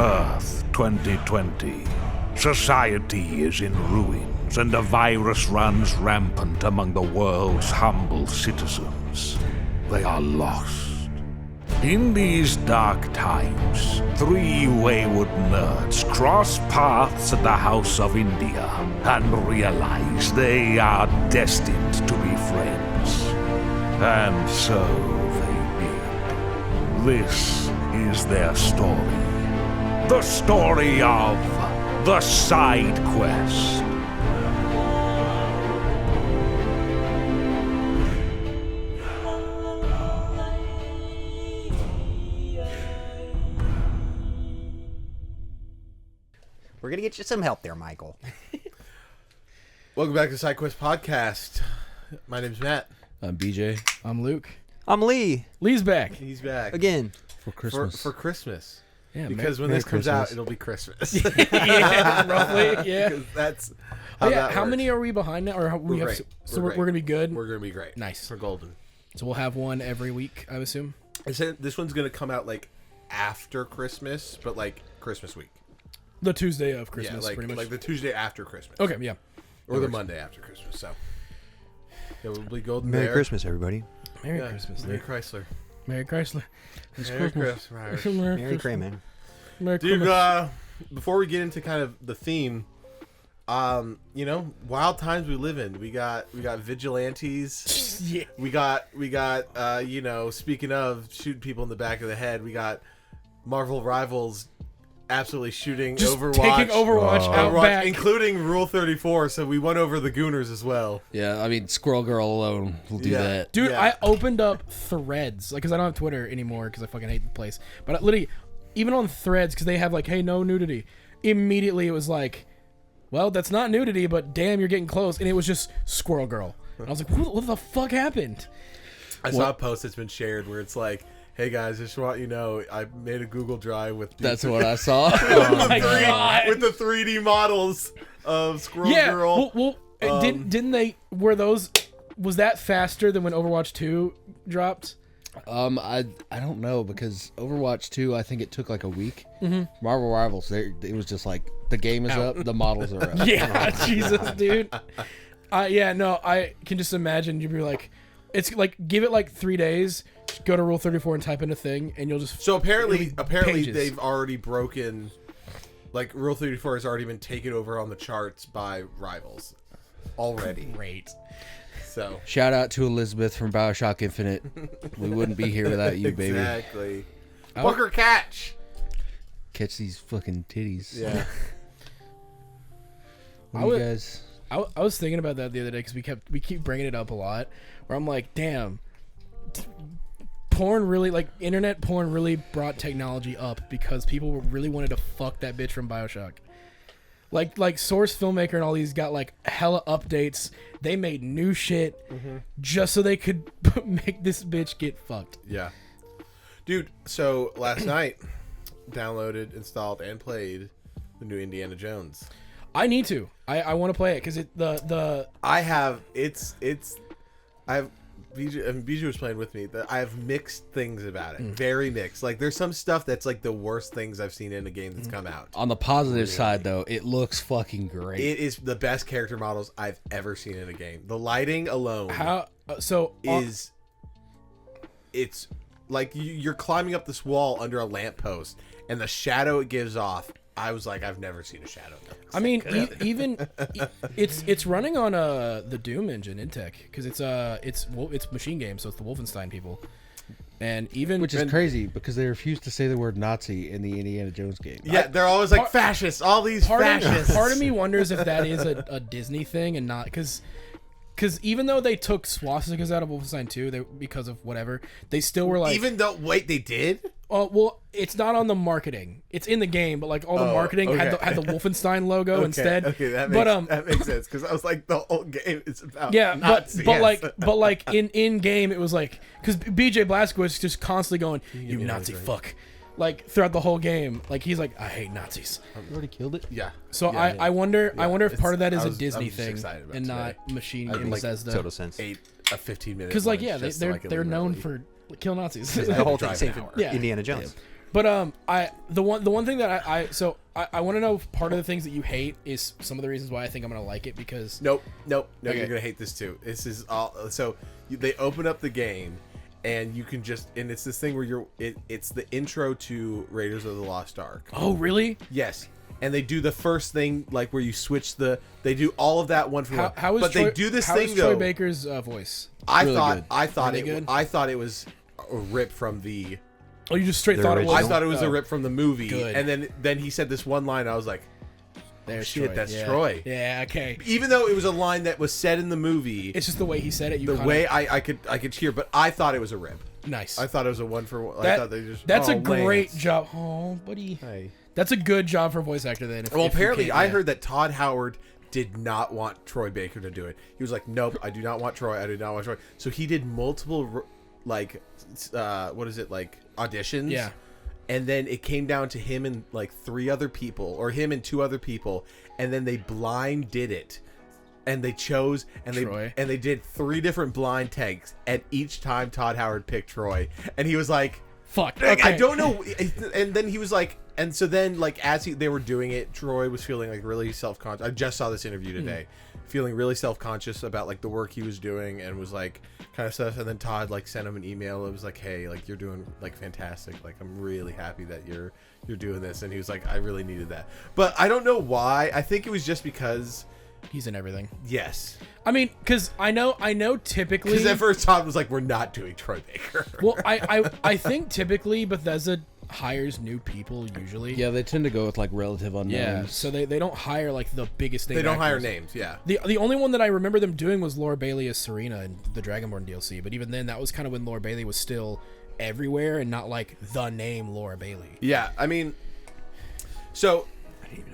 Earth 2020. Society is in ruins, and a virus runs rampant among the world's humble citizens. They are lost. In these dark times, three wayward nerds cross paths at the House of India and realize they are destined to be friends. And so they did. This is their story. The story of the Side Quest. We're going to get you some help there, Michael. Welcome back to the Side Quest Podcast. My name's Matt. I'm BJ. I'm Luke. I'm Lee. Lee's back. He's back. Again. For Christmas. For Christmas. Yeah, because when Merry this comes Christmas. out, it'll be Christmas. yeah, roughly, yeah. Because that's Oh, how yeah, that how works. many are we behind now? Or how, we We're have, great. so We're we're going to be good? We're going to be great. Nice. We're golden. So we'll have one every week, I assume? I said this one's going to come out like after Christmas, but like Christmas week. The Tuesday of Christmas, yeah, like, pretty much. like the Tuesday after Christmas. Okay, yeah. Or the Monday after Christmas. So yeah, we'll be golden Merry there. Christmas, everybody. Merry Yeah, Christmas, Merry Lee. Chrysler. Merry Chrysler. It's Merry Christmas. Christmas. Merry Crayman. Merry Dude, Christmas. before we get into kind of the theme, wild times we live in. We got vigilantes. Yeah. We got speaking of shooting people in the back of the head, we got Marvel Rivals absolutely shooting Just Overwatch. taking Overwatch out Overwatch, back. including Rule 34, so we went over the Gooners as well. Yeah, I mean, Squirrel Girl alone will do Yeah. that. Dude, Yeah. I opened up Threads, like, because I don't have Twitter anymore because I fucking hate the place. But I, literally, even on Threads, because they have, like, hey, no nudity, immediately it was like, well, that's not nudity, but damn, you're getting close. And it was just Squirrel Girl. And I was like, what the fuck happened? I saw a post that's been shared where it's like, hey guys, just want you know, I made a Google Drive with That's what I saw. Oh my God. with the 3D models of Squirrel Yeah, Girl. well didn't they, was that faster than when Overwatch 2 dropped? I don't know, because Overwatch 2, I think it took like a week. Mm-hmm. Marvel Rivals, it was just like, the game is up, the models are up. Yeah, Jesus, dude. Yeah, no, I can just imagine you'd be like, it's like, give it like 3 days, just go to Rule 34 and type in a thing, and you'll just... So apparently pages. they've already broken, like Rule 34 has already been taken over on the charts by Rivals already. Great. So Shout out to Elizabeth from BioShock Infinite. We wouldn't be here without you, baby. exactly. Booker catch. Catch these fucking titties. Yeah. What I do you would- guys... I was thinking about that the other day because we keep bringing it up a lot, where I'm like, damn, porn really, like, internet porn really brought technology up because people really wanted to fuck that bitch from BioShock. Like Source Filmmaker and all these got like hella updates. They made new shit just so they could make this bitch get fucked. Yeah. Dude, so last night downloaded, installed, and played the new Indiana Jones. I need to. I want to play it because I have BJ was playing with me. I have mixed things about it. Very mixed. Like there's some stuff that's like the worst things I've seen in a game that's come out. On the positive side, though, it looks fucking great. It is the best character models I've ever seen in a game. The lighting alone it's like you're climbing up this wall under a lamppost, and the shadow it gives off. I was like, I've never seen a shadow. I mean, it's running on the Doom engine in tech because it's machine game, so it's the Wolfenstein people, and even Which is crazy because they refuse to say the word Nazi in the Indiana Jones game. Yeah, they're always like fascists. All these fascists. Part of me wonders if that is a Disney thing and not because even though they took swastikas out of Wolfenstein 2 because of whatever, they still were like... Even though... Wait, they did? Well, it's not on the marketing. It's in the game, but like all the marketing had the Wolfenstein logo instead. Okay, that makes sense because I was like, the whole game is about Nazis. but like in game it was like because BJ Blazkowicz just constantly going, "You Nazi fuck," like throughout the whole game. Like he's like, "I hate Nazis." You already killed it? Yeah. So Yeah, I wonder if part of that is I a was Disney just thing excited about and today. not Machine I Game like Bethesda. Total sense. Ate a 15-minute Because like yeah, they're known for kill Nazis. The whole thing, same Driving for hour. Yeah. Indiana Jones. But the one thing that I want to know, part of the things that you hate is some of the reasons why I think I'm gonna like it, because Nope. Okay. You're gonna hate this too. This is all. So they open up the game, and you can just, and it's this thing where it's the intro to Raiders of the Lost Ark. oh really? Yes. And they do the first thing, like where you switch they do all of that one for one. How is but Troy, they do this how thing is though. Troy Baker's voice? Really good. I thought Really good? I thought it was a rip from the. Oh, you just straight The thought it was. original? I thought it was Oh, a rip from the movie, Good. and then he said this one line. I was like, There's shit, Troy. that's Yeah. Troy. Yeah, okay. even though it was a line that was said in the movie, It's just the way he said it. You the kinda, way I could cheer, but I thought it was a rip. nice. I thought it was a one for one. I That- thought they just. That's oh, a great Lance. job. Oh, buddy. Hey. That's a good job for a voice actor then. Well, if you apparently, can't- I yeah. heard that Todd Howard did not want Troy Baker to do it. He was like, "Nope, I do not want Troy. I do not want Troy." So he did multiple, like, what is it, like auditions? Yeah. And then it came down to him and like 3 other people, or him and 2 other people, and then they blind did it, and they chose, and Troy. they did 3 different blind takes, and each time Todd Howard picked Troy, and he was like, Fuck. like, Okay. I don't know. And then he was like, and so then like as they were doing it, Troy was feeling like really self-conscious. I just saw this interview today, feeling really self-conscious about like the work he was doing, and was like kind of stuff. And then Todd like sent him an email. It was like, hey, like you're doing like fantastic. Like I'm really happy that you're doing this. And he was like, I really needed that. But I don't know why. I think it was just because He's in everything. yes. I mean, because I know typically. Because at first Todd was like, we're not doing Troy Baker. Well, I think typically Bethesda hires new people usually. Yeah, they tend to go with like relative unknowns. Yeah. So they don't hire like the biggest name. They don't hire actors. names. Yeah. The only one that I remember them doing was Laura Bailey as Serena in the Dragonborn DLC. But even then, that was kind of when Laura Bailey was still everywhere and not like the name Laura Bailey. Yeah, I mean, so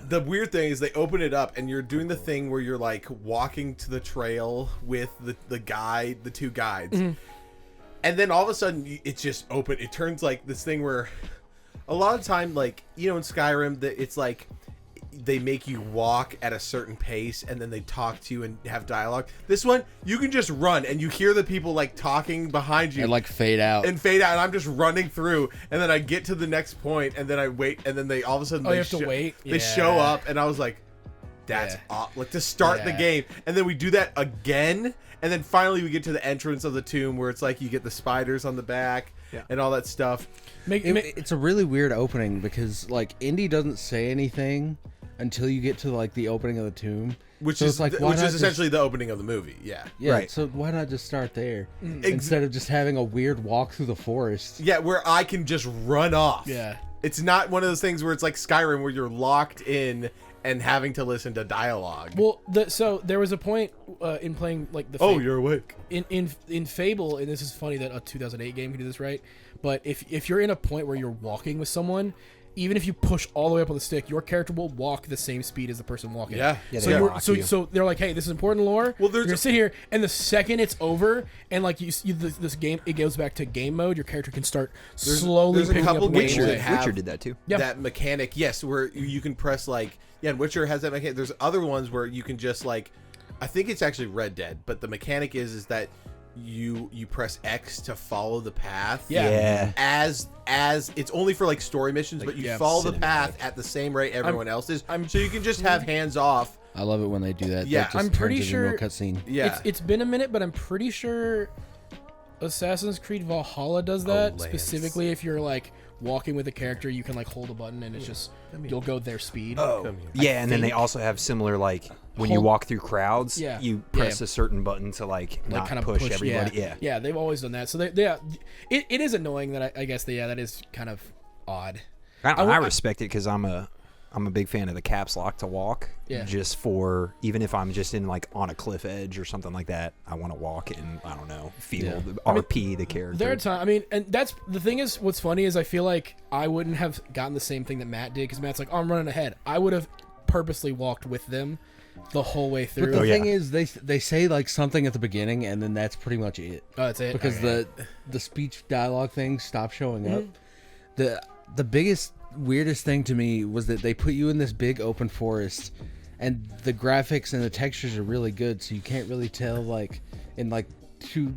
the weird thing is they open it up and you're doing the thing where you're like walking to the trail with the guide, the 2 guides, and then all of a sudden it's just open. It turns like this thing where a lot of time, like in Skyrim, that it's like they make you walk at a certain pace and then they talk to you and have dialogue. This one, you can just run and you hear the people like talking behind you And like fade out. and fade out, and I'm just running through, and then I get to the next point, and then I wait, and then they all of a sudden Oh, they you have to wait? They show Yeah. up, and I was like, "That's Yeah. like to start the Yeah. game," and then we do that again, and then finally we get to the entrance of the tomb where it's like you get the spiders on the back and all that stuff. It's a really weird opening because like Indy doesn't say anything until you get to like the opening of the tomb, Which So is it's like, why which not is just- essentially the opening of the movie. Yeah. yeah. Right. So why not just start there instead of just having a weird walk through the forest? Yeah, where I can just run off. Yeah. It's not one of those things where it's like Skyrim where you're locked in and having to listen to dialogue. Well, so there was a point in playing like the. Oh, you're awake. in Fable, and this is funny that a 2008 game can do this right, but if you're in a point where you're walking with someone, even if you push all the way up on the stick, your character will walk the same speed as the person walking. Yeah. Yeah, So they you're, lock so you. so they're like, hey, this is important lore. Well, You're there's gonna sit here, and the second it's over, and like this game, it goes back to game mode. Your character can start slowly there's a picking couple up games weight. that have Witcher did that too. Yeah. that mechanic. Yes, where you can press like and Witcher has that mechanic. There's other ones where you can just like, I think it's actually Red Dead, but the mechanic is that you press X to follow the path. Yeah. As it's only for like story missions, but you yeah, follow the cinematic. path at the same rate everyone else is. I'm so you can just have hands off. I love it when they do that. Yeah, That just I'm pretty turns it into a sure- cutscene. Yeah. It's been a minute, but I'm pretty sure Assassin's Creed Valhalla does that. Lance. Specifically, if you're like walking with a character, you can like hold a button and it's just you'll go their speed. Oh, yeah, and then they think- also have similar like when you Hold- walk through crowds, Yeah. you Yeah. press a certain button to like not kind of push everybody. Yeah. They've always done that. So it is annoying that I guess that is kind of odd. I respect it because I'm a big fan of the caps lock to walk. Yeah. Just for even if I'm just in like on a cliff edge or something like that, I want to walk and I don't know feel Yeah. the RP the character. There are times. I mean, and that's the thing is, what's funny is I feel like I wouldn't have gotten the same thing that Matt did because Matt's like, oh, I'm running ahead. I would have purposely walked with them the whole way through. But the yeah. thing is, they say like something at the beginning, and then that's pretty much it. Oh, that's it. Because Okay. the speech dialogue thing stopped showing up. The biggest weirdest thing to me was that they put you in this big open forest, and the graphics and the textures are really good, so you can't really tell like in like two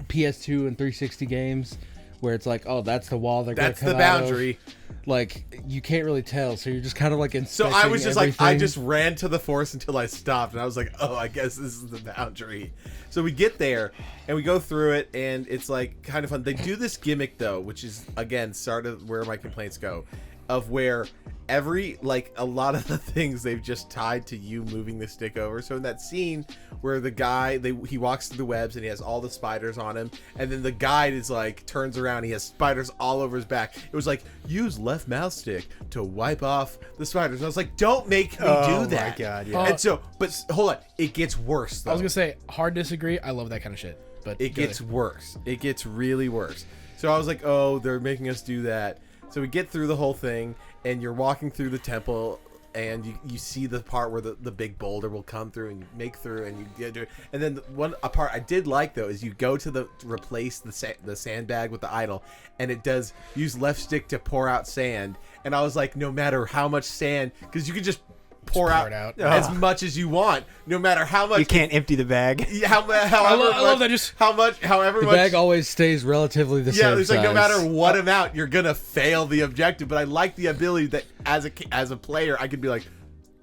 PS2 and 360 games where it's like, oh, that's the wall they're That's gonna the come out of. boundary. Like, you can't really tell, so you're just kind of like So inspecting I was just like, I everything. just ran to the forest until I stopped, and I was like, oh, I guess this is the boundary. So we get there, and we go through it, and it's like kind of fun. They do this gimmick though, which is again start of where my complaints go, of where a lot of the things they've just tied to you moving the stick over. So in that scene where the guy he walks through the webs and he has all the spiders on him, and then the guide is like turns around, he has spiders all over his back. It was like, use left mouse stick to wipe off the spiders. And I was like, don't make me do that. My God, yeah. And so, but hold on, it gets worse though. I was gonna say hard disagree. I love that kind of shit, but It gets worse. It gets really worse. So I was like, oh, they're making us do that. So we get through the whole thing, and you're walking through the temple, and you see the part where the big boulder will come through, and you make through, and you get to it. And then a part I did like though is you go to replace the sandbag with the idol, and it does use left stick to pour out sand. And I was like, no matter how much sand, because you can just pour pour it out out. as much as you want, no matter how much You can't empty the bag. however I love much- that just- however the much bag always stays relatively the same it's like no size. matter what amount, you're gonna fail the objective. But I like the ability that as a player, I could be like,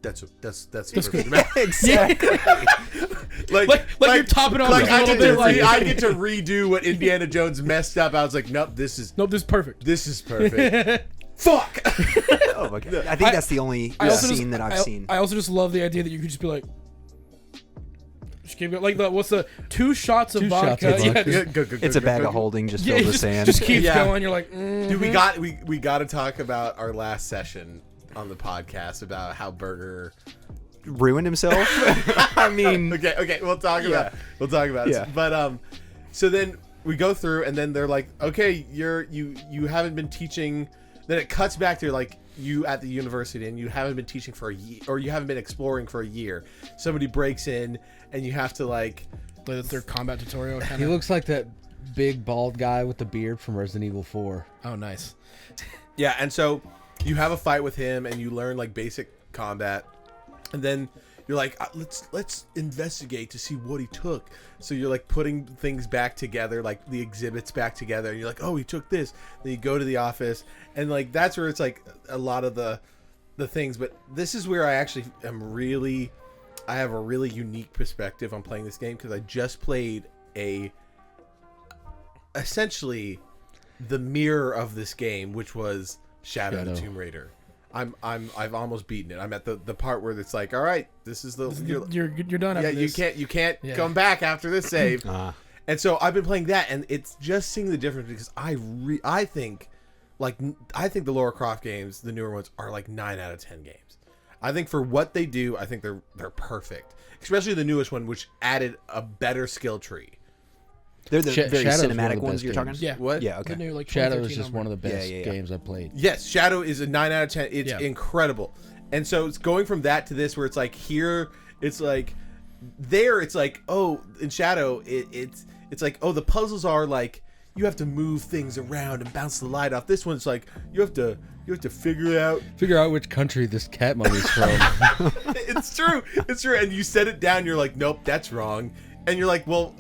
that's the perfect amount. Exactly. Like you're topping off Like just a little bit. Like I get to redo what Indiana Jones messed up. I was like, nope, this is perfect. this is perfect. Fuck. Oh my God. I think that's the only scene that I've seen. I also just love the idea that you could just be like, just keep going. Like what's the 2 shots of vodka? shots of vodka. Yeah, It's a bag of holding just yeah, filled it with sand. just keeps Yeah. going. You're like, Dude, we got to talk about our last session on the podcast about how Burger. Ruined himself. I mean, Okay, we'll talk about it. Yeah. But so then we go through, and then they're like, okay, you haven't been teaching. Then it cuts back to like you at the university, and you haven't been teaching for a year, or you haven't been exploring for a year. Somebody breaks in, and you have to like. that's their combat tutorial. Kind He of. looks like that big bald guy with the beard from Resident Evil 4. Oh, nice. Yeah, and so you have a fight with him, and you learn like basic combat, and then you're like, let's investigate to see what he took. So you're like putting things back together, like the exhibits back together, and you're like, oh, he took this. Then you go to the office, and like that's where it's like a lot of the things. But this is where I actually I have a really unique perspective on playing this game, because I just played essentially the mirror of this game, which was Shadow of the Tomb Raider. I've almost beaten it. I'm at the part where it's like, all right, this is the You're done. yeah, After this. you can't Yeah. come back after this save. Ah. And so I've been playing that, and it's just seeing the difference, because I think the Lara Croft games, the newer ones, are like 9 out of 10 games. I think for what they do, I think they're perfect. Especially the newest one, which added a better skill tree. They're the very Shadow's one of cinematic the ones best you're talking. games. Yeah. What? Yeah. Okay. The new, like, Shadow 2013 is just number. one of the best Yeah. games I've played. Yes, Shadow is a 9 out of 10. It's Yeah. incredible. And so it's going from that to this, where it's like here, it's like there, it's like, oh, in Shadow, it's like, oh, the puzzles are like you have to move things around and bounce the light off. This one's like you have to figure out. which country this cat mummy's from. It's true, and you set it down. You're like, nope, that's wrong, and you're like, well,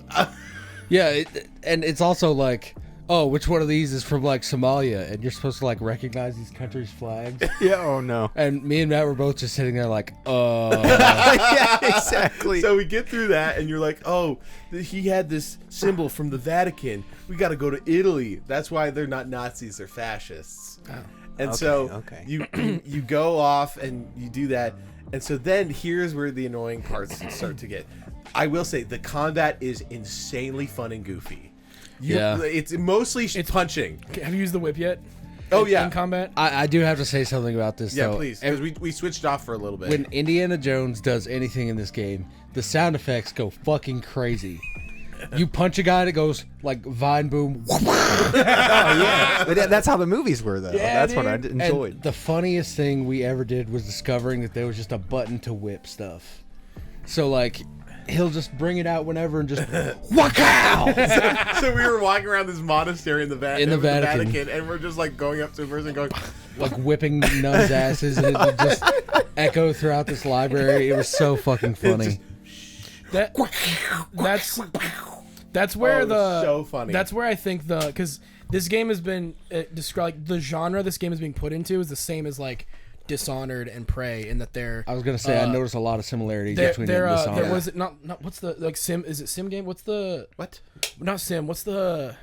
Yeah, and it's also like, oh, which one of these is from like Somalia, and you're supposed to like recognize these countries' flags. Yeah. Oh no. And me and Matt were both just sitting there like, Yeah. Exactly. So we get through that, and you're like, oh, he had this symbol from the Vatican. We got to go to Italy. That's why they're not Nazis; they're fascists. Oh. And Okay, so okay. you go off and you do that, and so then here's where the annoying parts start to get. I will say the combat is insanely fun and goofy. Yeah. It's mostly punching. Okay, have you used the whip yet? Oh, in, yeah. In combat. I do have to say something about this Yeah, though. please, because we switched off for a little bit. When Indiana Jones does anything in this game, the sound effects go fucking crazy. You punch a guy and it goes like vine boom. Oh yeah. But that's how the movies were though. Yeah, That's what I dude. enjoyed. And the funniest thing we ever did was discovering that there was just a button to whip stuff. So like, he'll just bring it out whenever and just whack-ow! So we were walking around this monastery in the Vatican. and we're just like going up to a person going, Like whipping nuns' asses, and it would just echo throughout this library. It was so fucking funny. That's where Oh, it was so funny. That's where I think because this game has been described. Like, the genre this game is being put into is the same as like Dishonored and Prey, in that they're. I was gonna say I noticed a lot of similarities between there, it and Dishonored. there was not what's the like sim? Is it sim game? What's the What? not sim? What's the?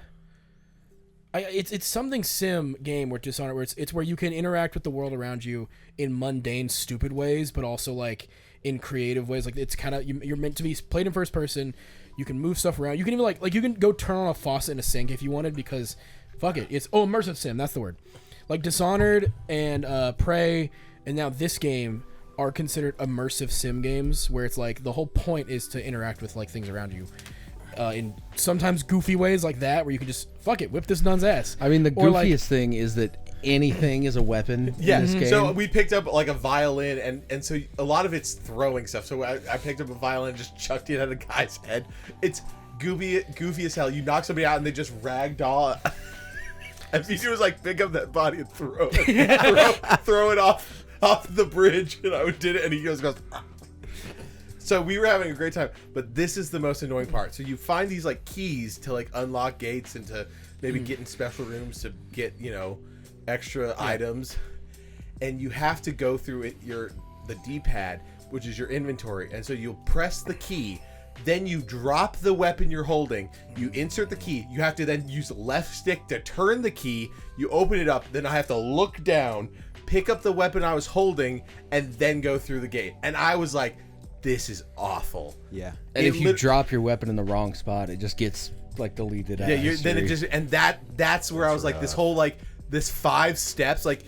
It's something sim game where Dishonored, where it's where you can interact with the world around you in mundane, stupid ways, but also like in creative ways. Like it's kind of you're meant to be played in first person. You can move stuff around. You can even like you can go turn on a faucet in a sink if you wanted, because fuck it, it's immersive sim. That's the word. Like Dishonored and Prey and now this game are considered immersive sim games, where it's like the whole point is to interact with like things around you. In sometimes goofy ways like that, where you can just fuck it, whip this nun's ass. I mean, the Or, like- goofiest thing is that anything is a weapon in Yeah, this game. so we picked up like a violin, and so a lot of it's throwing stuff. So I picked up a violin and just chucked it at a guy's head. It's goofy as hell. You knock somebody out and they just ragdoll. And you do is like pick up that body and throw it, throw it off the bridge, and I did it, and he goes. "Ah." So we were having a great time, but this is the most annoying part. So you find these like keys to like unlock gates and to maybe get in special rooms to get, you know, extra items, and you have to go through the D-pad, which is your inventory, and so you'll press the key, then you drop the weapon you're holding, you insert the key, you have to then use the left stick to turn the key, you open it up, then I have to look down, pick up the weapon I was holding, and then go through the gate. And I was like, this is awful. Yeah. and if you drop your weapon in the wrong spot, it just gets like deleted out. Yeah, of then it history. just, and that's where I was like, this whole like this 5 steps, like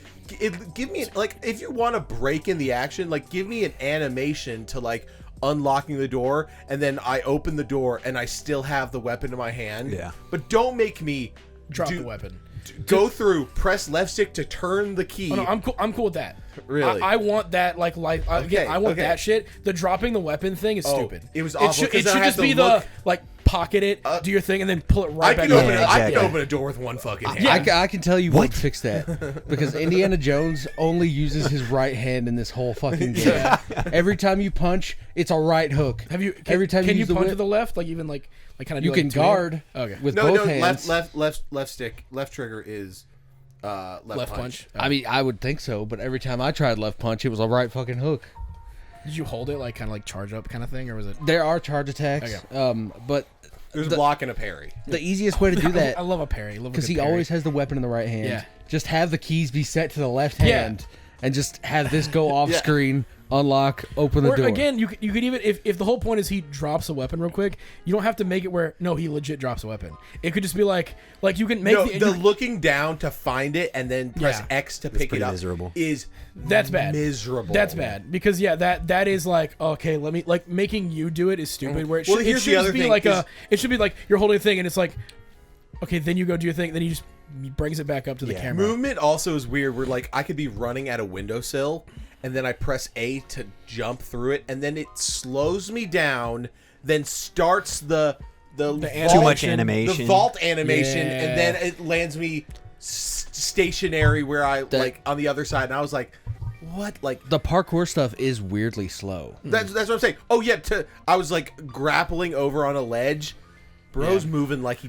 give me like, if you want to break in the action, like give me an animation to like unlocking the door, and then I open the door and I still have the weapon in my hand. Yeah. But don't make me Drop the weapon. go through, press left stick to turn the key. Oh, no, I'm cool with that. Really? I want that like life. Again, I want okay. that shit. The dropping the weapon thing is stupid. it was awful, It 'cause should then I had just to be look- the like pocket it, do your thing, and then pull it right I back. can up. open it. I can exactly. open a door with one fucking hand. I can tell you what fixed that, because Indiana Jones only uses his right hand in this whole fucking game. Every time you punch, it's a right hook. Have you? Every time can you you use the punch whip, to the left? Like even like kind of you can guard Okay. with No, both no, hands. left stick, left trigger is left punch. I mean, I would think so, but every time I tried left punch, it was a right fucking hook. Did you hold it like kind of like charge up kind of thing, or was it? There are charge attacks, but There's a block and a parry. the easiest way to do that, I love a parry. because he always has the weapon in the right hand. Yeah. Just have the keys be set to the left Yeah. hand, and just have this go off Yeah. screen, unlock, open the Or door. again, you could even if the whole point is he drops a weapon real quick, you don't have to make it where he legit drops a weapon. It could just be like you can make No, the the looking down to find it and then press Yeah. X to pick it pretty up miserable. is that's bad. miserable. That's bad because that is like, okay, let me like making you do it is stupid. Where it Well, should, here's it should the just other be thing like is- it should be like you're holding a thing and it's like, okay, then you go do your thing, then he brings it back up to the Yeah. camera. Movement also is weird. Where like I could be running at a windowsill and then I press A to jump through it, and then it slows me down, then starts the vault, Too much animation. the vault animation, Yeah. and then it lands me stationary where I like on the other side, and I was like, what? Like The parkour stuff is weirdly slow. that's what I'm saying. Oh yeah, I was like grappling over on a ledge. Bro's moving like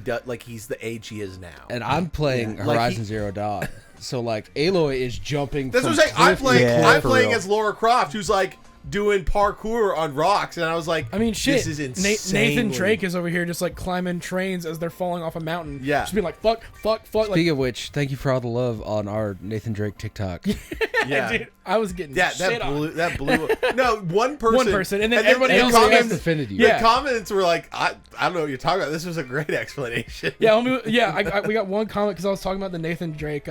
he's the age he is now. And I'm playing Like Horizon Zero Dawn. So like Aloy is jumping. That's from what I'm saying. cliff to I'm for playing real. as Laura Croft, who's like doing parkour on rocks, and I was like, I mean, shit. this is insane. Nathan Drake is over here just like climbing trains as they're falling off a mountain. Yeah. just being like fuck. Speaking Like, of which, thank you for all the love on our Nathan Drake TikTok. Yeah, dude, I was getting yeah, shit on. that blew. No, one person, and then everybody the else comments, defended you. The Yeah. comments were like, I don't know what you're talking about. This was a great explanation. Yeah, we got one comment because I was talking about the Nathan Drake.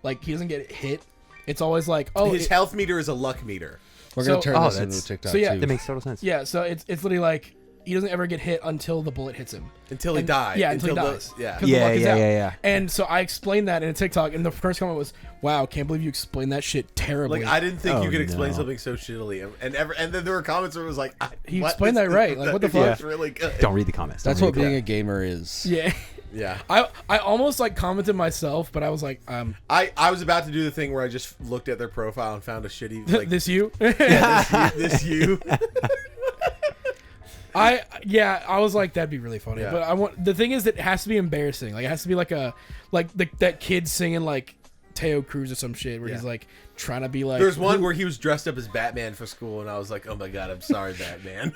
Like he doesn't get hit. It's always like, oh, His health meter is a luck meter. We're gonna So- turn Oh, this into a that's- TikTok so yeah, too. That makes total sense. yeah. So it's literally like he doesn't ever get hit until the bullet hits him. Until he And- dies. Yeah, until he the- dies. yeah. 'Cause the Yeah, luck is yeah, out. yeah, yeah. And so I explained that in a TikTok, and the first comment was, "Wow, can't believe you explained that shit terribly." Like I didn't think you Oh, could explain no. something so shittily, and then there were comments where it was like, He what? explained that right. Like, what the fuck? It's really good. Don't read the comments. That's Don't what read being a gamer is. yeah. Yeah. I almost like commented myself, but I was like, I was about to do the thing where I just looked at their profile and found a shitty like this you? this you. I was like, that'd be really funny. Yeah. But the thing is that it has to be embarrassing. Like it has to be like that kid singing like Teo Cruz or some shit where he's like trying to be like. There's one where he was dressed up as Batman for school, and I was like, oh my god, I'm sorry, Batman.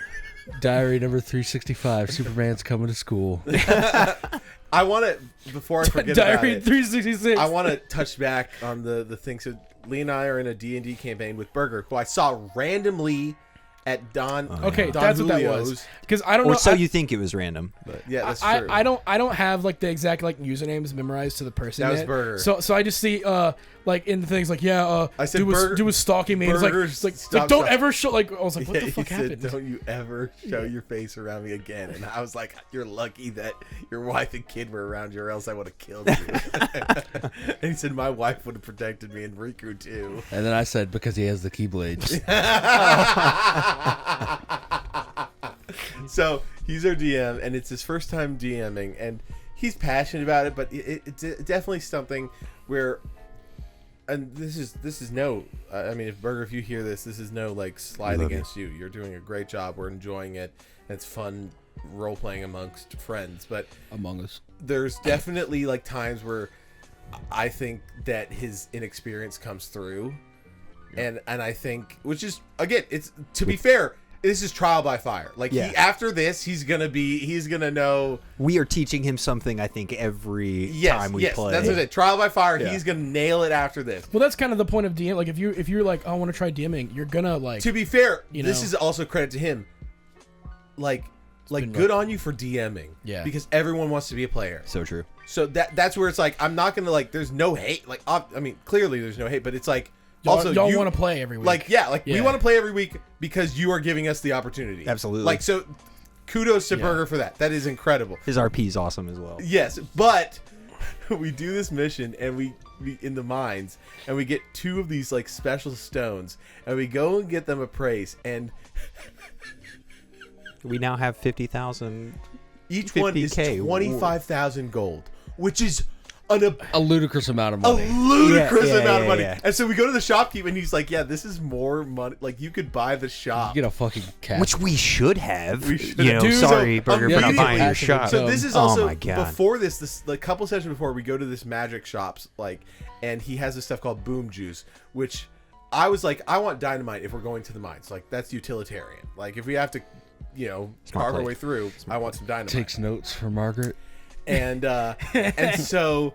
Diary number 365. Superman's coming to school. I want to, before I forget Diary about it, 366. I want to touch back on the thing. So Lee and I are in a D&D campaign with Burger, who I saw randomly at Don. Okay, Don that's Julio's. what that was. Because I don't know. Or so you think it was random. But Yeah, that's true. I don't have like the exact like usernames memorized to the person. That was yet. Burger. So I just see like in the things like I said dude was stalking me. And Burger's it's like don't stop. ever show like I was like what Yeah, the fuck he happened? said, don't you ever show your face around me again. And I was like, you're lucky that your wife and kid were around you, or else I would have killed you. And he said, my wife would have protected me, and Riku too. And then I said, because he has the Keyblades. So he's our DM, and it's his first time DMing, and he's passionate about it, but it's definitely something where, and this is no, I mean, if Burger, if you hear this is no like slide against you. You're doing a great job. We're enjoying it. It's fun role playing amongst friends, but Among Us. there's definitely like times where I think that his inexperience comes through, and I think, which is, again, it's, to be fair, this is trial by fire. Like Yeah. after this, he's gonna know. we are teaching him something, I think, every time we play. That's what I said. Trial by fire. Yeah. He's gonna nail it after this. Well, that's kind of the point of DM. Like if you're like, oh, I want to try DMing, you're gonna like. To be fair, You this know. is also credit to him. Like been good on you for DMing. Yeah. Because everyone wants to be a player. So true. So that's where it's like, I'm not gonna like. There's no hate. Like I mean, clearly there's no hate, but it's like. Also, y'all you want to play every week. Like, we Yeah. want to play every week because you are giving us the opportunity. Absolutely. Like, so kudos to Burger for that. That is incredible. His RP is awesome as well. Yes, but we do this mission and we in the mines, and we get 2 of these like special stones, and we go and get them appraised, and We now have 50,000. each one is 50K. 25,000 gold, which is A ludicrous amount of a money. ludicrous Yeah, yeah, amount of yeah, money. yeah. And so we go to the shopkeep, and he's like, yeah, this is more money. Like, you could buy the shop. You get a fucking cat. Which we should have. We should you have. know, Dude, sorry, so Burger, for not buying your immediately- shot. So this is Oh also my God. before this like couple sessions before, we go to this magic shops, like, and he has this stuff called boom juice, which I was like, I want dynamite if we're going to the mines. Like, that's utilitarian. Like, if we have to, carve our play. way through, I want some dynamite. takes notes for Margaret. And so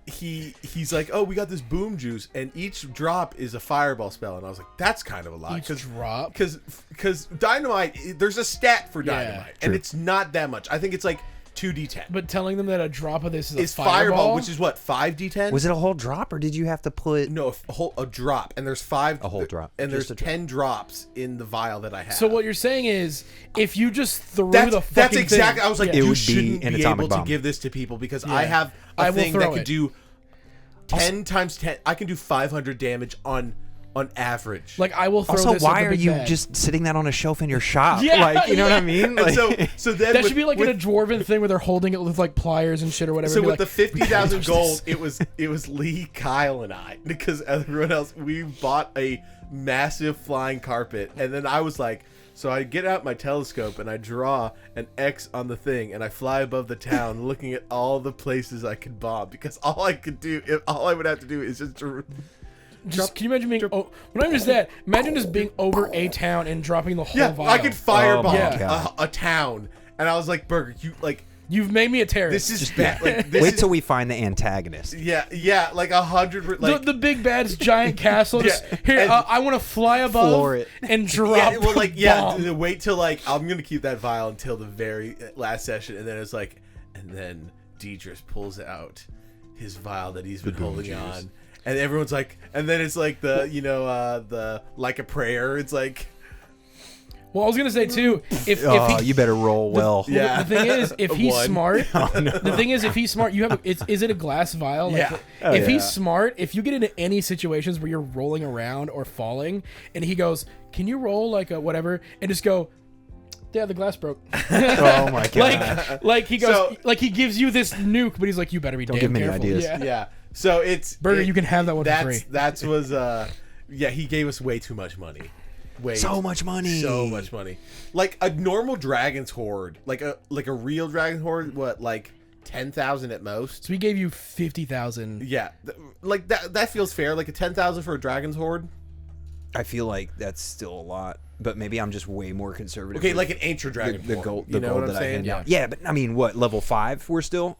he's like, oh, we got this boom juice, and each drop is a fireball spell, and I was like, that's kind of a lot. Each drop? Because dynamite, there's a stat for Yeah, dynamite, and true. it's not that much. I think it's like 2d10. But telling them that a drop of this is It's a fireball, which is what, 5d10? Was it a whole drop, or did you have to put... No, a drop, and there's 5. A whole drop. and Just there's a drop. 10 drops in the vial that I have. So what you're saying is, if you just threw That's the fucking that's exactly. thing, I was like, yeah. It you would be shouldn't an be atomic able to bomb. give this to people because Yeah. I have I a will thing that throw could it. do 10 times 10. I can do 500 damage on average. Like I will throw Also, this. at why the are big you bag. just sitting that on a shelf in your shop? Yeah, like, you know what I yeah. mean? And Like, so then That with, should be like with, in a dwarven thing where they're holding it with like pliers and shit or whatever. So and be with the like, 50,000 gold, it was Lee, Kyle, and I, because everyone else, we bought a massive flying carpet, and then I was like, so I get out my telescope and I draw an X on the thing, and I fly above the town, looking at all the places I could bomb, because all I would have to do is just. Just, can you imagine being? Oh, not even just that. Imagine just being over a town and dropping the whole Yeah, vial. I could firebomb my Yeah. God. a town, and I was like, Burger, you like You've made me a terrorist. this is bad. Like, this wait is, till we find the antagonist. yeah, like 100. Like the big bad's giant castle. Just, Yeah, here, and- I want to fly above Floor it. and drop. yeah, well, like bomb. wait till like I'm gonna keep that vial until the very last session, and then it's like, and then Deidris pulls out his vial that he's been holding on, and everyone's like, and then it's like the like a prayer. It's like, Well, I was gonna say too, if Oh, he, you better roll well. Yeah. the thing is, if he's One. smart, the thing is, if he's smart, you have. Is it a glass vial? Like, Yeah. if yeah. he's smart, if you get into any situations where you're rolling around or falling, and he goes, "Can you roll like a whatever?" and just go, "Yeah, the glass broke." Oh my God. like he goes, So- like he gives you this nuke, but he's like, "You better be Don't damn give me any careful." ideas. Yeah. yeah. So it's Burger, you can have that one for free. That was yeah. He gave us way too much money. Wait, So much money. So much money. Like a normal dragon's horde, like a real dragon horde, what, like 10,000 at most? So we gave you 50,000. Yeah, like that feels fair. Like a 10,000 for a dragon's horde. I feel like that's still a lot, but maybe I'm just way more conservative. Okay, with like an ancient dragon the horde. gold, You the know gold what I'm that I saying? hand out. Yeah, but I mean, what, level 5 we're still?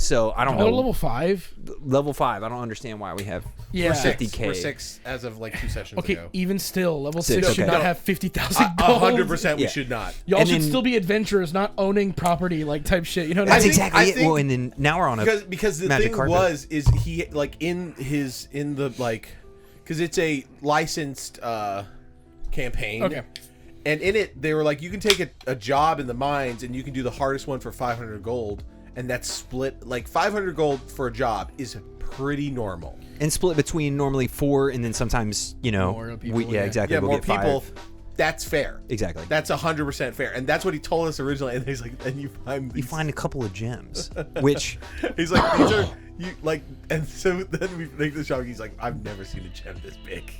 So I don't Oh, know. level 5? Level 5. I don't understand why we have Yeah. We're 50K. We're 6 as of like 2 sessions Okay, ago. even still, level 6, 6 should okay. not No. have 50,000 gold. 100% we Yeah. should not. Y'all And should then- still be adventurers, not owning property like type shit. You know what That's I mean? exactly I it. think- Well, and then now we're on a Because the magic thing carpet. is he like in the like, because it's a licensed campaign. Okay. And in it, they were like, you can take a job in the mines and you can do the hardest one for 500 gold. And that's split, like 500 gold for a job is pretty normal. and split between normally 4, and then sometimes More people, yeah, yeah. exactly. Yeah, we'll more get 5. people. That's fair. Exactly. That's 100% fair. And that's what he told us originally. And he's like, and you find You these. find a couple of gems, which He's like, these are, you like, and so then we make the shock. He's like, I've never seen a gem this big.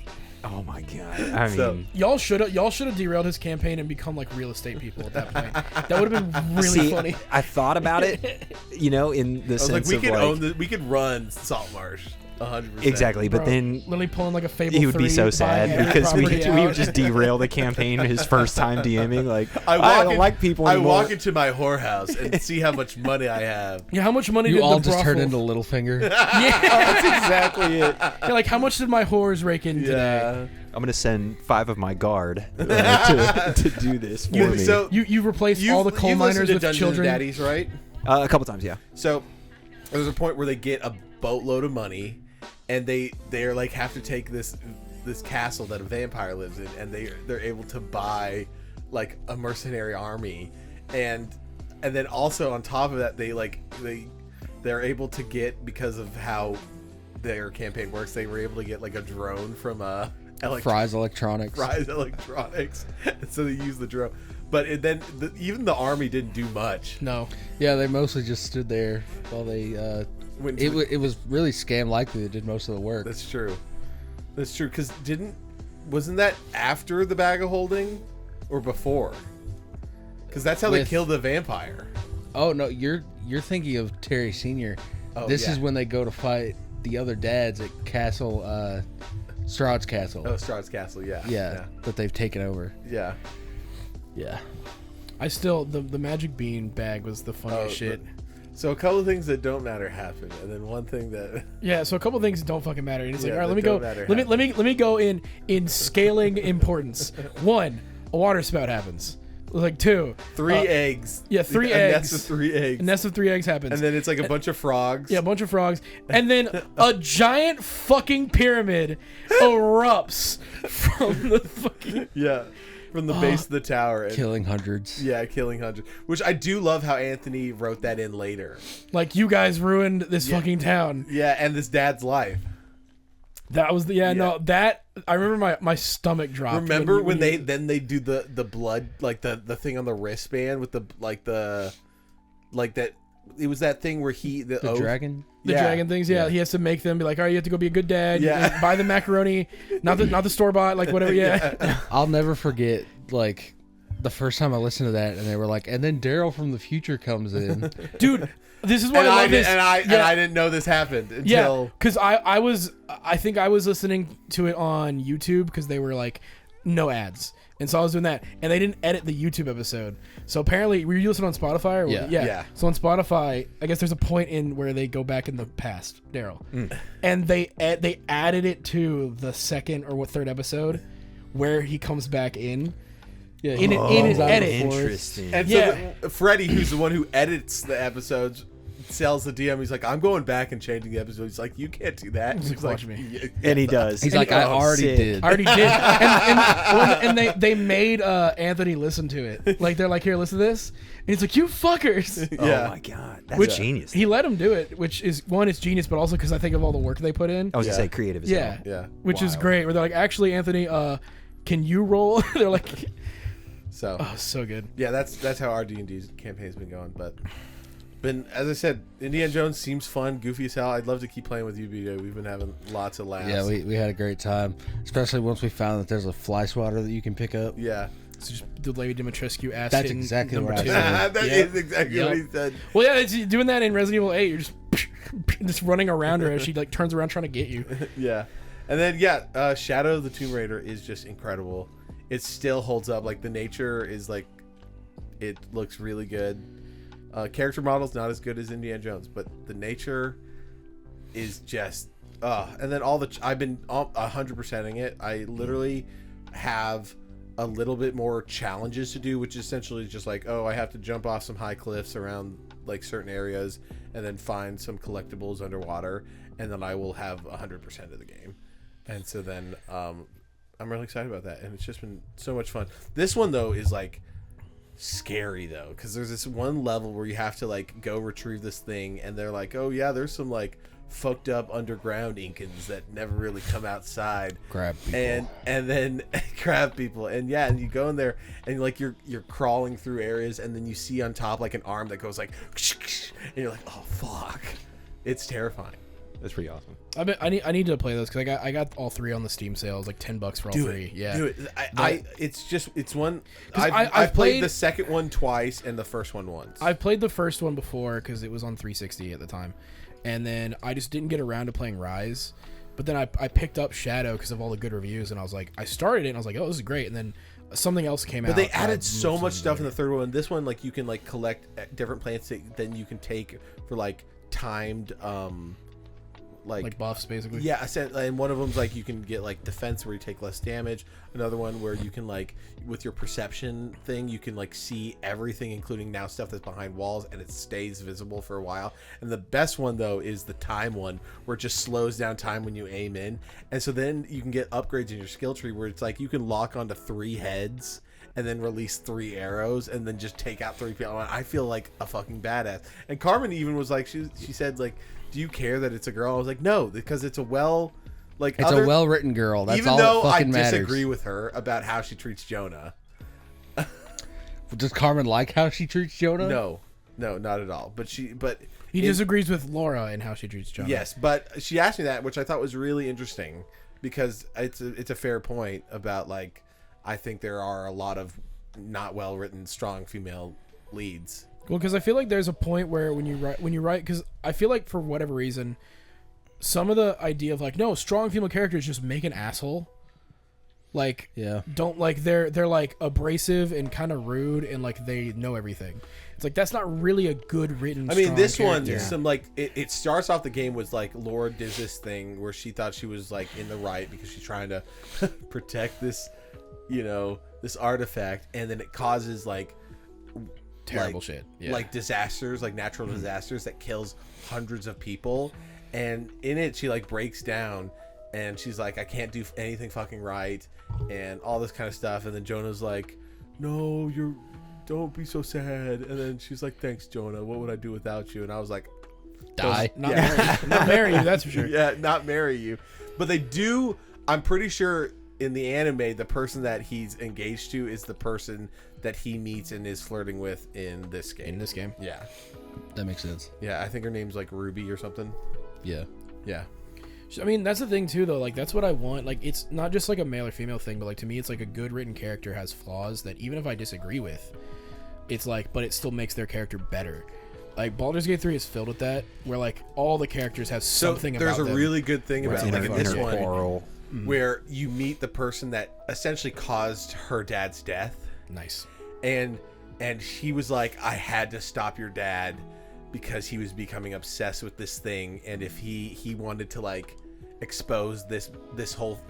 oh my god, I So- mean, Y'all should have derailed his campaign and become like real estate people at that point. That would have been really see, funny. I thought about it, in the I was sense like, we of could like, own the, we could run Salt Marsh 100%. exactly, but Bro, then literally pulling like a Fable he would be 3, so buying sad every because we property would out. just derail the campaign his first time DMing. Like, I, walk don't in- like people I anymore. walk into my whorehouse and see how much money I have. Yeah, how much money You did all the just turn brothel- into Littlefinger. Yeah, That's exactly it. yeah, like how much did my whores rake in today? Yeah. I'm gonna send 5 of my guard to do this for me. So You replaced all the coal you've listened miners to with Dungeons children. and Daddies, right? A couple times, yeah. So there's a point where they get a boatload of money, and they're like have to take this castle that a vampire lives in, and they're able to buy like a mercenary army, and then also on top of that they're able to get, because of how their campaign works, they were able to get like a drone from Fry's Electronics. Rise Electronics, and so they use the drone. But even the army didn't do much. No, Yeah, they mostly just stood there while they. Went It, to the- it was really scam likely that did most of the work. That's true. That's true. Because wasn't that after the bag of holding, or before? Because that's how they With- killed the vampire. Oh no, you're thinking of Terry Senior. Oh, This yeah. is when they go to fight the other dads at Castle, Strahd's Castle. Oh, Strahd's Castle. Yeah. yeah, that they've taken over. Yeah. Yeah. I still the magic bean bag was the funniest shit. So a couple of things that don't matter happen, and then one thing that. Yeah, so a couple things don't fucking matter. And it's like, Yeah, all right, that let me go. don't matter Let me go in scaling importance. 1, a water spout happens. Like 2, 3 eggs. yeah, 3 a eggs. nest of 3 eggs. a nest of 3 eggs happens. And then it's like a bunch of frogs. Yeah, a bunch of frogs. And then a giant fucking pyramid erupts from the fucking. Yeah. From the base of the tower. And, Killing hundreds. yeah, killing hundreds. Which I do love how Anthony wrote that in later. Like, you guys ruined this fucking town. Yeah, and this dad's life. That was the. No, that. I remember my stomach dropped. Remember when you- they do the blood, like the thing on the wristband with that. It was that thing where the The oath- dragon. The Yeah. dragon things, yeah. He has to make them be like, all right, you have to go be a good dad. Yeah. And buy the macaroni, not the store bought, like whatever. Yeah. I'll never forget, like, the first time I listened to that, and they were like, and then Daryl from the future comes in. Dude, this is why And I I, love did, this. and I yeah. I didn't know this happened Yeah, until because I think I was listening to it on YouTube because they were like no ads, and so I was doing that, and they didn't edit the YouTube episode. So apparently, were you listening on Spotify? Or Yeah. Yeah. So on Spotify, I guess there's a point in where they go back in the past, Daryl, and they added it to the second or third episode where he comes back in. Yeah, In an comes out of edit. the forest. Interesting. and Yeah. so Freddie, who's the one who edits the episodes, tells the DM, he's like, I'm going back and changing the episode. He's like, you can't do that. He's like, watch me. "Yeah." And he does. He's like, I Oh, already sick. did. I already did, and they made Anthony listen to it. Like they're like, here, listen to this, and he's like, you fuckers. Yeah. Oh my god, that's Which- genius. He let him do it, which is one, it's genius, but also because I think of all the work they put in. I was Yeah. gonna say creative as Yeah, hell. Yeah. which is Wild. great. Where they're like, actually, Anthony, can you roll? They're like, So oh, so good. yeah, that's how our D&D campaign's been going. But as I said, Indiana Jones seems fun, goofy as hell. I'd love to keep playing with you, BJ. We've been having lots of laughs. Yeah, we had a great time, especially once we found that there's a fly swatter that you can pick up. Yeah. So just the Lady Dimitrescu ass. That's hitting exactly number what I two. said. That is exactly what he said. Well, yeah, it's doing that in Resident Evil 8. You're just running around her as she like turns around trying to get you. Yeah. And then, Shadow of the Tomb Raider is just incredible. It still holds up. Like, the nature is, like, it looks really good. Character model's not as good as Indiana Jones, but the is just... and then I've been 100%ing it. I literally have a little bit more challenges to do, which is essentially just like, I have to jump off some high cliffs around, like, certain areas and then find some collectibles underwater, and then I will have 100% of the game. And so then I'm really excited about that, and it's just been so much fun. This one, though, is, like, scary, though, because there's this one level where you have to, like, go retrieve this thing, and they're like, oh, yeah, there's some, like, fucked up underground Incans that never really come outside. Crab people. And then crab people. And yeah, and you go in there and like you're crawling through areas, and then you see on top like an arm that goes like and you're like, oh fuck. It's terrifying. That's pretty awesome. I need to play those because I got all 3 on the Steam sales, like $10 for all 3. Yeah, do it. It's one. 'Cause I've played the second one twice and the first one once. I've played the first one before because it was on 360 at the time, and then I just didn't get around to playing Rise. But then I picked up Shadow because of all the good reviews, and I was like, I started it and I was like, oh, this is great. And then something else came out. But they added so much stuff in the third one. This one, like, you can like collect different plants that then you can take for like timed like buffs, basically. Yeah, and one of them's like you can get like defense where you take less damage. Another one where you can like with your perception thing you can like see everything, including now stuff that's behind walls, and it stays visible for a while. And the best one though is the time one, where it just slows down time when you aim in. And so then you can get upgrades in your skill tree where it's like you can lock onto 3 heads and then release 3 arrows and then just take out 3 people. I feel like a fucking badass. And Carmen even was like, she said like, do you care that it's a girl? I was like, no, because it's a a well-written girl. That's even all though that fucking I matters. disagree with her about how she treats Jonah. Does Carmen like how she treats Jonah? No, not at all. But he disagrees with Laura and how she treats Jonah. Yes, but she asked me that, which I thought was really interesting because it's a fair point about like I think there are a lot of not well-written, strong female leads. Well, because I feel like there's a point where when you write, because I feel like for whatever reason, some of the idea of like, no, strong female characters just make an asshole. Like, yeah, don't like they're like abrasive and kind of rude and like they know everything. It's like that's not really a good written. I mean, this character. one, some like it starts off the game was like Laura does this thing where she thought she was like in the right because she's trying to protect this, this artifact, and then it causes like terrible shit, like disasters, like natural disasters that kills hundreds of people. And in it, she like breaks down, and she's like, I can't do anything fucking right, and all this kind of stuff. And then Jonah's like, no, don't be so sad. And then she's like, thanks, Jonah. What would I do without you? And I was like, die. Not marry you, that's for sure. Yeah, not marry you. But they do. I'm pretty sure in the anime, the person that he's engaged to is the person that he meets and is flirting with in this game. Yeah. That makes sense. Yeah, I think her name's like Ruby or something. Yeah. Yeah. I mean, that's the thing too, though. Like, that's what I want. Like, it's not just like a male or female thing, but like to me, it's like a good written character has flaws that even if I disagree with, it's like, but it still makes their character better. Like Baldur's Gate 3 is filled with that, where like all the characters have something about them. There's a really good thing about like in this one, Mm-hmm. where you meet the person that essentially caused her dad's death. Nice. And he was like, I had to stop your dad because he was becoming obsessed with this thing, and if he wanted to like expose this whole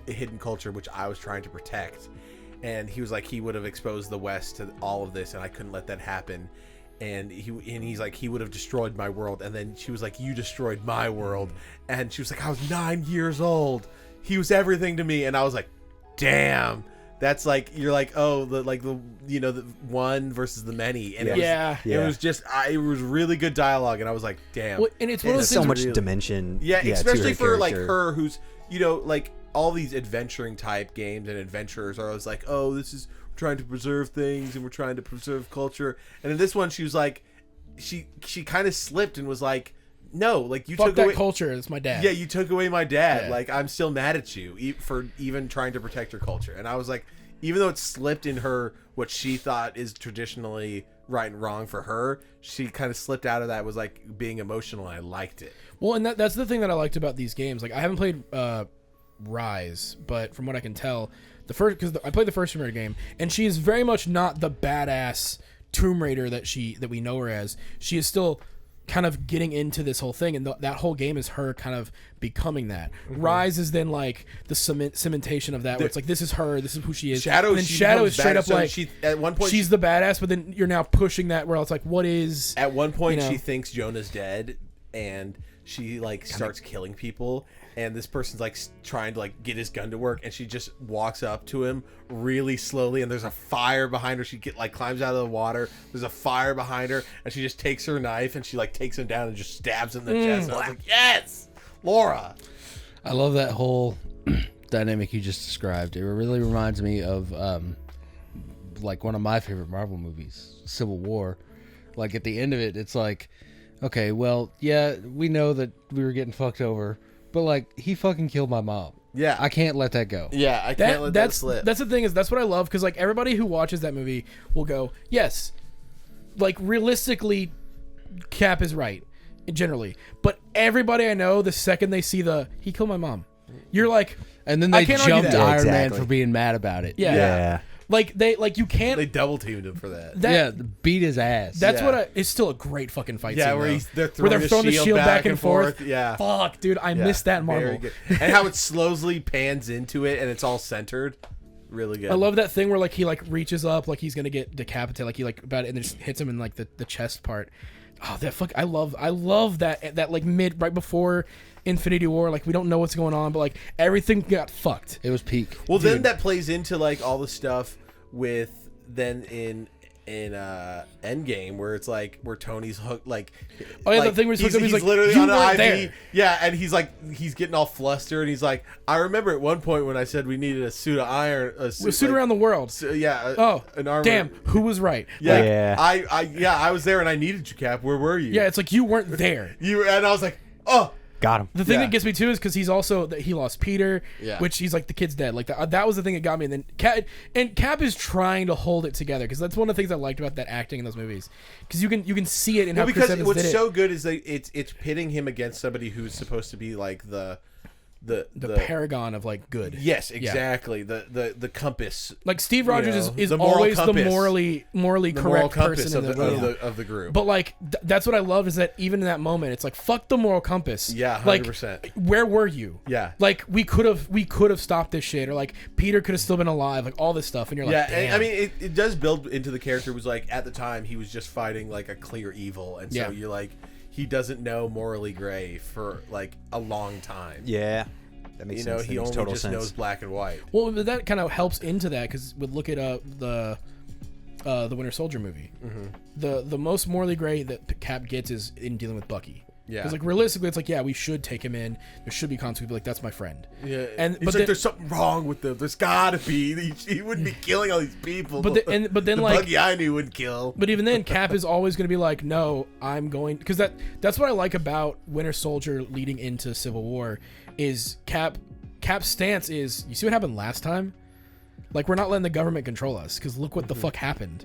hidden culture which I was trying to protect, and he was like, he would have exposed the West to all of this, and I couldn't let that happen. And he's like, he would have destroyed my world. And then she was like, you destroyed my world. And she was like, I was 9 years old. He was everything to me. And I was like, damn. That's like, you're like, oh, the one versus the many. And it was just, it was really good dialogue. And I was like, damn. Well, and it's one of those so things much really, dimension. Yeah, especially to for like character. her who's, like all these adventuring type games and adventurers are always like, oh, this is trying to preserve things and we're trying to preserve culture. And in this one, she was like, she kind of slipped and was like, no, like you Fuck took that away culture. It's my dad. Yeah, you took away my dad. Yeah. Like, I'm still mad at you for even trying to protect your culture. And I was like, even though it slipped in her what she thought is traditionally right and wrong for her, she kind of slipped out of that, was like being emotional, and I liked it. Well, and that's the thing that I liked about these games. Like, I haven't played Rise, but from what I can tell, because I played the first Tomb Raider game, and she is very much not the badass Tomb Raider that we know her as. She is still kind of getting into this whole thing, and that whole game is her kind of becoming that. Rise is then like the cementation of that, where it's like, this is her, this is who she is. Shadow, and then Shadow is straight up so like, she, at one point she's the badass, but then you're now pushing that where it's like, what is... At one point, you know? she thinks Jonah's dead, and she like starts killing people, and this person's like trying to like get his gun to work, and she just walks up to him really slowly, and there's a fire behind her. She climbs out of the water. There's a fire behind her, and she just takes her knife and she like takes him down and just stabs him in the chest. And I was like, yes, Laura. I love that whole dynamic you just described. It really reminds me of like one of my favorite Marvel movies, Civil War. Like at the end of it, it's like, okay, well, yeah, we know that we were getting fucked over, but like he fucking killed my mom. Yeah, I can't let that go. Yeah, I can't let that slip. That's the thing, is that's what I love, because like everybody who watches that movie will go, yes, like realistically, Cap is right, generally. But everybody I know, the second they see he killed my mom, you're like, And then I they can't argue jumped that. Iron Man Exactly. for being mad about it. yeah. Like you can't. They double teamed him for that. Yeah, beat his ass. That's Yeah. it's still a great fucking fight scene. Yeah, where though. they're throwing the shield back and forth. Yeah. Fuck, dude, I missed that in Very Marvel. good. And how it slowly pans into it, and it's all centered. Really good. I love that thing where like he like reaches up like he's gonna get decapitated, like he like about it, and then just hits him in like the chest part. Oh, that fuck! I love that like right before Infinity War. Like we don't know what's going on, but like everything got fucked. It was peak. Well, then that plays into like all the stuff with then in Endgame, where it's like where Tony's hooked, like Oh yeah, like, the thing where he's like, literally you on an weren't IV. there. Yeah, and he's getting all flustered, and he's like, I remember at one point when I said we needed a suit of iron, a suit around the world. An armor. Damn, who was right? Yeah, Yeah. I was there and I needed you, Cap. Where were you? Yeah, it's like you weren't there. And I was like, oh. Got him. The thing Yeah. that gets me too is because he's also that he lost Peter, Yeah. which he's like the kid's dead. Like that was the thing that got me. And then Cap is trying to hold it together, because that's one of the things I liked about that acting in those movies, because you can see it in how Chris Because Evans what's did it. so good is that it's pitting him against somebody who's supposed to be like the paragon of like good. Yes, exactly. The compass. Like Steve Rogers know, is the moral always compass. the morally The moral correct compass person of in the room. of the group. But like that's what I love, is that even in that moment, it's like, fuck the moral compass. Yeah, like 100%. where were you? Yeah. like we could have stopped this shit, or like Peter could have still been alive, like all this stuff, and you're like, Yeah, damn. and I mean it does build into the character. Was like at the time he was just fighting like a clear evil, and so Yeah. you're like, he doesn't know morally gray for like a long time. Yeah. That makes You know, sense. he That makes only total just sense. knows black and white. Well, but that kind of helps into that, because we look at the Winter Soldier movie. Mm-hmm. The most morally gray that Cap gets is in dealing with Bucky. Yeah. Because like realistically, it's like, yeah, we should take him in. There should be consequences. But like, that's my friend. Yeah, And he's but like, then, there's something wrong with them. There's gotta be. He wouldn't be killing all these people. But then the like, Buggy I knew would kill. but even then, Cap is always going to be like, no, I'm going, because that's what I like about Winter Soldier leading into Civil War, is Cap's stance is, you see what happened last time? Like, we're not letting the government control us, because look what the fuck happened.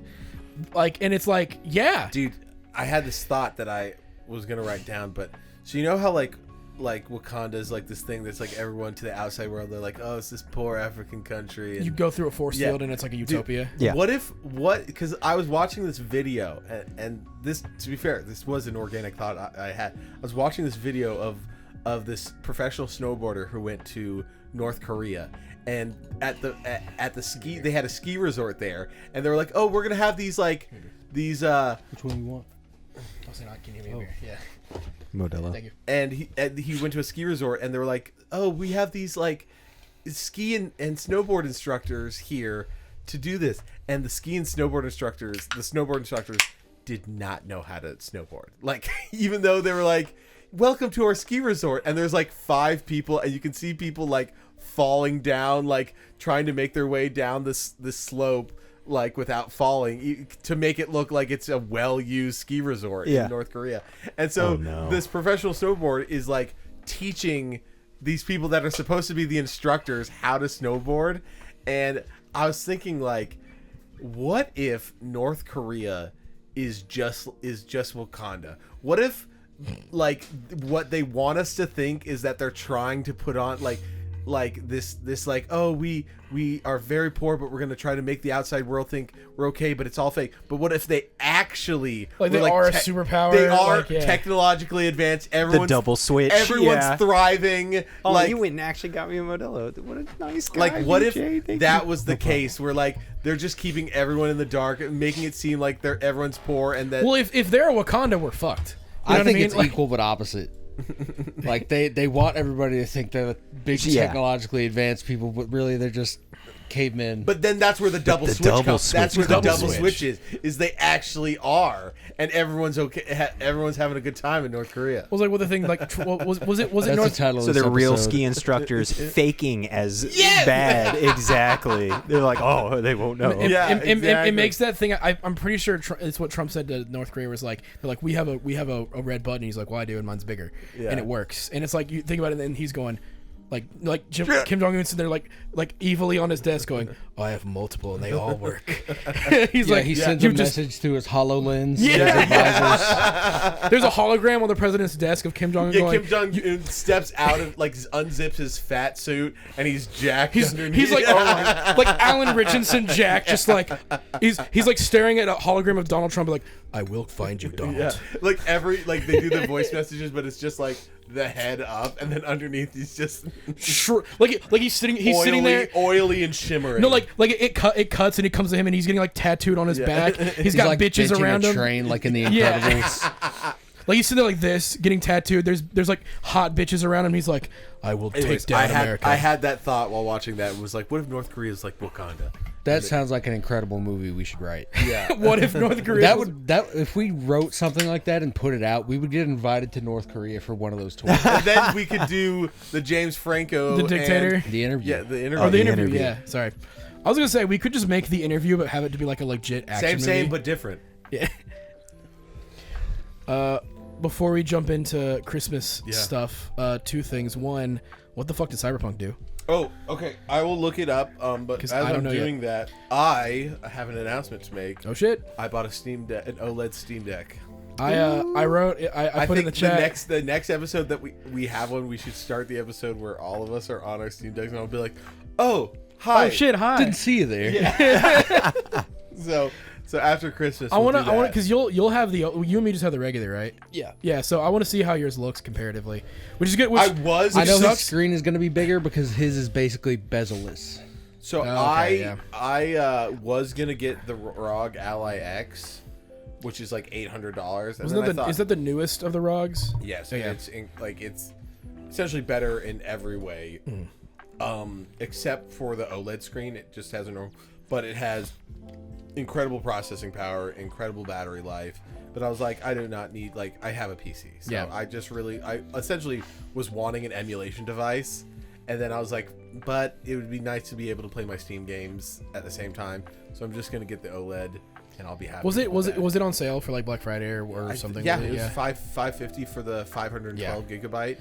Like, and it's like, yeah. Dude, I had this thought that I was gonna write down, but so you know how like Wakanda's like this thing that's like everyone to the outside world, they're like, oh, it's this poor African country, and You go through a force Yeah. field and it's like a utopia. Yeah. Because I was watching this video, and this, to be fair, this was an organic thought I had. I was watching this video of this professional snowboarder who went to North Korea, and at the ski, they had a ski resort there, and they were like, oh, we're gonna have these Which one you want? Can you hear me here? Yeah. Modelo. Thank you. and he went to a ski resort, and they were like, oh, we have these like ski and snowboard instructors here to do this, and the snowboard instructors did not know how to snowboard, like even though they were like, welcome to our ski resort, and there's like 5 people, and you can see people like falling down, like trying to make their way down this slope like without falling to make it look like it's a well-used ski resort Yeah. in North Korea. And so Oh, no. this professional snowboard is like teaching these people that are supposed to be the instructors how to snowboard. And I was thinking, like, what if North Korea is just Wakanda? What if, like, what they want us to think is that they're trying to put on like this like, oh, we are very poor, but we're gonna try to make the outside world think we're okay, but it's all fake. But what if they actually Like they were, are a superpower? They are like, yeah. technologically advanced. Everyone's double switch, Everyone's yeah. thriving. Oh, like, you went and actually got me a Modelo. What a nice guy. like, what if DJ. Thank that you. was the case, where like they're just keeping everyone in the dark, making it seem like everyone's poor, and that Well, if they're a Wakanda, we're fucked. You know I what think mean? it's Like, equal but opposite. Like they want everybody to think they're the big Yeah. technologically advanced people, but really they're just cavemen. But then that's where the double the switch double comes. That's switch where the comes. double switch is they actually are, and everyone's okay. Everyone's having a good time in North Korea. was like what the thing like was it That's the North? title. So of this they're real episode. ski instructors faking as Yes! bad. Exactly. They're like, oh, they won't know. Yeah, exactly. It makes that thing. I'm pretty sure it's what Trump said to North Korea was like, they're like, we have a red button. He's like, well, I do, and mine's bigger, Yeah. and it works. And it's like you think about it, and he's going. Kim Jong Un sitting there like evilly on his desk going, oh, I have multiple and they all work. He's Yeah, like he sends a message to his HoloLens. Yeah. His advisors. There's a hologram on the president's desk of Kim Jong Un Yeah, going. Kim Jong Un steps out of like unzips his fat suit and he's jacked. He's underneath. like like Alan Richardson Jack, just like he's like staring at a hologram of Donald Trump, like I will find you, Donald. Yeah, like they do the voice messages, but it's just like the head up, and then underneath he's just Like he's sitting there. oily and shimmering. No, like it cuts and it comes to him and he's getting like tattooed on his back. He's got like bitches benching around a him. train like in the Yeah. Incredibles. Like he's sitting there like this, getting tattooed. There's like hot bitches around him. He's like, I will Anyways, take down America. I had that thought while watching that. It was like, what if North Korea is like Wakanda? That sounds like an incredible movie we should write. Yeah. What if North Korea? That if we wrote something like that and put it out, we would get invited to North Korea for one of those tours. And then we could do the James Franco, The dictator? and- The interview. Yeah, the interview. Oh, the the interview. interview. Yeah, sorry. I was gonna say we could just make the interview, but have it to be like a legit action same, movie. but different. Yeah. Before we jump into Christmas Yeah. stuff, two things. One, what the fuck did Cyberpunk do? Oh, okay. I will look it up. But 'Cause as I don't I'm know doing that, I have an announcement to make. Oh shit! I bought an OLED Steam Deck. I wrote. I put think in the chat. the next episode that we have one, we should start the episode where all of us are on our Steam Decks, and I'll be like, "Oh, hi." Oh shit! Hi. Didn't see you there. So after Christmas, I want to. we'll do I want that. because you'll have the you and me just have the regular, right? Yeah. Yeah. So I want to see how yours looks comparatively, which is good. Which, I was. I know his sucks. screen is going to be bigger because his is basically bezel-less. So okay, I was gonna get the ROG Ally X, which is like $800. is that the newest of the ROGs? Yes, Oh, yeah. it's essentially better in every way, except for the OLED screen. It just has a normal, but it has incredible processing power, incredible battery life. But I was like, I do not need, like, I have a PC, so Yeah. I essentially was wanting an emulation device, and then I was like, but it would be nice to be able to play my Steam games at the same time. So I'm just gonna get the OLED, and I'll be happy. Was it with that. was it on sale for like Black Friday or something? Yeah, Was it was $550 for the 512 gigabyte.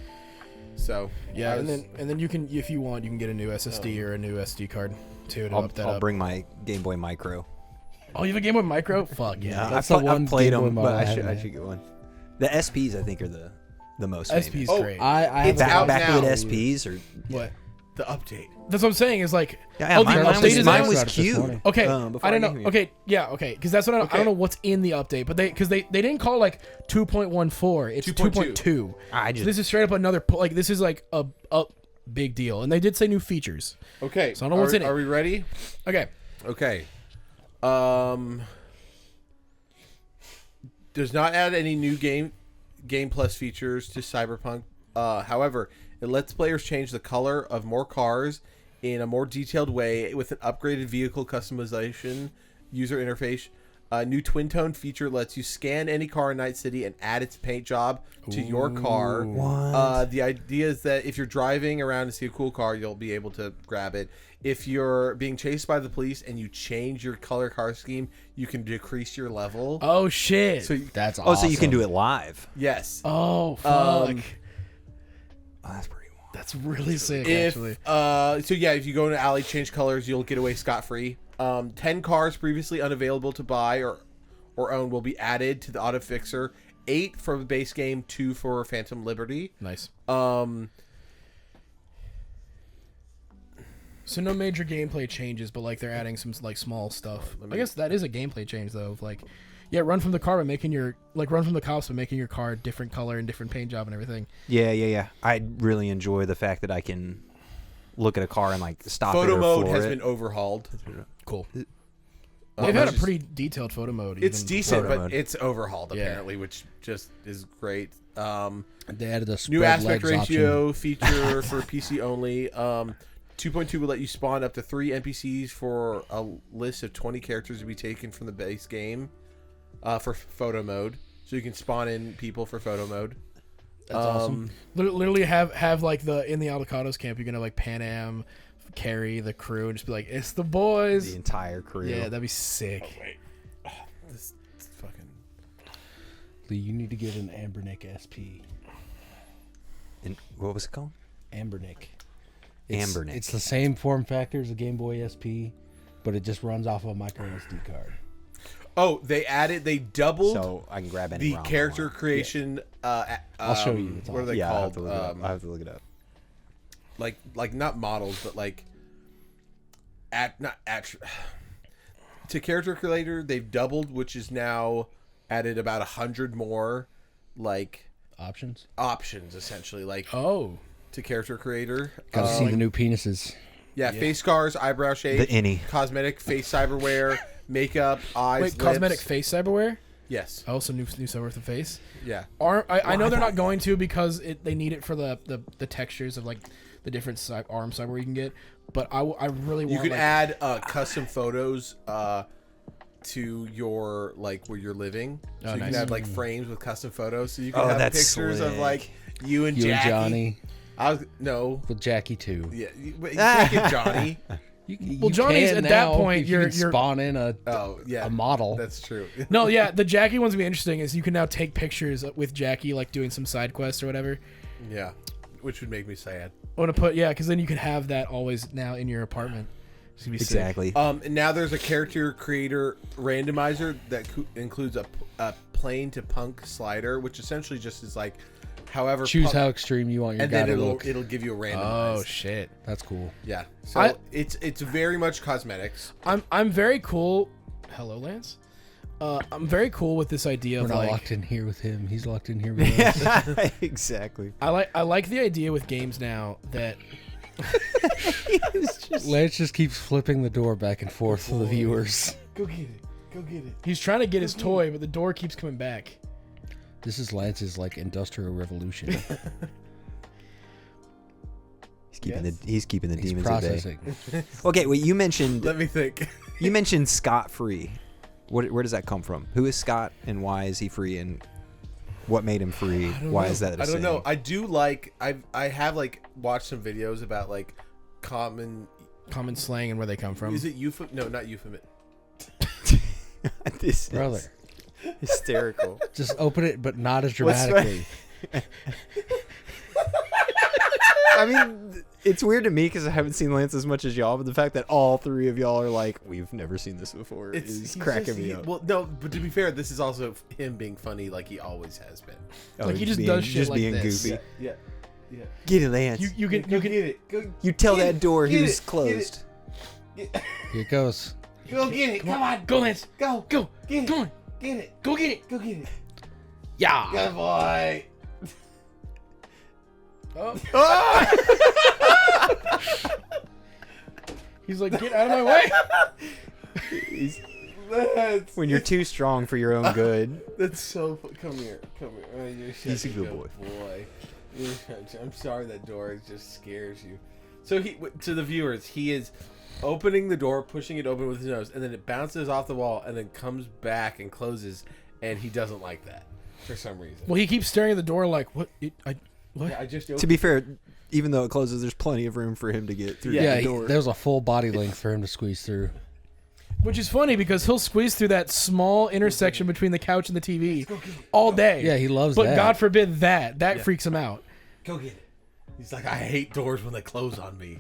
So Yeah, I and was- then you can, if you want, you can get a new SSD or a new SD card too to up that I'll up. bring my Game Boy Micro. Oh, you have a Game Boy Micro? Fuck yeah. That's I've the one played Game Boy them, but model I I have, should man. get one. The SPs I think are the most SP's famous. Oh, great. I It's have out Backlit now. SPs or What? the update. That's what I'm saying. Is like yeah, oh, mine, the mine update was, is mine out? was Started this cute. morning. Okay, before I don't came know. here. Okay, yeah, okay, because that's what I don't, I don't know what's in the update, but they didn't call it like 2.14. It's 2.2. I So just this is straight up another like this is like a big deal, and they did say new features. Okay, So I don't know what's in it. Are we ready? Okay, Okay. Does not add any new game plus features to Cyberpunk. However, it lets players change the color of more cars in a more detailed way with an upgraded vehicle customization user interface. A new twin tone feature lets you scan any car in Night City and add its paint job to your car. What? The idea is that if you're driving around and see a cool car, you'll be able to grab it. If you're being chased by the police and you change your color car scheme, you can decrease your level. Oh shit. So That's awesome. Oh, so you can do it live. yes. Oh fuck. Oh, that's pretty wild. That's really sick. If actually. if you go into alley, change colors, you'll get away scot-free. 10 cars previously unavailable to buy or own will be added to the auto fixer. 8 for the base game, 2 for Phantom Liberty. Nice. So no major gameplay changes, but like they're adding some like small stuff. I guess that is a gameplay change though. Of like, yeah, run from the car by making your run from the cops by making your car a different color and different paint job and everything. Yeah. I really enjoy the fact that I can look at a car and like stop Photo it or mode floor has it. been overhauled. Cool. They've had a pretty detailed photo mode. It's even decent, Photo but mode. it's overhauled Yeah. apparently, which just is great. They added a New spread aspect legs ratio option. feature for PC only. 2.2 will let you spawn up to 3 NPCs for a list of 20 characters to be taken from the base game for photo mode. So you can spawn in people for photo mode. That's awesome. Literally have like in the Avocados camp, you're gonna like Pan Am, carry the crew, and just be like, it's the boys. The entire crew. Yeah, that'd be sick. This fucking. Lee, you need to get an Ambernick SP. And what was it called? Ambernick. Ambernick. It's the same form factor as a Game Boy SP, but it just runs off of a micro SD card. Oh, they doubled So I can grab any the ROM I character want. creation. I'll show you. It's What are they Yeah, I'll have called? to look it up. I have to look it up. Like not models, but like to character creator, they've doubled, which is now added about 100 more like Options. options essentially, like Oh, to character creator. Gotta see the new penises. Yeah, face scars, eyebrow shape, The innie. cosmetic, face cyberware, makeup, eyes, wait, lips. cosmetic face cyberware? Yes. Oh, so new cyberware for face. Yeah. I know they're not going to because they need it for the textures of like the different arm cyberware you can get. But I really want. You could like, add custom photos to your like where you're living. So you nice. can have like frames with custom photos. So you can Oh, have that's pictures of slick. like you and You Jackie. and Johnny No. with Jackie too. Yeah. You can't get Johnny. Well, Johnny's can at that now point, if you you're- can spawn in a Oh yeah. a model. That's true. No, yeah, the Jackie one's gonna be interesting. Is you can now take pictures with Jackie like doing some side quest or whatever. Yeah. Which would make me sad. I want to put because then you can have that always now in your apartment. It's gonna be sick. Exactly. And now there's a character creator randomizer that includes a plane to punk slider, which essentially just is like, however, Choose punk, how extreme you want your and guy then to look. it'll give you a randomized. Oh shit. That's cool. Yeah. So I- it's very much cosmetics. I'm very cool. Hello, Lance. I'm very cool with this idea We're of not like locked in here with him. He's locked in here with us. Exactly. I like the idea with games now that Lance just keeps flipping the door back and forth for the viewers. go get it. Go get it. He's trying to get his toy, but the door keeps coming back. This is Lance's like industrial revolution. He's keeping the He's demons at bay. processing. Okay, well you mentioned Let me think. Scott free. Where does that come from? Who is Scott and why is he free and what made him free? Why is that? I don't know. I do like. I have like watched some videos about like common. Common slang and where they come from. Is it euphem? No, not euphem. This Brother, is hysterical. just open it, but not as What's that? dramatically. I mean, it's weird to me because I haven't seen Lance as much as y'all, but the fact that all three of y'all are like, we've never seen this before is cracking me up. Well, no, but to be fair, this is also him being funny, like he always has been. Like, he just being, does shit just like being this. goofy. Yeah. Get it, Lance. You can get it. Go, You tell that door get who's it, closed. Here it goes. go get it. Come on. go, Lance. Go. Go. Get it. Come on. Get it. Go get it. Go get it. Yeah. Good boy. Oh. He's like, get out of my way. When you're too strong for your own good. That's so. Come here. Come here. Oh, you're such He's a good boy. I'm sorry that door just scares you. So to the viewers, he is opening the door, pushing it open with his nose, and then it bounces off the wall and then comes back and closes, and he doesn't like that for some reason. Well, he keeps staring at the door like, what? What? Yeah, I just To be fair, even though it closes, there's plenty of room for him to get through Yeah, the door. there was a full body length for him to squeeze through. Which is funny because he'll squeeze through that small intersection between the couch and the TV all day. Yeah, he loves but that. But God forbid that freaks him out. Go get it. He's like, I hate doors when they close on me.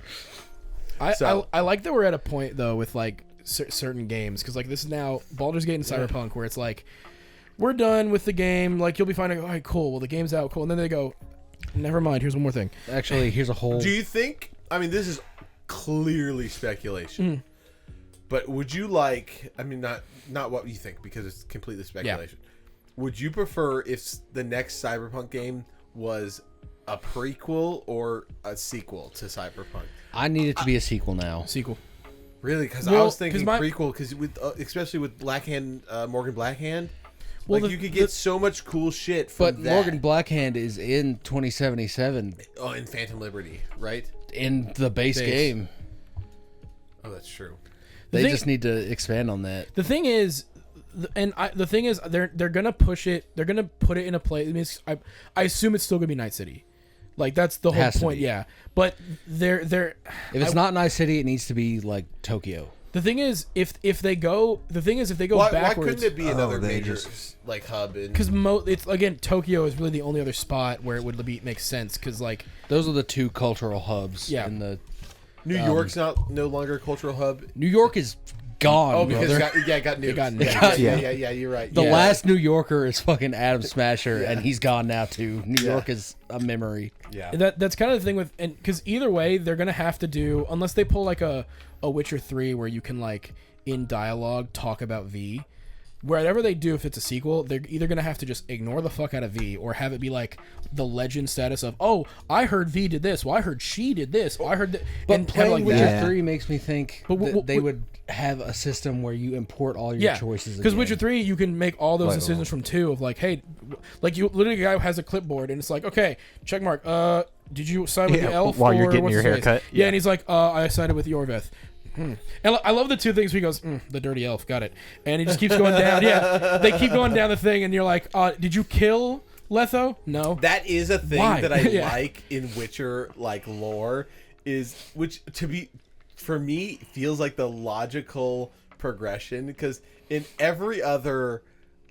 I like that we're at a point though with like certain games because like this is now Baldur's Gate and Cyberpunk where it's like we're done with the game. Like you'll be fine. All right, cool. Well, the game's out. Cool. And then they go, never mind. Here's one more thing. Actually, here's a whole. Do you think? I mean, this is clearly speculation. But would you like? I mean, not what you think because it's completely speculation. Yeah. Would you prefer if the next Cyberpunk game was a prequel or a sequel to Cyberpunk? I need it to be a sequel now. Sequel. Really? Because I was thinking prequel because with especially with Morgan Blackhand. Well, like you could get so much cool shit from that. Morgan Blackhand is in 2077. Oh, in Phantom Liberty, right? In the base game. Oh, that's true. They just need to expand on that. The thing is, the thing is, they're gonna push it. They're gonna put it in a place. I mean, I assume it's still gonna be Night City. Like that's the whole point. Yeah, but they're. If it's not Night City, it needs to be like Tokyo. The thing is, if they go backwards, why couldn't it be another major like hub? Because it's again Tokyo is really the only other spot where it would make sense. Because like those are the two cultural hubs. Yeah. In the New York's no longer a cultural hub. New York is gone. Oh, because it got nuked. It got nuked. Yeah, you're right. The last New Yorker is fucking Adam Smasher, and he's gone now too. New York is a memory. Yeah, and that's kind of the thing with, and because either way they're gonna have to do, unless they pull like a Witcher 3 where you can like in dialogue talk about V. Whatever they do, if it's a sequel, they're either gonna have to just ignore the fuck out of V, or have it be like the legend status of, oh, I heard V did this, well, I heard she did this, well, I heard that. But playing like Witcher 3 makes me think that they would have a system where you import all your choices. Because Witcher 3, you can make all those decisions from 2 of like, hey, like you literally a guy who has a clipboard and it's like, okay, check mark. Did you side with the elf while you're or getting your haircut? Yeah, and he's like, I sided with Yorveth. And I love the two things where he goes, the dirty elf, got it. And he just keeps going down. Yeah, they keep going down the thing, and you're like, did you kill Letho? No. That is a thing Why? that I like in Witcher, like lore, which for me, feels like the logical progression, because in every other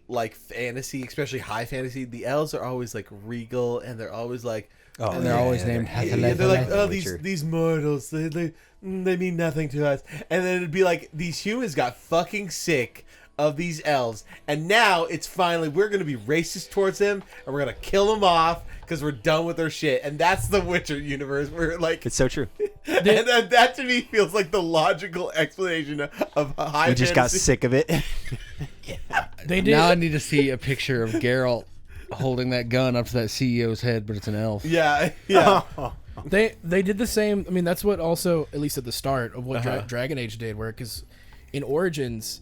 like fantasy, especially high fantasy, the elves are always like regal, and they're always like, and they're always named they're like, oh, these mortals, they mean nothing to us. And then it'd be like, these humans got fucking sick of these elves, and now it's finally, we're gonna be racist towards them, and we're gonna kill them off because we're done with their shit. And that's the Witcher universe, where like, it's so true. And that to me feels like the logical explanation of high. We just got sick of it. They did. Now I need to see a picture of Geralt holding that gun up to that CEO's head, but it's an elf. Yeah. They did the same. I mean, that's what also, at least at the start of what Dragon Age did, where because in Origins,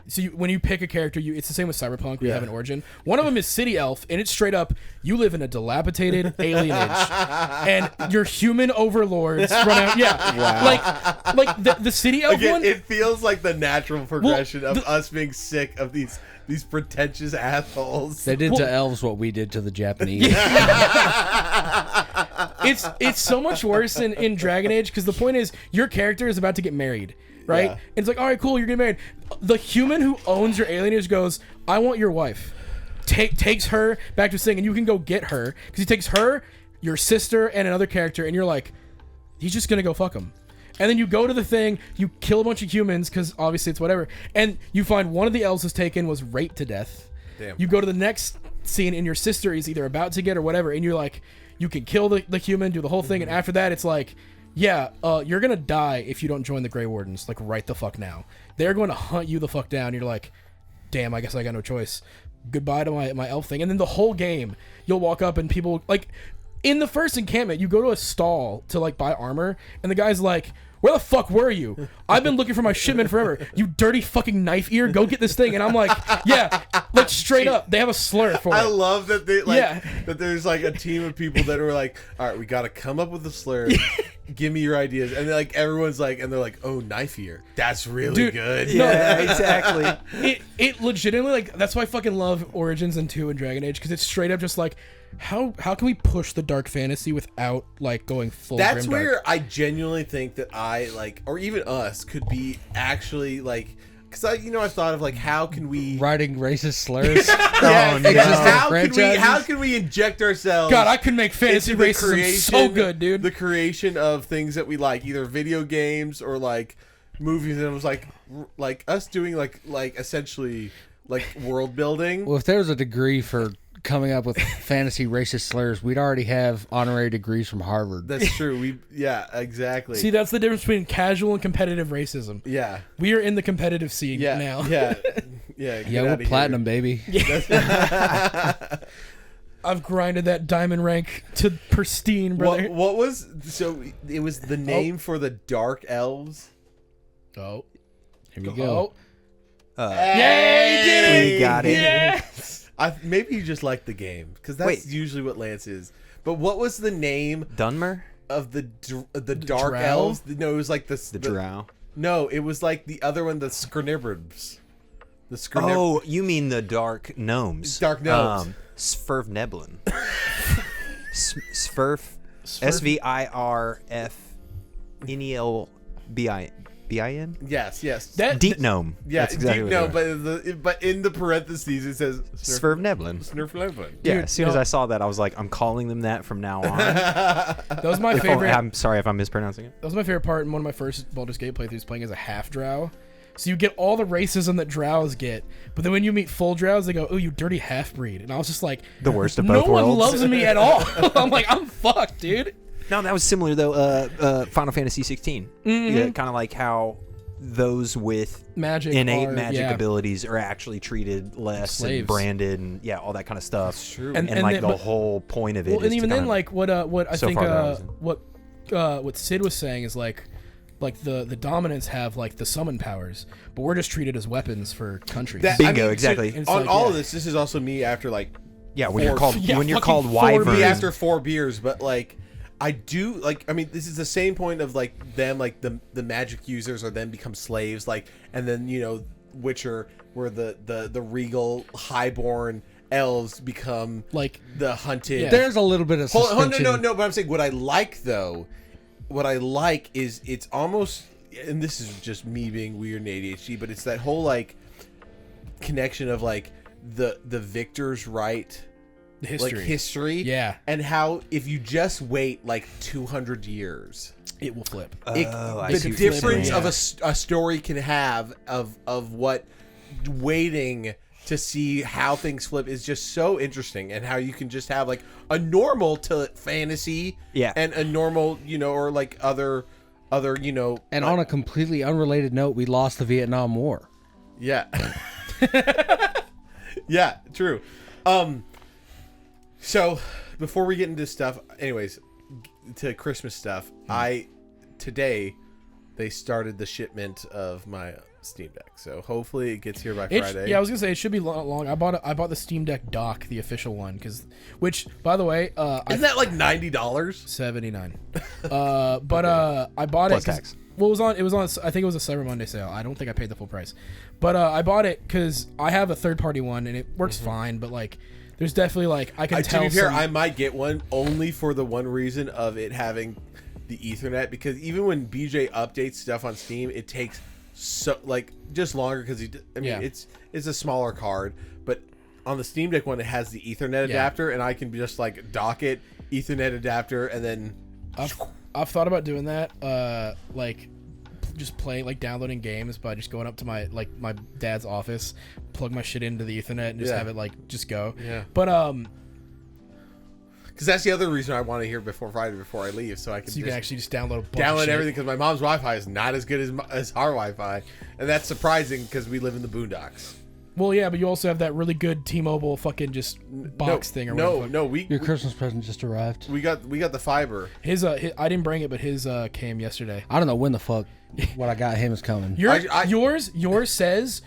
so when you pick a character, it's the same with Cyberpunk. We have an origin. One of them is City Elf, and it's straight up, you live in a dilapidated alienage, and your human overlords run out. Yeah, wow. Like the City Elf one. It feels like the natural progression of us being sick of these pretentious assholes. They did to elves what we did to the Japanese. It's so much worse in Dragon Age, because the point is your character is about to get married, right? Yeah. And it's like, all right, cool, you're getting married. The human who owns your alienage goes, I want your wife. Takes her back to Sing, and you can go get her, because he takes her, your sister, and another character, and you're like, he's just gonna go fuck him. And then you go to the thing, you kill a bunch of humans, because obviously it's whatever, and you find one of the elves was taken, was raped to death. Damn. You go to the next scene, and your sister is either about to get or whatever, and you're like, you can kill the human, do the whole thing, and after that it's like, yeah, you're gonna die if you don't join the Grey Wardens, like right the fuck now. They're going to hunt you the fuck down. You're like, damn, I guess I got no choice. Goodbye to my elf thing. And then the whole game, you'll walk up and people, like, in the first encampment, you go to a stall to like buy armor, and the guy's like, where the fuck were you? I've been looking for my shipment forever. You dirty fucking knife ear, go get this thing. And I'm like, yeah, like straight up, they have a slur for it. I love that they that there's like a team of people that are like, all right, we got to come up with a slur, give me your ideas, and then, like everyone's like, and they're like, oh, knife ear, that's really Dude, good. Yeah, exactly. It legitimately, like, that's why I fucking love Origins and 2 and Dragon Age, because it's straight up just like, how can we push the dark fantasy without like going full That's grimdark? where I genuinely think that I like, or even us, could be actually like, because I've thought of like, how can we Writing racist slurs. Yeah, no. how can we inject ourselves? God, I could make fantasy into the racism so good, dude. The creation of things that we like, either video games or like movies, and it was like us doing like essentially like world building. Well, if there was a degree for coming up with fantasy racist slurs, we'd already have honorary degrees from Harvard. That's true. Yeah, exactly. See, that's the difference between casual and competitive racism. Yeah. We are in the competitive scene Yeah. now. Yeah. Yeah. Yeah, we're platinum, baby. I've grinded that diamond rank to pristine, brother. What was it was the name for the dark elves? Oh, here we go. Yay, you did it! We got it. Yes! Maybe you just like the game, because that's Wait. usually what Lance is. But what was the name Dunmer? of the dark drow? elves? No, it was like The drow. No, it was like the other one, the Skirnibribs. The Skirnib. Oh, you mean the dark gnomes. Dark gnomes. Svirfneblin. Svirf. S-V-I-R-F. N-E-L-B-I-N? Yes. Deep gnome. Yeah, That's exactly deep what it gnome, was. but in the parentheses it says Svirfneblin. Snurflevlin. Yeah, Dude, as soon as no. I saw that, I was like, I'm calling them that from now on. That was my If only- favorite. I'm sorry if I'm mispronouncing it. That was my favorite part in one of my first Baldur's Gate playthroughs, playing as a half drow. So you get all the racism that drows get, but then when you meet full drows, they go, "Oh, you dirty half breed," and I was just like, The worst of "No both one worlds. loves me at all." I'm like, "I'm fucked, dude." No, that was similar though. Final Fantasy 16. Yeah, kind of like how those with Magic, innate are, magic yeah. abilities are actually treated less Slaves. and branded and all that kind of stuff. That's true. And, And like then- the but- whole point of it Well, is and even to then, kinda- like what I so think far that I was in. what Sid was saying is like the dominants have like the summon powers, but we're just treated as weapons for countries. Bingo, exactly. It's On like, all yeah. of this is also me after like when you're called yeah, when you're fucking called 4 wyvern. me after 4 beers, but like I do like, I mean, this is the same point of like them, like the magic users or then become slaves, like, and then Witcher, where the regal highborn elves become like the hunted. Yeah. There's a little bit of suspension. No. But I'm saying what I like though, is it's almost, and this is just me being weird and ADHD, but it's that whole like connection of like the victor's right. history. Like history, Yeah. and how if you just wait like 200 years, It will flip. I the see what you're difference saying. of a story can have of what waiting to see how things flip is just so interesting, and how you can just have like a normal to fantasy, and a normal, or like other, And on a completely unrelated note, we lost the Vietnam War. yeah, yeah, true. So before we get into stuff, anyways, to Christmas stuff, today they started the shipment of my Steam Deck, so hopefully it gets here by Friday. Yeah, I was gonna say it should be long. I bought the Steam Deck dock, the official one, which by the way, Isn't that like $90? $79. But I bought Plus it. 'cause- tax. Well, it was on. I think it was a Cyber Monday sale. I don't think I paid the full price, but I bought it because I have a third party one and it works fine. But like, there's definitely like I can To tell. be fair, some- I might get one only for the one reason of it having the Ethernet, because even when BJ updates stuff on Steam, it takes so like just longer because Yeah. it's a smaller card, but on the Steam Deck one it has the Ethernet Yeah. adapter, and I can just like dock it, Ethernet adapter, and then I've thought about doing that, like just playing, like downloading games by just going up to my dad's office, plug my shit into the Ethernet, and just Yeah. have it like just go. Yeah. But because that's the other reason I want to hear before Friday before I leave, so I can so you just can actually just download a bunch of download shit. everything, because my mom's Wi-Fi is not as good as our Wi-Fi, and that's surprising because we live in the boondocks. Well, yeah, but you also have that really good T-Mobile fucking just box thing or whatever. No, we Your Christmas present just arrived. we got the fiber. His I didn't bring it, but his came yesterday. I don't know when the fuck what I got him is coming. Yours says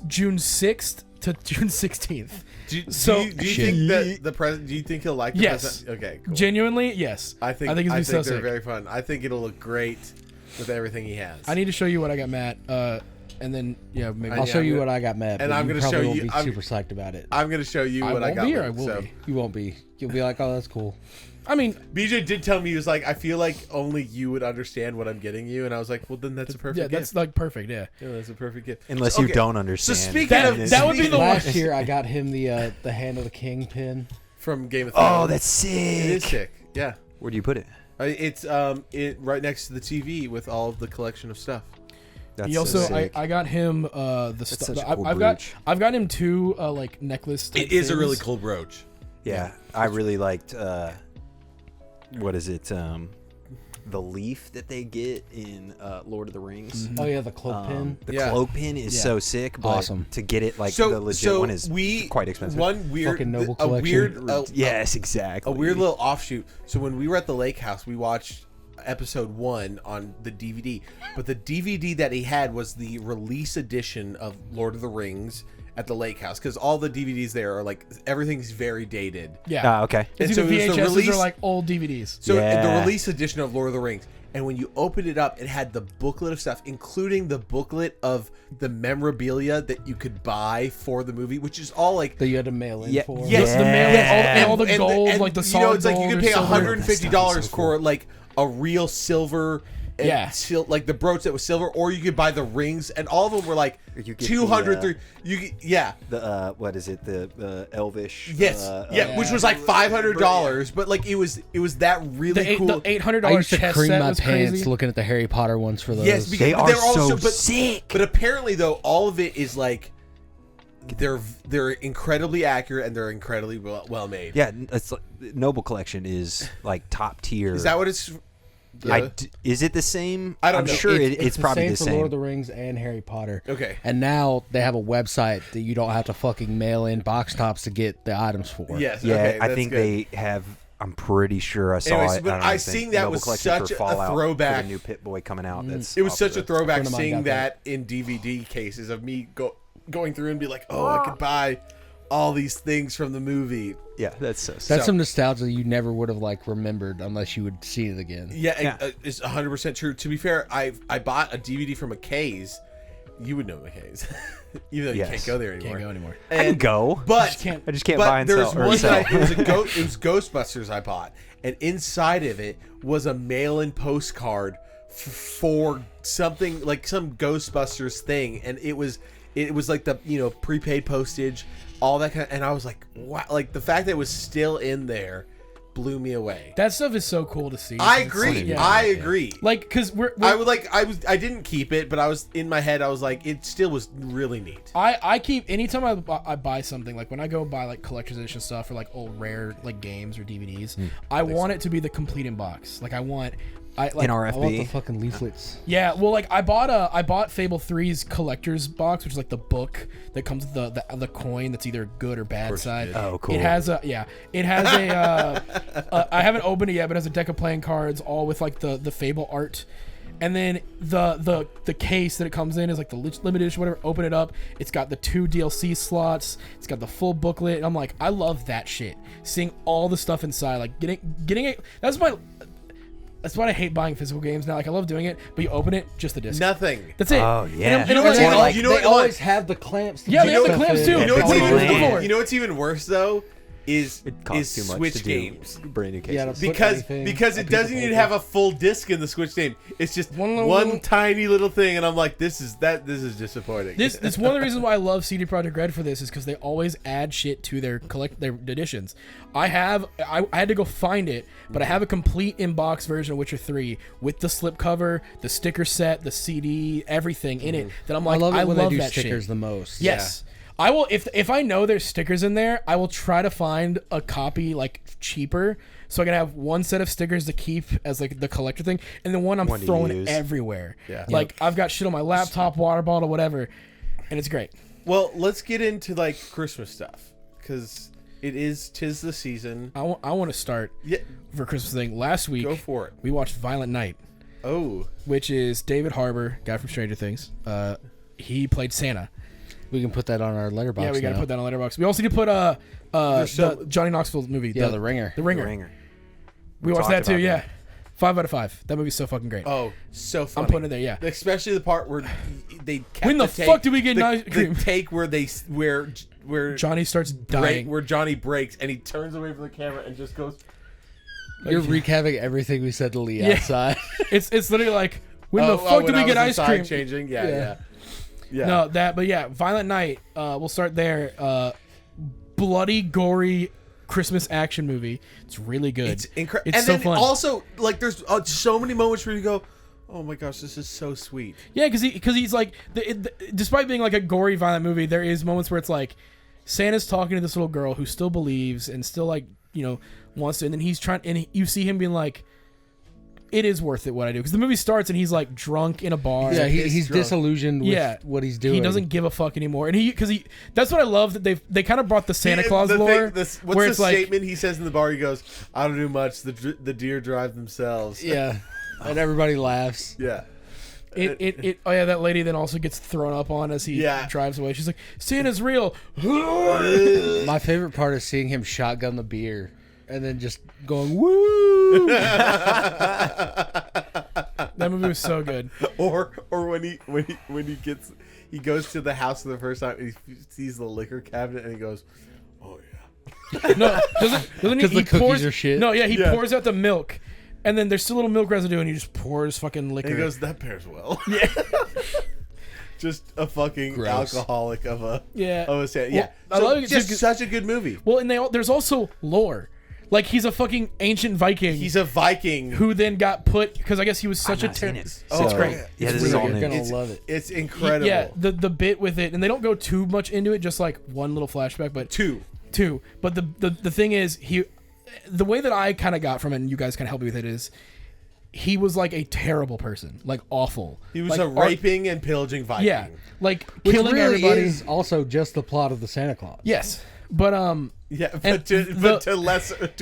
June 6th to June 16th. Do you Shit. think that do you think he'll like the Yes. present? Okay, cool. Genuinely, yes. I think it's gonna be so they're sick. very fun. I think it'll look great with everything he has. I need to show you what I got Matt. And then maybe I'll show you what I got, Matt. And but I'm you gonna probably show won't you- be I'm- super psyched about it. I'm gonna show you I what I won't got. be or with I it, will so. be. You won't be. You'll be like, oh, that's cool. I mean, BJ did tell me, he was like, I feel like only you would understand what I'm getting you, and I was like, well, then that's a perfect yeah, gift. that's like perfect. Yeah. Yeah, that's a perfect gift. Unless So, you okay. don't understand. speaking That- of that would be the Last worst. year, I got him the Hand of the King pin. from Game of Thrones. Oh, that's it is sick. sick. Yeah, Where do you put it? it's right next to the TV with all of the collection of stuff. That's He so also, sick. I got him the such stuff. a cool I've brooch. got him two like necklace. type It is a really things. cool brooch. Yeah, I really liked. What is it? The leaf that they get in Lord of the Rings. Oh yeah, the cloak pin. The Yeah. cloak pin is Yeah. so sick, but Awesome. to get it like So the legit so one is we quite expensive. One weird, Fucking Noble a weird, collection. Yes, a exactly. weird little offshoot. So when we were at the lake house, we watched episode 1 on the DVD, but the DVD that he had was the release edition of Lord of the Rings at the lake house, because all the DVDs there are like, everything's very dated. Yeah. Ah, okay. It's And so either it was the VHSs or release- like old DVDs. So the Yeah. release edition of Lord of the Rings, and when you opened it up, it had the booklet of stuff, including the booklet of the memorabilia that you could buy for the movie, which is all like, That you had to mail in Yeah, for. yes, the mail, and all the and gold, like the you know, solid it's like you gold could or pay silver. $150 That stuff is so for like a real silver. And Yeah. like the brooch that was silver, or you could buy the rings, and all of them were like Or you get 200. the, You get, yeah, The what is it? The Elvish. yes, yeah, which was like $500, but like it was that really cool. The $800 I used to chess cream set my was pants crazy. looking at the Harry Potter ones for those. Yes, because They are they're also so but, sick. But apparently, though, all of it is like they're incredibly accurate and they're incredibly well made. Yeah, it's like, Noble Collection is like top tier. Is that what it's? Is it the same? I don't I'm know. sure it's the probably same the for same. Lord of the Rings and Harry Potter. Okay. And now they have a website that you don't have to fucking mail in box tops to get the items for. Yes. Yeah, okay, I that's think good. they have. I'm pretty sure I saw Anyways, it. but I don't know, I think seen that Noble was Collection such for a Fallout for throwback. the new Pit Boy coming out. That's It was off such a the- throwback friend of mine seeing got that in DVD cases of me going through and be like, oh, I could buy all these things from the movie. Yeah, that's so. That's So- some nostalgia you never would have like remembered unless you would see it again. Yeah, Yeah. it's 100% true. To be fair, I bought a DVD from McKay's. You would know McKay's, even though you Yes. can't go there anymore. Can't go anymore. I can go. But I just can't but buy and there's sell. Or one sell. that it was Ghostbusters I bought, and inside of it was a mail-in postcard for something like some Ghostbusters thing, and it was like the prepaid postage, all that kind of, and I was like, wow, like the fact that it was still in there blew me away. That stuff is so cool to see. I It's- agree. yeah. I agree. Like, cause I didn't keep it, but I was in my head. I was like, it still was really neat. I keep anytime I buy something, like when I go buy like collector's edition stuff or like old rare like games or DVDs, I want it to be the complete in box. Like I want in I want the RFB. fucking leaflets. Yeah, well, like I bought Fable 3's collector's box, which is like the book that comes with the coin that's either good or bad side. did. Oh, cool. It has a I haven't opened it yet, but it has a deck of playing cards, all with like the Fable art. And then the case that it comes in is like the limited edition, whatever. Open it up, it's got the 2 DLC slots. It's got the full booklet. And I'm like, I love that shit. Seeing all the stuff inside, like getting it. That's why I hate buying physical games now. Like I love doing it, but you open it, just the disc. Nothing. That's it. Oh, yeah. And I'm like, what- oh, you know they what- always have the clamps. To Yeah, put they have the stuff clamps in. too. You know what's That's even what I'm looking for. you know what's even worse though is It costs too much Switch to games. do brand new cases. Yeah, to- because anything, because a it piece of doesn't even paper. have a full disc in the Switch game. It's just One one, little- tiny little thing, and I'm like, this is disappointing. This one of the reasons why I love CD Projekt Red for this is because they always add shit to their editions. I had to go find it, but I have a complete in-box version of Witcher 3 with the slipcover, the sticker set, the CD, everything in it. That I'm I like, love it when they do that stickers shit. the most. Yes. I will if I know there's stickers in there, I will try to find a copy like cheaper so I can have one set of stickers to keep as like the collector thing and then one I'm One to throwing use. everywhere. Yeah. Like I've got shit on my laptop, water bottle, whatever, and it's great. Well, let's get into like Christmas stuff because tis the season. I want to start Yeah, for Christmas thing. Last week go for it. we watched Violent Night, Oh, which is David Harbour, guy from Stranger Things. He played Santa. We can put that on our letterbox. Yeah, we gotta now. put that on Letterboxd. We also need to put the Johnny Knoxville movie. Yeah, The Ringer. The Ringer. The Ringer. We watched talked that too. about Yeah, that. 5 out of 5. That movie's so fucking great. Oh, so funny. I'm putting it there. Yeah. Especially the part where they kept When the take, fuck do we get the, ice cream? The take where where Johnny starts dying. where Johnny breaks and he turns away from the camera and just goes. You're recapping everything we said to Lee Yeah. outside. It's literally like, when the fuck do we get ice cream? Changing, yeah. No, but yeah, Violent Night. We'll start there. Bloody, gory Christmas action movie. It's really good. It's incredible. It's And so then fun. also, like, there's so many moments where you go, "Oh my gosh, this is so sweet." Yeah, because he's like, despite being like a gory, violent movie, there is moments where it's like Santa's talking to this little girl who still believes and still like wants to, and then he's trying, and you see him being like, "It is worth it what I do," because the movie starts and he's like drunk in a bar. Yeah, he's drunk. disillusioned with what he's doing. He doesn't give a fuck anymore, and that's what I love that they kind of brought the Santa Claus The lore. what's where the it's like, statement he says in the bar? He goes, "I don't do much. The deer drive themselves." Yeah, and everybody laughs. Yeah. Oh yeah, that lady then also gets thrown up on as he drives away. She's like, "Santa's real." My favorite part is seeing him shotgun the beer and then just going woo. That movie was so good. Or when he goes to the house for the first time and he sees the liquor cabinet and he goes, "Oh yeah." No, doesn't he? 'Cause He the cookies pours, are shit. No, yeah, he pours out the milk, and then there's still a little milk residue, and he just pours fucking liquor. And he goes, "That pairs well." Yeah. Just a fucking Gross. alcoholic of a Santa. Well, Yeah. I So love it just because- such a good movie. Well, and there's also lore. Like, he's a fucking ancient Viking He's a Viking. who then got put, because I guess he was such a not seen it. Oh, It's great. Yeah, It's this is really all good. new. You're gonna It's- love it. It's incredible. Yeah, the bit with it, and they don't go too much into it, just like one little flashback, but Two. But the thing is, the way that I kind of got from it, and you guys kind of helped me with it, is he was like a terrible person, like awful. He was like, a raping and pillaging Viking. Yeah, like Which killing really everybody. is also just the plot of the Santa Claus. Yes, but Yeah, And but to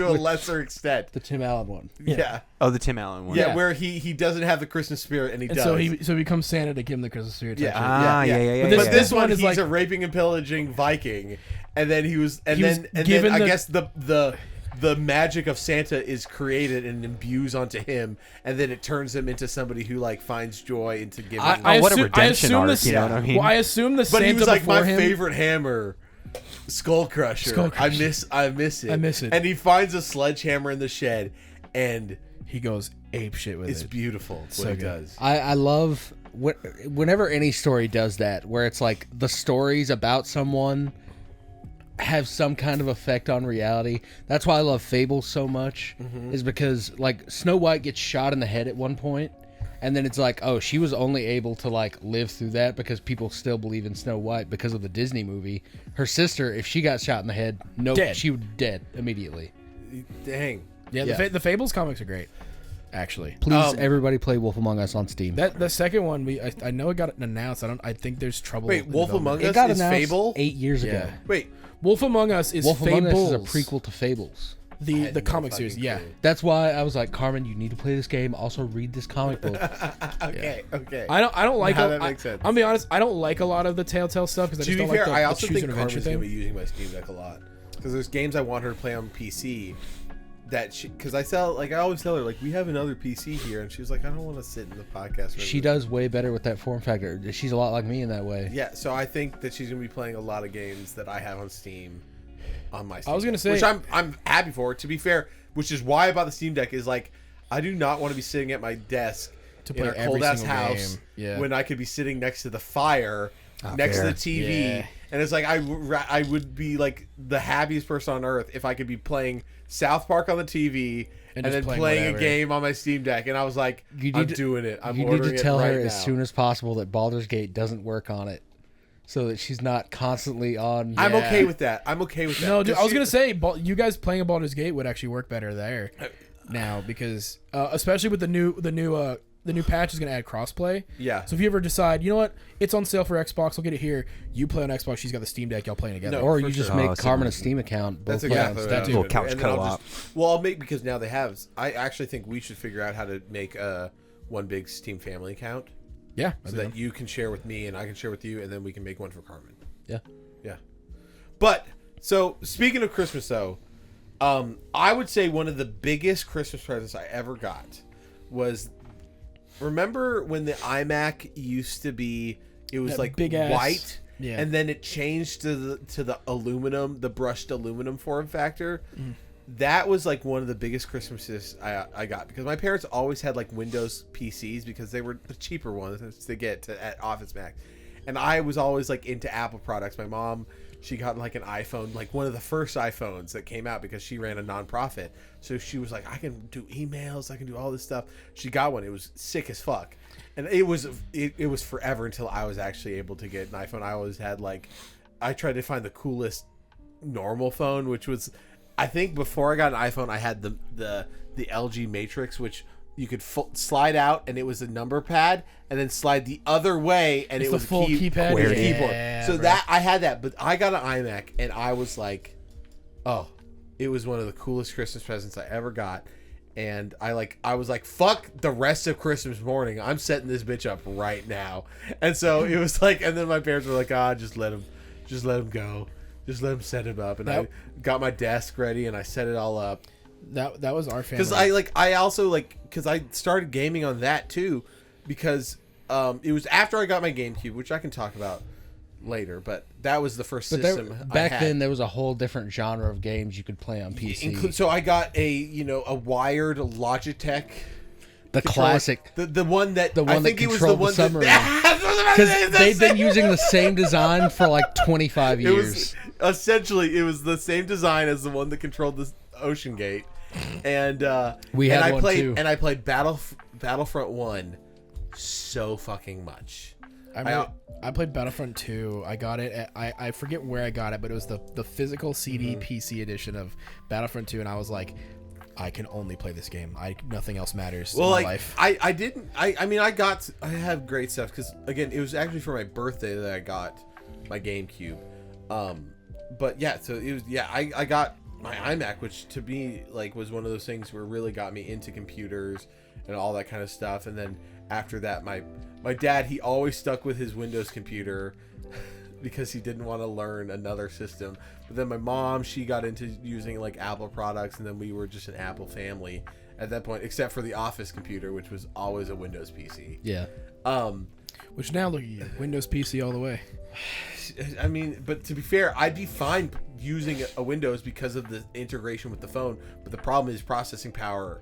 a lesser extent. The Tim Allen one. Yeah. Oh, the Tim Allen one. Yeah, Yeah. where he doesn't have the Christmas spirit and he and does. so he becomes Santa to give him the Christmas spirit. Yeah. type shit. Ah, yeah. But But this one one is he's like- a raping and pillaging Viking, and then he was given I the- guess the magic of Santa is created and imbues onto him, and then it turns him into somebody who like finds joy into giving. Oh, what a redemption arc, the, you know what I mean? Well, I assume the but Santa he was like before my him. favorite hammer. Skull Crusher. Skull Crusher. I miss it. I miss it. And he finds a sledgehammer in the shed, and He goes ape shit with it's it. beautiful what so he good. does. I love whenever any story does that, where it's like the stories about someone have some kind of effect on reality. That's why I love fables so much, is because like Snow White gets shot in the head at one point, and then it's like, oh, she was only able to like live through that because people still believe in Snow White because of the Disney movie. Her sister, if she got shot in the head, Dead. she would dead immediately. Dang. Yeah, Yeah. the Fables comics are great, actually. Please, everybody play Wolf Among Us on Steam. That the second one, I know it got announced. I think there's trouble. Wait, in Wolf development. Among it got Us is announced Fable? 8 years ago. Yeah. Wait, Wolf Among Us is Wolf Among Us Fables. is a prequel to Fables. The no comic fucking series. Yeah. clue. That's why I was like, Carmen, you need to play this game. Also, read this comic book. okay. I don't like. Now that makes sense. I'll be honest. I don't like a lot of the Telltale stuff because I To just be don't fair, like the, I the also choose think an adventure Carmen's gonna be thing. using my Steam Deck a lot because there's games I want her to play on PC. Because I always tell her like we have another PC here, and she's like, I don't want to sit in the podcast room. She does way better with that form factor. She's a lot like me in that way. Yeah, so I think that she's gonna be playing a lot of games that I have on Steam, on my Steam I was gonna Deck, say- which I'm happy for. To be fair, which is why I bought the Steam Deck. Is like I do not want to be sitting at my desk To in play a every cold ass single house game. Yeah. when I could be sitting next to the fire, next fair. to the TV, Yeah. and it's like I would be like the happiest person on earth if I could be playing South Park on the TV. And just then playing playing whatever. a game on my Steam Deck, and I was like, I'm doing it. I'm you need ordering to tell it right her now. as soon as possible that Baldur's Gate doesn't work on it, so that she's not constantly on. I'm Yeah. okay with that. I'm okay with that. No, dude, I was Because gonna say you guys playing a Baldur's Gate would actually work better there now because especially with the new patch is gonna add crossplay. Yeah. So if you ever decide, you know what, it's on sale for Xbox, I'll get it here. You play on Xbox, she's got the Steam Deck, y'all playing together. No, or for you just sure. make Oh, Carmen a so- Steam account. That's both play on exactly Steam. what I'm too. doing. Little couch And then I'll co-op. I'll make because now they have. I actually think we should figure out how to make one big Steam family account Yeah. so that you can share with me and I can share with you, and then we can make one for Carmen. Yeah. Yeah. But so speaking of Christmas though, I would say one of the biggest Christmas presents I ever got was, remember when the iMac used to be, it was That like big ass- white, Yeah. and then it changed to the aluminum, the brushed aluminum form factor. That was like one of the biggest Christmases I got, because my parents always had like Windows PCs because they were the cheaper ones to get at Office Max, and I was always like into Apple products. My mom, she got like an iPhone, like one of the first iPhones that came out, because she ran a nonprofit. So she was like, I can do emails, I can do all this stuff. She got one. It was sick as fuck. And it was forever until I was actually able to get an iPhone. I always had like, I tried to find the coolest normal phone, which was, I think before I got an iPhone, I had the LG Matrix, which you could slide out and it was a number pad, and then slide the other way and It's it the was full keypad? with a Yeah, keyboard. So bro. that I had that, but I got an iMac and I was like, oh, it was one of the coolest Christmas presents I ever got. And I was like, fuck the rest of Christmas morning, I'm setting this bitch up right now. And so it was like, and then my parents were like, just let him go. Just let him set it up. And I got my desk ready and I set it all up. That was our family. Because I started gaming on that too, because it was after I got my GameCube, which I can talk about later, but that was the first system back I had. then there was a whole different genre of games you could play on PC. So I got a wired Logitech. The controller. classic, The one that controlled the submarine. Because they've been using the same design for like 25 years. It was the same design as the one that controlled the Ocean Gate, and I played Battlefront 1 so fucking much. I played Battlefront 2. I got it. I forget where I got it, but it was the physical CD PC edition of Battlefront 2, and I was like, I can only play this game. Nothing else matters in my life. I have great stuff, because again, it was actually for my birthday that I got my GameCube. But yeah, so it was, I got my iMac, which to me like was one of those things where it really got me into computers and all that kind of stuff. And then after that, my dad, he always stuck with his Windows computer because he didn't want to learn another system. But then my mom, she got into using like Apple products, and then we were just an Apple family at that point, except for the office computer, which was always a Windows PC. Yeah. Which now look at you, Windows PC all the way. I mean, but to be fair, I'd be fine using a Windows because of the integration with the phone. But the problem is processing power.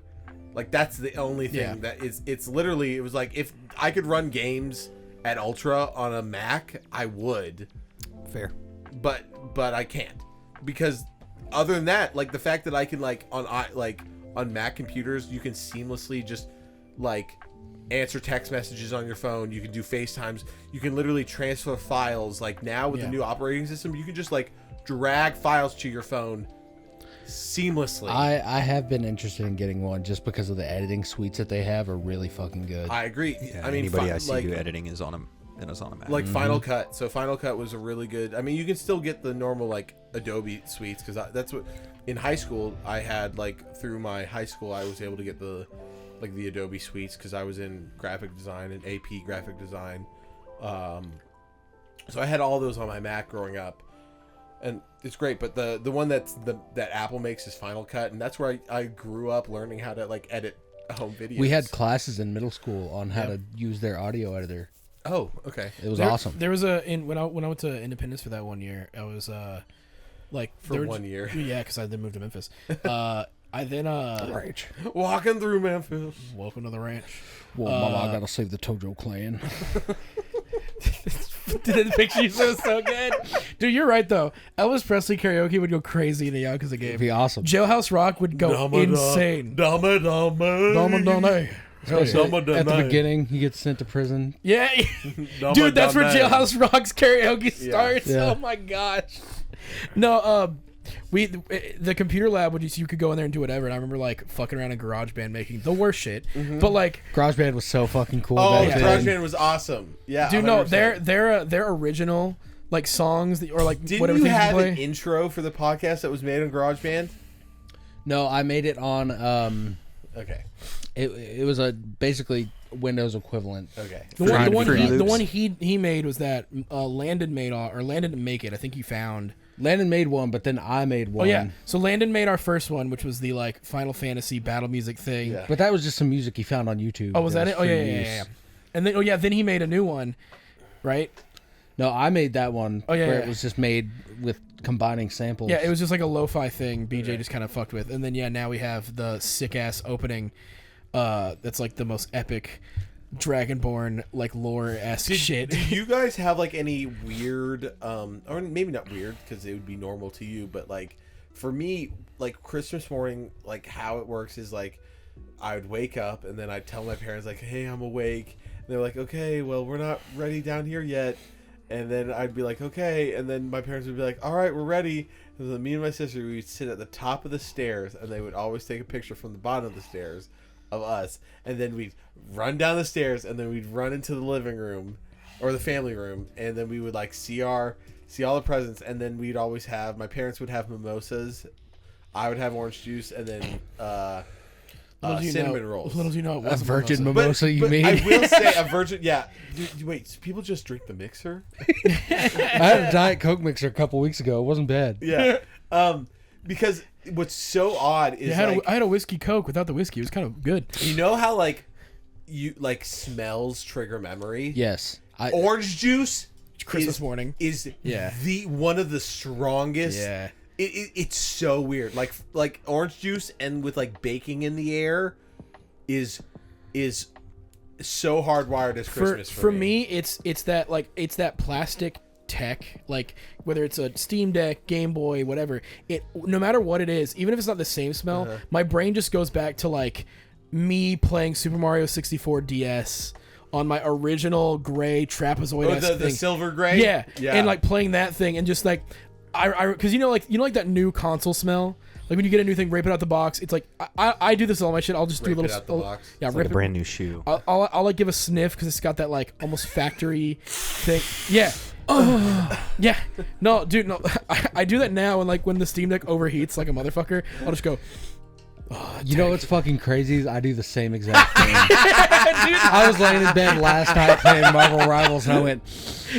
Like, that's the only thing that is. It's literally, it was like, if I could run games at Ultra on a Mac, I would. Fair. But I can't, because other than that, like the fact that I can on Mac computers, you can seamlessly just like answer text messages on your phone. You can do FaceTimes. You can literally transfer files. Like now with the new operating system, you can just like drag files to your phone seamlessly. I have been interested in getting one just because of the editing suites that they have are really fucking good. I agree. Yeah, I mean, anybody I see do editing is on a Mac. Like Final Cut. So Final Cut was a really good. I mean, you can still get the normal like Adobe suites, because that's what in high school I had. Like through my high school, I was able to get the Adobe suites because I was in graphic design and AP graphic design. So I had all those on my Mac growing up, and it's great. But the one that Apple makes is Final Cut, and that's where I grew up learning how to like edit home videos. We had classes in middle school on how to use their audio editor. Oh, okay. It was awesome. There was when I went to Independence for that 1 year, I was like For 1 year. Yeah, because I then moved to Memphis. I then Ranch. Walking through Memphis. Welcome to the ranch. Well, Mama, I gotta save the Tojo clan. The picture was so good, dude. You're right though. Elvis Presley karaoke would go crazy in the Yakuza game. It'd be awesome. Jailhouse Rock would go insane. Dama. Especially at the beginning, he gets sent to prison. Yeah, dude, that's where Jailhouse Rock's karaoke starts. Yeah. Oh my gosh. No, the computer lab you could go in there and do whatever, and I remember like fucking around in GarageBand making the worst shit. But like GarageBand was so fucking cool. Oh, back then. GarageBand was awesome. Yeah, dude, no, 100%. their original like songs or like Didn't whatever you things have you play. an intro for the podcast that was made on GarageBand? No, I made it on. Okay. It was basically Windows equivalent. Okay. Fruity The Loops. one he made was that Landon made or Landon didn't make it. I think he found. Landon made one, but then I made one. Oh yeah, so Landon made our first one, which was the like Final Fantasy battle music thing. Yeah. But that was just some music he found on YouTube. Oh, was that it? Oh free yeah. use. And then then he made a new one, right? No, I made that one Oh, yeah, where yeah. it was just made with combining samples. Yeah, it was just like a lo-fi thing BJ just kind of fucked with. And then now we have the sick ass opening that's like the most epic Dragonborn like lore-esque shit. Do you guys have like any weird, or maybe not weird because it would be normal to you, but like for me, like Christmas morning, like how it works is like I would wake up and then I'd tell my parents like, "Hey, I'm awake." And they're like, "Okay, well, we're not ready down here yet." And then I'd be like, "Okay," and then my parents would be like, "All right, we're ready." And then me and my sister we would sit at the top of the stairs, and they would always take a picture from the bottom of the stairs of us, and then we'd run down the stairs, and then we'd run into the living room or the family room, and then we would like see all the presents, and then we'd always have my parents would have mimosas, I would have orange juice, and then cinnamon rolls. Little do you know, it A was virgin mimosa. mimosa you but made. I will say a virgin. Yeah. Wait, people just drink the mixer? I had a Diet Coke mixer a couple weeks ago. It wasn't bad. Yeah. Because what's so odd is I had a whiskey Coke without the whiskey. It was kind of good. you know how like you like smells trigger memory. Yes. Orange juice Christmas morning. is Yeah. the one of the strongest. Yeah. It's so weird. Like orange juice and with like baking in the air is so hardwired as Christmas For me, it's that plastic tech, like whether it's a Steam Deck, Game Boy, whatever. It no matter what it is, even if it's not the same smell, my brain just goes back to like me playing Super Mario 64 DS on my original gray trapezoid the thing. silver gray. Yeah, and like playing that thing and just like I because you know like that new console smell. Like when you get a new thing, rip it out the box. It's like I do this with all my shit. I'll just do a Rip it little out the box. Yeah, It's rip like a it. brand new shoe. I'll like give a sniff because it's got that like almost factory thing. Yeah. Yeah. No, dude, no. I do that now, and like when the Steam Deck overheats like a motherfucker, I'll just go. You know what's fucking crazy is I do the same exact thing. I was laying in bed last night playing Marvel Rivals, and I went,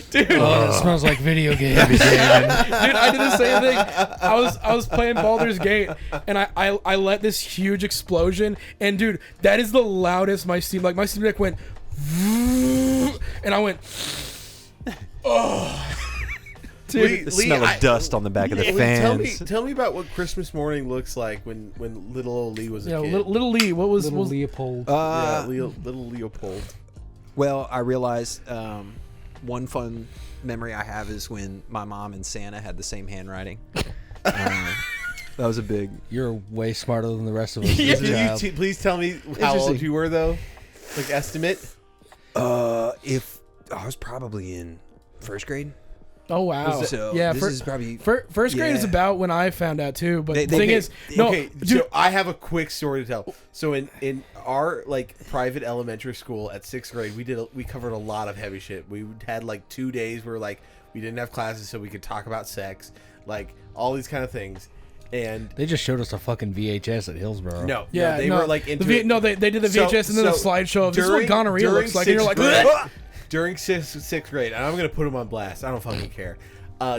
Dude, "Oh, it smells like video games." dude, I did the same thing. I was playing Baldur's Gate, and I let this huge explosion, and dude, that is the loudest my Steam Deck went, and I went, oh. Dude, The smell of dust on the back of the fans. Tell me about what Christmas morning looks like when little old Lee was a kid. Little Lee, what was Little Leopold. Yeah, little Leopold. Well, I realized one fun memory I have is when my mom and Santa had the same handwriting. That was a big. You're way smarter than the rest of us. Yeah. as a Can child. you please tell me how old Interesting. you were though? Like estimate? If I was probably in first grade. Oh wow! So yeah, this is probably first grade is yeah. about when I found out too. But They- the thing they- is, no, Okay, dude, so I have a quick story to tell. So in our like private elementary school at 6th grade, we covered a lot of heavy shit. We had like 2 days where like we didn't have classes, so we could talk about sex, like all these kind of things. And They just showed us a fucking VHS at Hillsboro. they were like into it. they did the VHS and then the slideshow of this is what gonorrhea looks like, and you're like, grade, "Bleh!" during sixth grade, and I'm gonna put him on blast. I don't fucking care.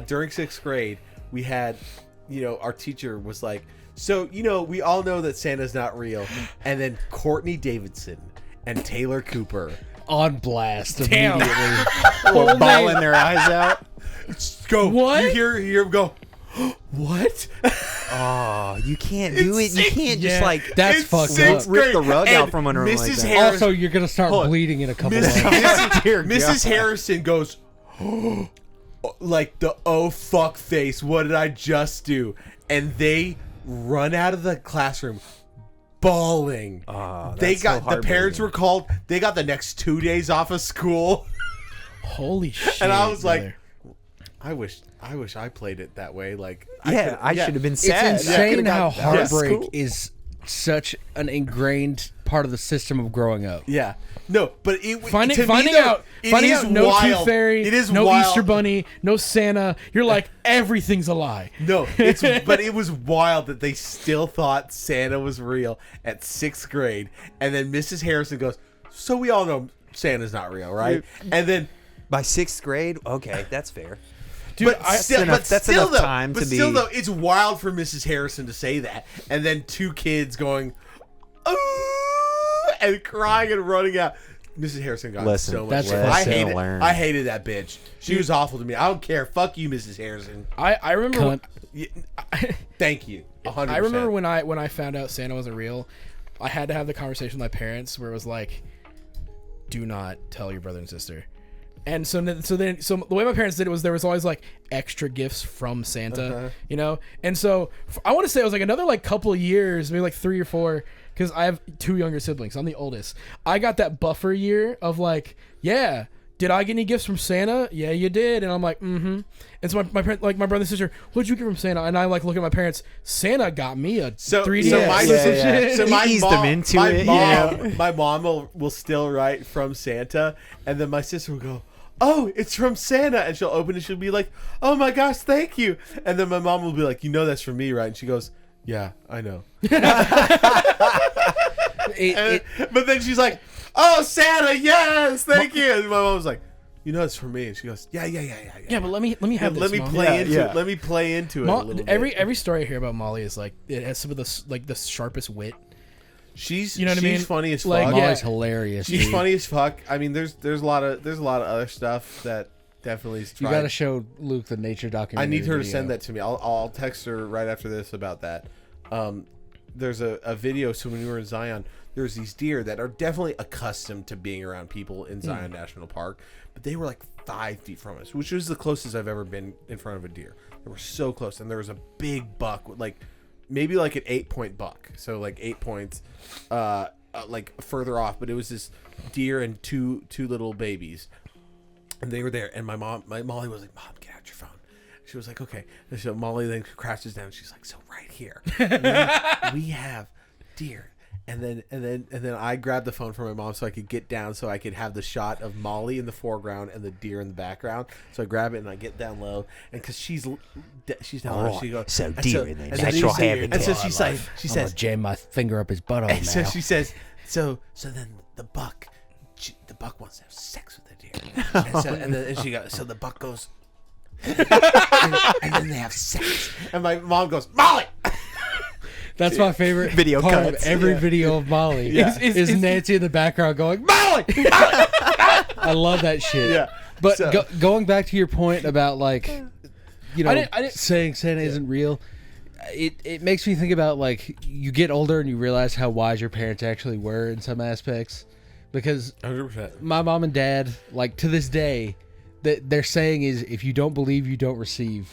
During 6th grade, we had, our teacher was like, so we all know that Santa's not real, and then Courtney Davidson and Taylor Cooper On blast Damn. immediately. Or bawling their eyes out. go. What? You hear him go. What? Oh, you can't do it. It's You sick. can't just Yeah. like That's It's fucked sixth up. rip the grade, rug and out from under him like Mrs. that. Harris- Also, you're gonna start Hold on. bleeding in a couple Mrs. months. Dear Mrs. God. Harrison goes, like the oh fuck face. What did I just do? And they run out of the classroom bawling. They that's got so the parents heartbreaking. were called. They got the next 2 days off of school, Holy shit! and I was like, brother. I wish I played it that way. Like, Yeah, I should have been It's sad. insane Yeah. how Could've got- heartbreak School. is such an ingrained part of the system of growing up. Yeah, no, but it Finding to me, though, out it finding is out no wild. Tooth Fairy, It is no wild. Easter Bunny, no Santa. You're like, everything's a lie. No, but it was wild that they still thought Santa was real at 6th grade, and then Mrs. Harrison goes, so we all know Santa's not real, right? And then By 6th grade, okay, that's fair. Dude, but I, still, enough- but that's still enough though, time but to still be- though, it's wild for Mrs. Harrison to say that, and then 2 kids going, "Ooh," and crying and running out. Mrs. Harrison got Listen, so much. that's shit. lesson learned. I hated that bitch. She was awful to me. I don't care. Fuck you, Mrs. Harrison. I remember. Cunt. Yeah, thank you. 100%. I remember when I found out Santa wasn't real, I had to have the conversation with my parents where it was like, do not tell your brother and sister. And so the way my parents did it was there was always like extra gifts from Santa, you know? And so I want to say it was like another like couple of years, maybe like 3 or 4, because I have 2 younger siblings. I'm the oldest. I got that buffer year of like, yeah, did I get any gifts from Santa? Yeah, you did. And I'm like, mm-hmm. And so my parents, like my brother and sister, what'd you get from Santa? And I like look at my parents. Santa got me a 3DS. So my Ease mom, them into my it, mom, my mom will still write from Santa, and then my sister will go, "Oh, it's from Santa," and she'll open it. She'll be like, "Oh my gosh, thank you." And then my mom will be like, "You know that's from me, right?" And she goes, "Yeah, I know." But then she's like, "Oh, Santa, yes, thank you." And my mom was like, "You know it's for me," and she goes, "Yeah." Yeah, but let me have this. Let me Mom. play into Yeah. it. Let me play into it a little bit. Every story I hear about Molly is like it has some of the sharpest wit. She's You know what I mean? She's funny as Like, fuck. yeah. Molly's hilarious. She's dude. funny as fuck. I mean, there's a lot of other stuff that definitely is You tried. got to show Luke the nature I documentary. need her to video. send that to me. I'll text her right after this about that. There's a video. So when we were in Zion, there's these deer that are definitely accustomed to being around people in Zion National Park, but they were like 5 feet from us, which was the closest I've ever been in front of a deer. They were so close, and there was a big buck, like maybe like an 8-point buck, so like 8 points, like further off. But it was this deer and two little babies, and they were there. And my Molly was like, "Mom, get out your phone." She was like, "Okay." And so Molly then crashes down. She's like, "So right here, we have deer." And then I grabbed the phone from my mom so I could get down so I could have the shot of Molly in the foreground and the deer in the background. So I grab it and I get down low, and because she's down low, she goes, so and deer in their and natural then- habitat. And so she's like, she I'm gonna says, jam my finger up his butthole now. and so she says, so then the buck wants to have sex with the deer, and she goes, so the buck goes, and then they have sex, and my mom goes, "Molly." That's my favorite Video part cuts. of every video of Molly. Yeah. Is Nancy in the background going, "Molly!" I love that shit. Yeah. But So- going back to your point about like, you know, I didn't- saying Santa isn't real, it makes me think about like you get older and you realize how wise your parents actually were in some aspects, because 100%. my mom and dad, like to this day, that their saying is, "If you don't believe, you don't receive."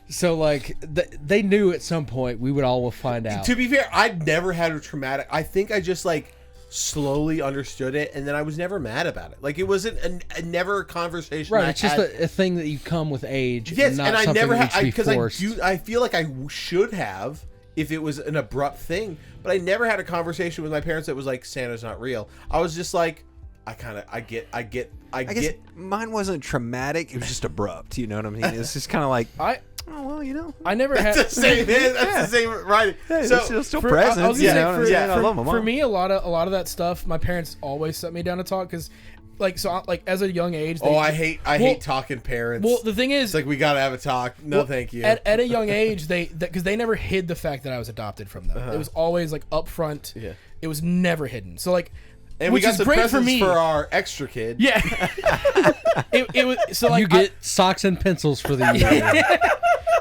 So like they knew at some point we would all find out. To be fair, I'd never had a traumatic. I think I just like slowly understood it, and then I was never mad about it. Like it wasn't never a conversation. Right, I it's just had. a thing that you come with age. Yes, not and I something never that had needs to be because forced. I feel like I should have if it was an abrupt thing, but I never had a conversation with my parents that was like Santa's not real. I was just like, I get. I guess mine wasn't traumatic. It was just abrupt. You know what I mean? It's just kind of like, oh well, you know. I never had That's the same. That's the same writing. Hey, So it's still for- present. I was you gonna say, know, for- and yeah, I love my mom. For me, a lot of that stuff, my parents always set me down to talk because, like, as a young age. I hate talking parents. Well, the thing is, it's like we gotta have a talk. No, well, thank you. At a young age, because they never hid the fact that I was adopted from them. It was always like upfront. Yeah. It was never hidden. So like, and we which got is some great presents for me. for our extra kid. Yeah. it was so like you get socks and pencils for the year.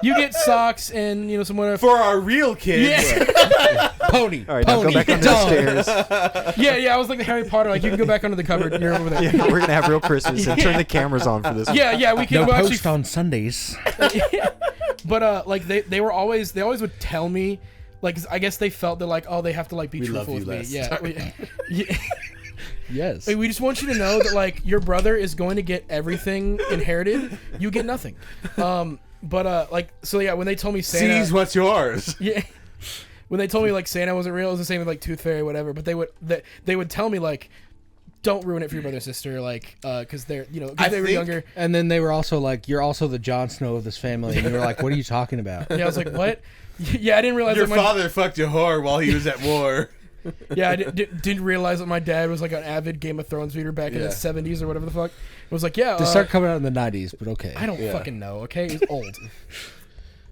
you get socks and some whatever. For our real kid. Yeah. Pony. All right, now pony. go back under the stairs. yeah. I was like the Harry Potter. Like you can go back under the cupboard. And you're over there. Yeah, we're gonna have real Christmas and turn the cameras on for this. Yeah. We can No actually post on Sundays. But like they always would tell me, like, 'cause I guess they felt that like, oh, they have to like be We truthful love you with me. less. Yeah. Yeah. Yes. Like, we just want you to know that like your brother is going to get everything inherited. You get nothing. But like so yeah, when they told me Santa, Seize what's yours. yeah. When they told me like Santa wasn't real, it was the same with like Tooth Fairy, whatever. But they would tell me like, don't ruin it for your brother and sister, like, because they're because they were younger. And then they were also like, "You're also the Jon Snow of this family," and you were like, "What are you talking about?" Yeah, I was like, what? Yeah, I didn't realize Your like, father fucked a whore while he was at war. Yeah, I didn't realize that my dad was like an avid Game of Thrones reader back in the 70s or whatever the fuck. It was like, yeah. They start coming out in the 90s, but okay. I don't fucking know, okay? He's old.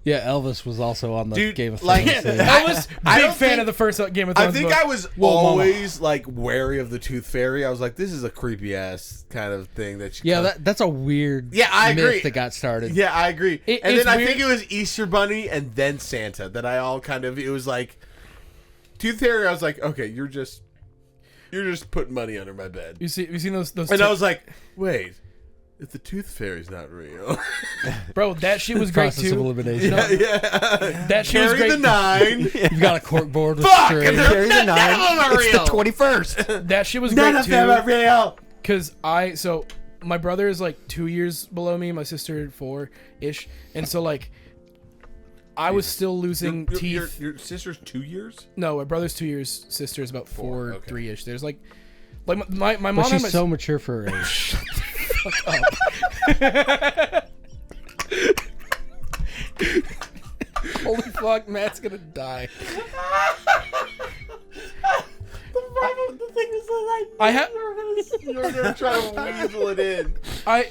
Yeah, Elvis was also on the Dude, Game of like- Thrones thing. Elvis, I big don't fan think- of the first Game of I Thrones think book. I was always like wary of the Tooth Fairy. I was like, this is a creepy ass kind of thing that you. Yeah, that's a weird I myth agree. that got started. Yeah, I agree. It- and it's then I weird- think it was Easter Bunny and then Santa that I all kind of. It was like Tooth Fairy. I was like, okay, you're just putting money under my bed. You seen those And I was like, wait, if the Tooth Fairy's not real, bro, that shit was great Process of too. elimination. That shit was carry great. the 9. You got a cork board with Fuck! string. And Carry the none nine. of them are It's real. the 21st. That shit was None great of them are too. real. Because my brother is like 2 years below me, my sister 4-ish, and so like I was still losing teeth. Your sister's 2 years. No, my brother's 2 years, sister's about 4, okay. 3-ish. There's like my mom But and she's my so mature for her age. holy fuck, Matt's gonna die. The thing is that I have you were gonna try to weasel it in. I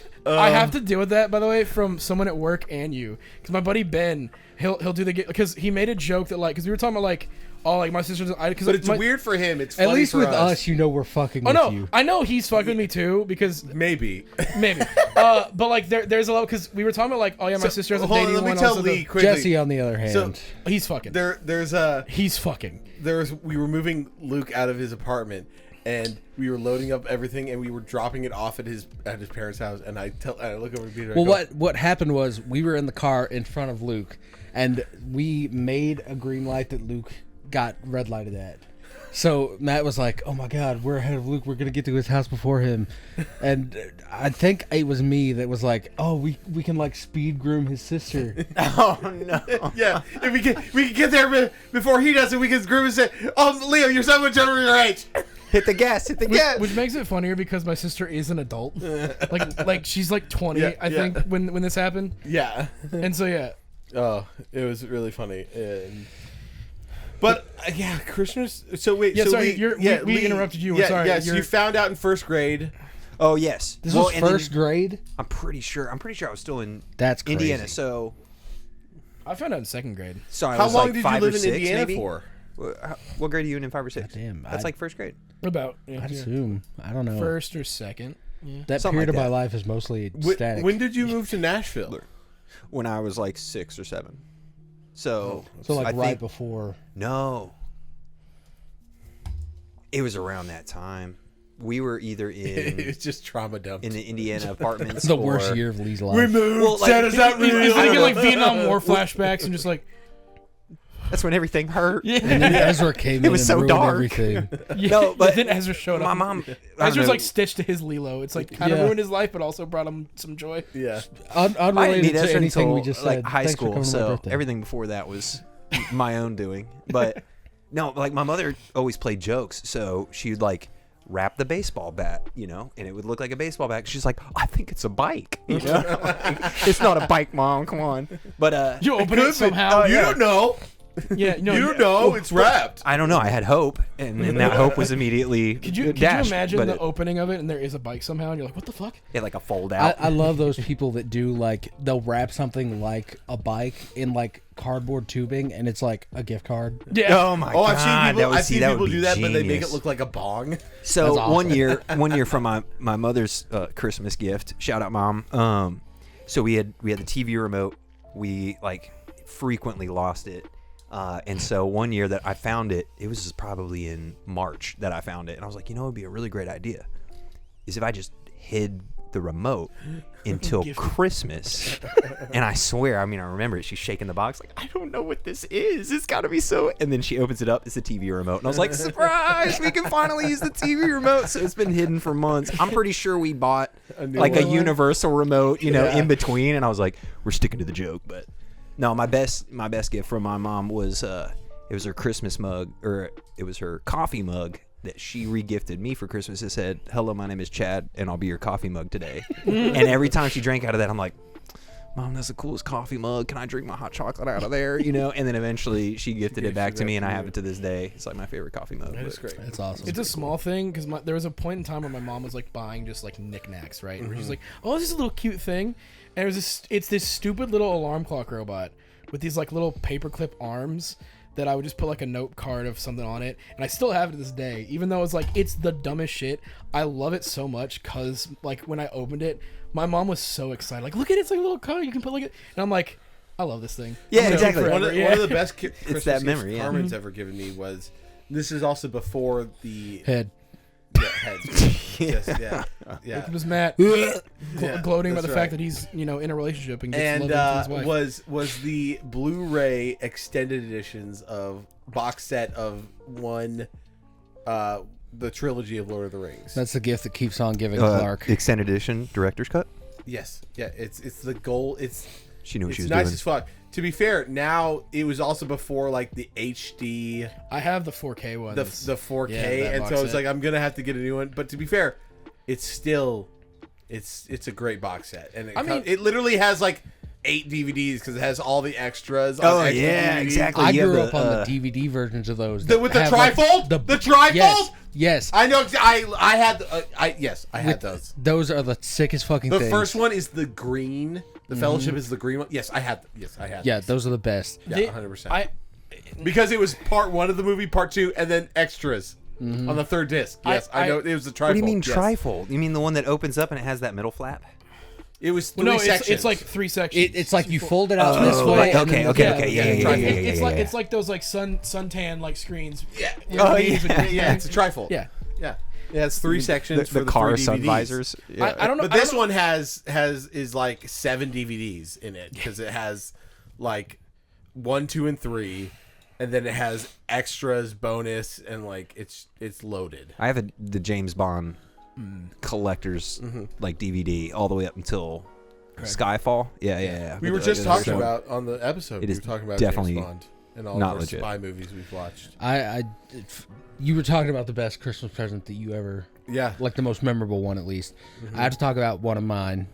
have to deal with that, by the way, from someone at work and you, because my buddy Ben, he'll do the because he made a joke that like because we were talking about like like my sister's But it's weird for him. It's At funny least for with us, you know we're fucking Oh with no, you. I know he's fucking with me too because Maybe. maybe, but like there's a lot because we were talking about like my sister has a hold on, dating let me one. tell Also Lee the, quickly. Jesse, on the other hand, So- he's fucking. He's fucking. We were moving Luke out of his apartment, and we were loading up everything, and we were dropping it off at his parents' house. And I look over to Peter. well, I go, what happened was we were in the car in front of Luke, and we made a green light that Luke got red lighted at. So Matt was like, "Oh my God, we're ahead of Luke. We're gonna get to his house before him." And I think it was me that was like, "Oh, we can like speed groom his sister." Oh no. Yeah, if we can get there before he does it, we can groom and say, "Oh, Leo, you're so much over your age." Hit the gas. Hit the gas. Which makes it funnier because my sister is an adult, like she's like 20, Yeah, I think, when this happened, Yeah. and so yeah, Oh, it was really funny. But yeah, Christmas. So wait. Yeah, so sorry, Lee, we interrupted you. We're Yeah, sorry. Yes, You're- you found out in first grade. Oh yes. This Well, was and then first grade. I'm pretty sure I was still in That's crazy. Indiana. So I found out in 2nd grade. I How was long like did you 5 live or in 6, Indiana maybe? for? What grade are you in 5 or 6? Damn, That's like first grade. About yeah, I'd yeah. assume. I don't know. First or second. Yeah. That something period like of my that. life is mostly static. When did you move to Nashville? When I was like 6 or 7. So so like I right think, before. No. It was around that time. We were either in It's just trauma dumped. the Indiana apartments. The worst or- year of Lee's life. moved. Well, like, Santa's not He's real. thinking like Vietnam War flashbacks and just like That's when everything hurt. And then Ezra came in was and so ruined dark. everything. yeah. No, but then Ezra showed up. My mom. I don't Ezra's know. like stitched to his Lilo. It's like kind of Yeah. ruined his life, but also brought him some joy. Yeah. I didn't Unrelated meet to Ezra anything until we just like said. high Thanks for school, coming to my so birthday. everything before that was my own doing. But no, like my mother always played jokes, so she'd like wrap the baseball bat, and it would look like a baseball bat. She's like, I think it's a bike. Like, it's not a bike, Mom. Come on. But You open it somehow. You don't know. Yeah, no, You don't know. It's wrapped. I don't know. I had hope, and then that hope was immediately Could you dashed. imagine but the it, opening of it and there is a bike somehow and you're like, what the fuck? it like a fold I, out. I love those people that do like they'll wrap something like a bike in like cardboard tubing and it's like a gift card. Yeah. Oh my Oh, god! I've seen people. that I've seen would people be do that, but they make it genius. look like a bong. So That's awesome. one year from my mother's Christmas gift. Shout out, Mom. So we had the TV remote. We like frequently lost it, and so one year that I found it, it was probably in March that I found it, and I was like, it'd be a really great idea, is if I just hid the remote until Christmas. And I swear, I remember it. She's shaking the box like, I don't know what this is. It's got to be so. And then she opens it up. It's a TV remote. And I was like, surprise! We can finally use the TV remote. So it's been hidden for months. I'm pretty sure we bought like a universal remote, in between. And I was like, we're sticking to the joke. But no, my best gift from my mom was it was her Christmas mug, or it was her coffee mug that she regifted me for Christmas. It said, hello, my name is Chad, and I'll be your coffee mug today. And every time she drank out of that, I'm like, Mom, that's the coolest coffee mug. Can I drink my hot chocolate out of there? You know, and then eventually she gifted it back to me, and I have it to this day. It's like my favorite coffee mug. That's great. That's awesome. It's a small thing because there was a point in time where my mom was like buying just like knickknacks, right? And she's like, "Oh, this is a little cute thing," and it's this stupid little alarm clock robot with these like little paperclip arms that I would just put like a note card of something on it, and I still have it to this day, even though it's like it's the dumbest shit. I love it so much because like when I opened it, my mom was so excited, like, look at it, it's like a little card you can put like it, and I'm like, I love this thing. Yeah, I'm gonna exactly. keep it One forever. of the best Christmas that gifts memory, yeah. Carmen's ever given me was. This is also before the Head. head. Just, yeah. Look at this Matt Yeah, gloating about that's the fact that he's in a relationship and gets And love from his wife. was the Blu-ray extended editions of box set of the trilogy of Lord of the Rings. That's the gift that keeps on giving, Clark. Extended edition, director's cut. Yes, yeah. It's the goal. She knew what It's she was nice doing. as fuck. To be fair, now it was also before like the HD, I have the 4K one. the 4K, Yeah, that and box so it's set. like I'm gonna have to get a new one. But to be fair, it's still, it's a great box set, and it literally has like 8 DVDs because it has all the extras. Oh, on extra yeah, DVDs. exactly. I you have grew the, up on the DVD versions of those. With the that have, like, trifold, the trifold. Yes. I know. I had. I had those. Those are the sickest fucking The things. first one is the green. The Fellowship is the green one. Yes, I had. Yes, I had. Yeah, these. those are the best. Yeah, 100%. Because it was part 1 of the movie, part 2, and then extras on the third disc. Yes, I know it was a trifold. What do you mean yes. trifold? You mean the one that opens up and it has that middle flap? It was 3 No, sections. it's like 3 sections. It's like you fold it out this way. like, and then okay, yeah, It's like those like suntan like screens. Yeah. Oh, Yeah, it's a trifold. Yeah. Yeah. Yeah, it's 3 sections for The the car 3 sun DVDs. visors. Yeah. I don't know. But I this don't know- one is like 7 DVDs in it because it has like 1, 2, and 3, and then it has extras, bonus, and like it's loaded. I have the James Bond collector's like DVD all the way up until Skyfall. Yeah. We were just talking about on the episode. It We is were talking about definitely James Bond and all not of our legit. spy movies we've watched. You were talking about the best Christmas present that you ever, Yeah. like the most memorable one at least. I have to talk about one of mine.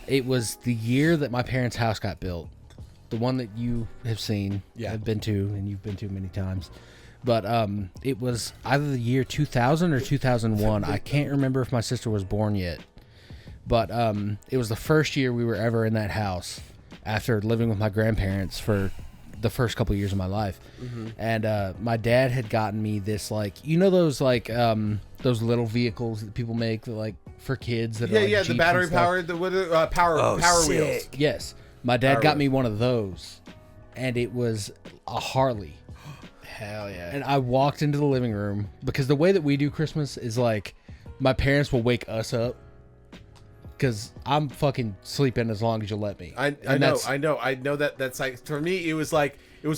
It was the year that my parents' house got built. The one that you have seen, have been to, and you've been to many times. But it was either the year 2000 or 2001. I can't remember if my sister was born yet. But it was the first year we were ever in that house after living with my grandparents for the first couple of years of my life. And my dad had gotten me this, like, you know those like those little vehicles that people make that, like, for kids that are like The Jeeps and battery stuff? powered, power wheels. Yes. My dad Power got wheels. me one of those, and it was a Harley. Hell yeah. And I walked into the living room because the way that we do Christmas is like my parents will wake us up because I'm fucking sleeping as long as you let me. I know that that's like, for me it was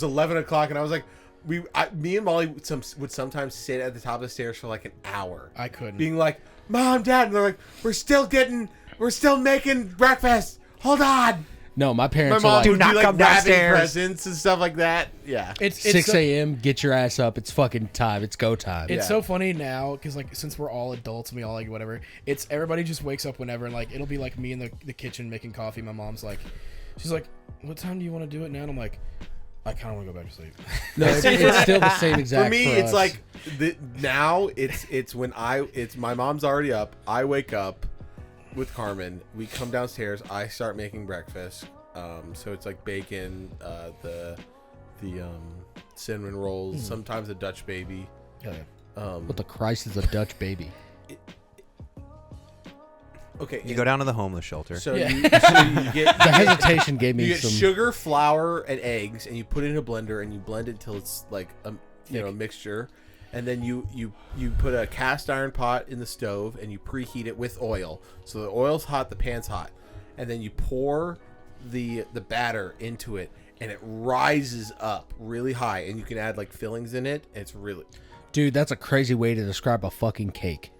11 o'clock and I was like, me and Molly would sometimes sit at the top of the stairs for like an hour. I couldn't. Being like, Mom, Dad, and they're like, we're still making breakfast. Hold on. No, my My parents mom are like, would be not like come wrapping downstairs. presents and stuff like that. Yeah. It's 6 so, a.m., get your ass up. It's fucking time. It's go time. It's Yeah. so funny now because like since we're all adults and we all like whatever, it's everybody just wakes up whenever and like it'll be like me in the kitchen making coffee. My mom's like, she's like, what time do you want to do it now? And I'm like, I kind of want to go back to sleep. No, it's still the same exact For me, it's us. like now it's when my mom's already up. I wake up with Carmen. We come downstairs. I start making breakfast. So it's like bacon, the cinnamon rolls, sometimes a Dutch baby. Hell yeah. What the Christ is a Dutch baby? Okay, You go down to the homeless shelter. So, Yeah. you get The hesitation gave you me get some. sugar, flour, and eggs, and you put it in a blender and you blend it until it's like a mixture. And then you put a cast iron pot in the stove and you preheat it with oil. So the oil's hot, the pan's hot, and then you pour the batter into it, and it rises up really high, and you can add like fillings in it. It's really, Dude, that's a crazy way to describe a fucking cake.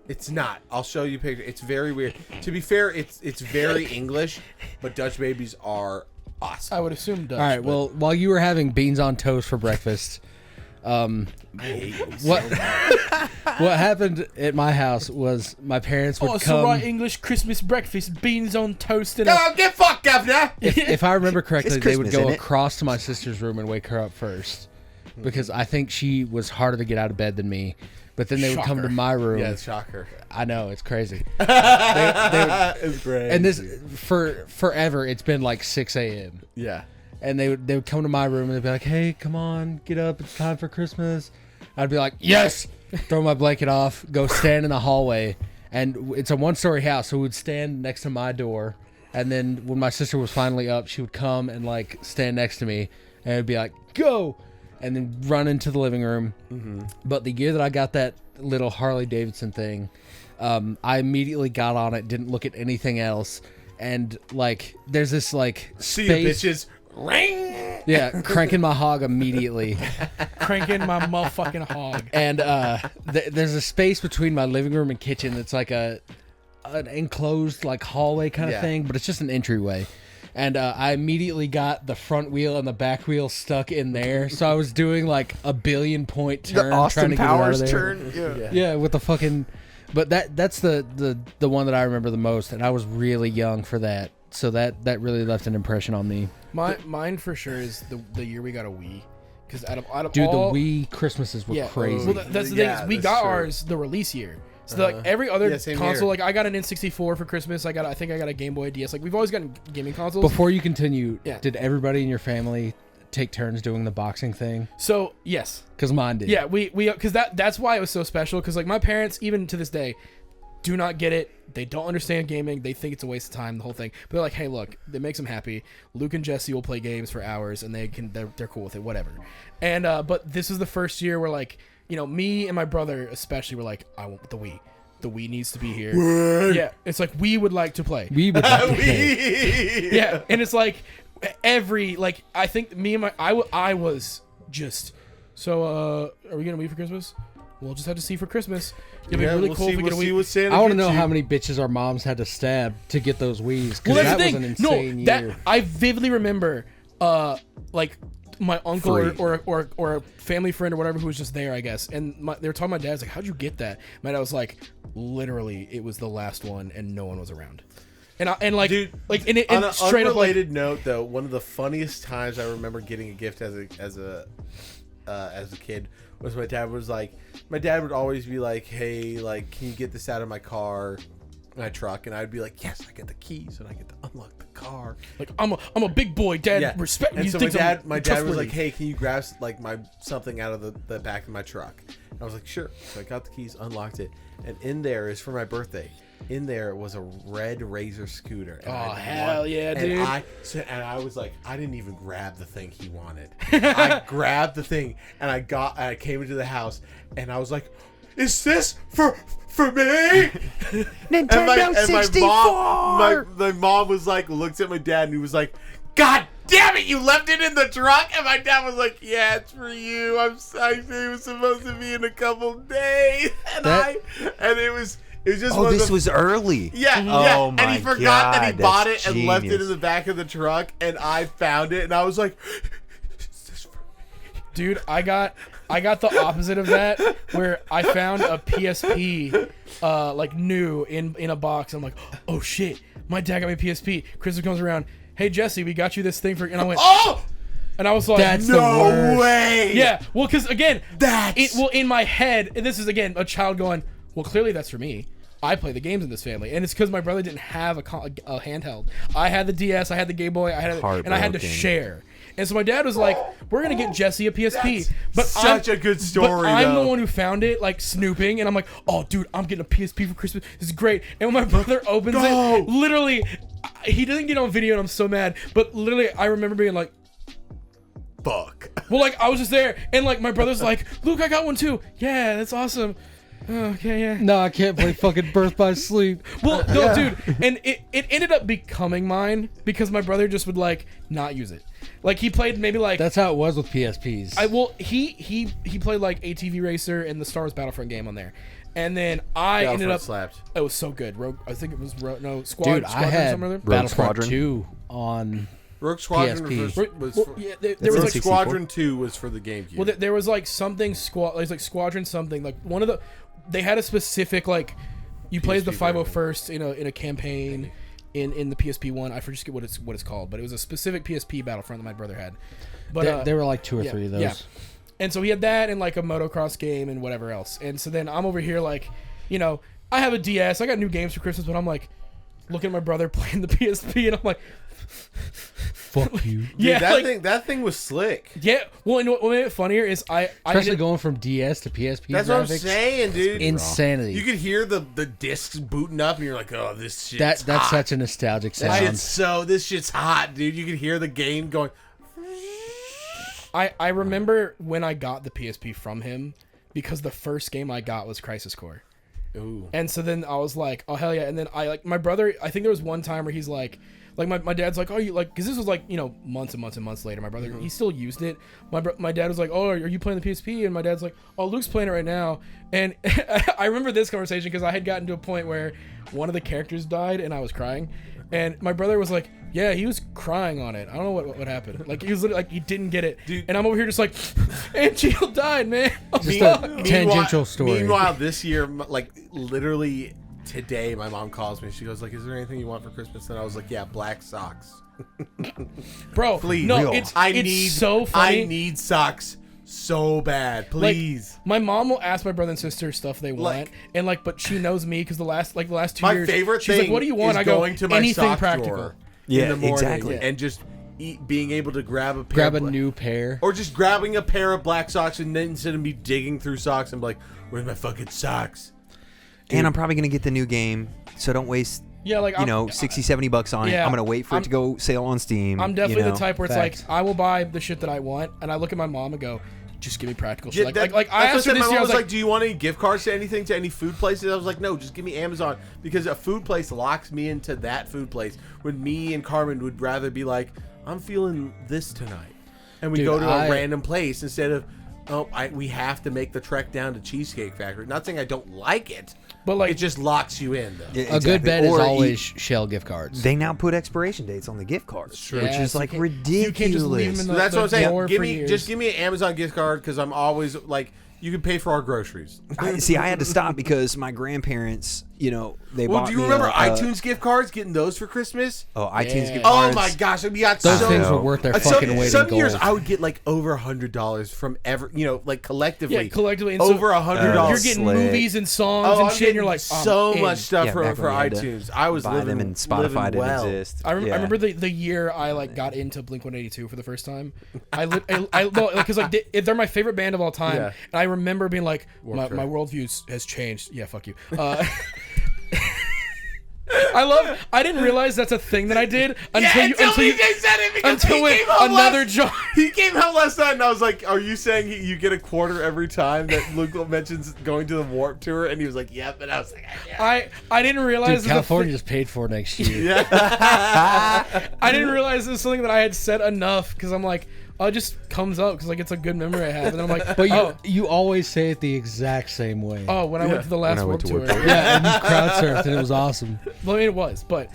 it's not. I'll show you a picture. It's very weird. To be fair, it's very English, but Dutch babies are awesome. I would assume Dutch. All right, but well, while you were having beans on toast for breakfast, I hate you. What what happened at my house was my parents would Oh, it's come. the right English Christmas breakfast: beans on toast and Go on, get fucked, governor. If I remember correctly, It's they would Christmas, go isn't it? across to my sister's room and wake her up first, because I think she was harder to get out of bed than me. But then they would come to Shocker. my room. Yeah, it's shocker. I know, it's crazy. It's great. And this for forever, it's been like 6 a.m. Yeah. And they would come to my room and they'd be like, "Hey, come on, get up! It's time for Christmas." I'd be like, "Yes!" Throw my blanket off, go stand in the hallway, and it's a one-story house, so we would stand next to my door. And then when my sister was finally up, she would come and like stand next to me, and it'd be like, "Go!" and then run into the living room. Mm-hmm. But the year that I got that little Harley Davidson thing, I immediately got on it, didn't look at anything else, and like there's this like See space. you, bitches. Ring. Yeah, cranking my hog immediately. cranking my motherfucking hog. And there's a space between my living room and kitchen that's like an enclosed like hallway kind of Yeah. thing, but it's just an entryway. And I immediately got the front wheel and the back wheel stuck in there, so I was doing like a 1 billion point turn, The Austin trying to get it out Powers of there. turn. Yeah. Yeah, with the fucking. But that's the one that I remember the most, and I was really young for that, so that really left an impression on me. Mine for sure is the year we got a Wii, because out of Dude, all, the Wii Christmases were crazy. Well, that's the thing Yeah, is we that's got true. ours the release year. So like every other Yeah, same console, here. like I got an N64 for Christmas. I think I got a Game Boy DS. Like we've always gotten gaming consoles. Before you continue, Yeah. did everybody in your family take turns doing the boxing thing? So yes, Because mine did. yeah, we because that's why it was so special. Because like my parents, even to this day, do not get it. They don't understand gaming. They think it's a waste of time. The whole thing. But they're like, hey, look, it makes them happy. Luke and Jesse will play games for hours, and they're cool with it. Whatever. And but this is the first year where like me and my brother especially were like, I want the Wii. The Wii needs to be here. Yeah, it's like we would like to play. We would like to play. Yeah, and it's like I think me and I was just so are we gonna Wii for Christmas? We'll just have to see for Christmas. It'd be really cool if we get a Wii. What Santa I want to gets know you. how many bitches our moms had to stab to get those Wiis. Because Well, that's that the was thing. an insane year. I vividly remember, like my uncle or a family friend or whatever who was just there, I guess, and they were talking to my dad's like, "How'd you get that?" My dad was like, "Literally, it was the last one, and no one was around." And Dude, and on an straight up like, unrelated note, though, one of the funniest times I remember getting a gift as a kid was my dad would always be like, "Hey, like, can you get this out of my car, my truck?" And I'd be like, "Yes, I get the keys and I get to unlock the car." like I'm a big boy, Dad. Yeah. Respect. And he so thinks I'm my dad was trustworthy. like, "Hey, can you grab like my something out of the back of my truck?" And I was like, "Sure." So I got the keys, unlocked it, and in there is for my birthday. In there was a red Razor scooter. And Oh, I hell yeah, and dude. I was like, I didn't even grab the thing he wanted. I grabbed the thing and I came into the house and I was like, "Is this for me?" Nintendo 64. My mom was like, looked at my dad and he was like, "God damn it, you left it in the truck?" And my dad was like, "Yeah, it's for you. I it was supposed to be in a couple days." And it was just Oh, one of this the, was early. yeah, Oh yeah. And my he forgot that he God, bought it that's and left it genius. in the back of the truck, and I found it and I was like, "Is this for me?" Dude, I got the opposite of that, where I found a PSP, like new in a box. I'm like, oh shit, my dad got me a PSP. Christmas comes around, hey Jesse, we got you this thing for, and I went, Oh and I was like, That's the no worst. way! yeah, well, because again, That's- in my head, and this is again a child going, well, clearly that's for me. I play the games in this family, and it's because my brother didn't have a handheld. I had the DS, I had the Game Boy, and I had to Heartbroken. share. And so my dad was like, "We're gonna get Jesse a PSP." That's But such a good story, But I'm though. the one who found it, like snooping, and I'm like, "Oh, dude, I'm getting a PSP for Christmas. This is great." And when my brother opens No. it, literally, he doesn't get on video, and I'm so mad. But literally, I remember being like, Fuck. well, like I was just there, and like my brother's like, "Luke, I got one too." Yeah, that's awesome. Oh, okay, yeah. No, I can't play fucking Birth by Sleep. Well, no, dude, and it ended up becoming mine because my brother just would like not use it. Like he played maybe like That's how it was with PSPs. he played like ATV Racer and the Star Wars Battlefront game on there, and then I ended up slapped. it was so good. Rogue, I think it was Squad. Dude, I Squadron or had something or other. Rogue Battlefront Squadron? 2 on Rogue Squadron PSP. was Well, for, yeah, there there was was like Squadron 2 was for the GameCube. Well, there was like something like Squadron something like one of the. They had a specific like, you play as the PSP 501st in a campaign, in the PSP one. I forget what it's called, but it was a specific PSP Battlefront that my brother had. But There were like 2 or 3 of those. Yeah. And so he had that and like a motocross game and whatever else. And so then I'm over here like, I have a DS. I got new games for Christmas, but I'm like looking at my brother playing the PSP, and I'm like, Fuck you. Dude, yeah, that thing was slick. Yeah. Well, and what made it funnier is Especially going from DS to PSP. That's graphics. what I'm saying, dude. Insanity. You could hear the discs booting up, and you're like, "Oh, this shit's That's hot. such a nostalgic sound. This shit's hot, dude." You could hear the game going. I remember when I got the PSP from him because the first game I got was Crisis Core. Ooh. And so then I was like, oh hell yeah. And then my brother, I think there was one time where he's like my dad's like, oh, you like, because this was like, months and months and months later. My brother, he still used it. My dad was like, oh, are you playing the PSP? And my dad's like, oh, Luke's playing it right now. And I remember this conversation because I had gotten to a point where one of the characters died and I was crying. And my brother was like, yeah, he was crying on it. I don't know what happened. Like, he was literally like, he didn't get it. Dude. And I'm over here just like, and Jill died, man. Just a tangential story. Meanwhile, this year, like literally today, my mom calls me. She goes like, "Is there anything you want for Christmas?" And I was like, "Yeah, black socks." Bro, Please. no, Real. it's so funny. I need socks so bad. Please. Like, my mom will ask my brother and sister stuff they want, and but she knows me because the last 2 my years, favorite she's thing like, "What do you want?" is I go, going to my anything sock practical. drawer Yeah, in the morning exactly. and just being able to grab Grab a new pair. or just grabbing a pair of black socks, and then instead of me digging through socks, I'm like, "Where's my fucking socks?" And I'm probably going to get the new game, so don't waste, Yeah, like $60, $70 on it. Yeah, I'm going to wait for it to go sale on Steam. I'm definitely you know? the type where it's Facts. like I will buy the shit that I want, and I look at my mom and go, "Just give me practical shit." Yeah, Like I asked her this my year, mom I was was like, "Do you want any gift cards to anything, to any food places?" I was like, "No, just give me Amazon," because a food place locks me into that food place when me and Carmen would rather be like, "I'm feeling this tonight," and we Dude, go to a random place instead of, we have to make the trek down to Cheesecake Factory. Not saying I don't like it, but like it just locks you in, though. Yeah, A good exactly. bet is Or always Shell gift cards. They now put expiration dates on the gift cards, which Yeah, is so like you ridiculous. can't just leave them in So that's what I'm saying. drawer Give for me years. just give me an Amazon gift card because I'm always like, you can pay for our groceries. I had to stop because my grandparents, they Well, bought do you me remember a- iTunes gift cards? Getting those for Christmas? Oh, iTunes Yeah. gift Oh cards. my gosh, we got Those so things were worth their fucking weight in some gold. years I would get like over $100 from like collectively. Yeah, collectively, and so over $100. You're getting Slick. movies and songs Oh, and I'm shit. And you're getting like, so in. much stuff Yeah, for back when we had to iTunes. I was buy living them, and Spotify living didn't well. exist. I Yeah. remember the year I like got into Blink-182 for the first time. Because they're my favorite band of all time, Yeah. and I remember being like, my Track. worldview has changed. Yeah, fuck you. I didn't realize that's a thing that I did until you said it because until he came home another last- job. He came home last night and I was like, "Are you saying you get a quarter every time that Luke mentions going to the Warped Tour?" And he was like, "Yep." And I was like, "Yeah." I didn't realize Dude, it was a California thing- just paid for it next year. Yeah. I didn't realize it was something that I had said enough because I'm like, oh, it just comes up because like it's a good memory I have, and I'm like, But you always say it the exact same way. when I went to the last When I went Warped to Tour. Warped Tour. Yeah, and you crowd surfed and it was awesome. Well, I mean, it was, but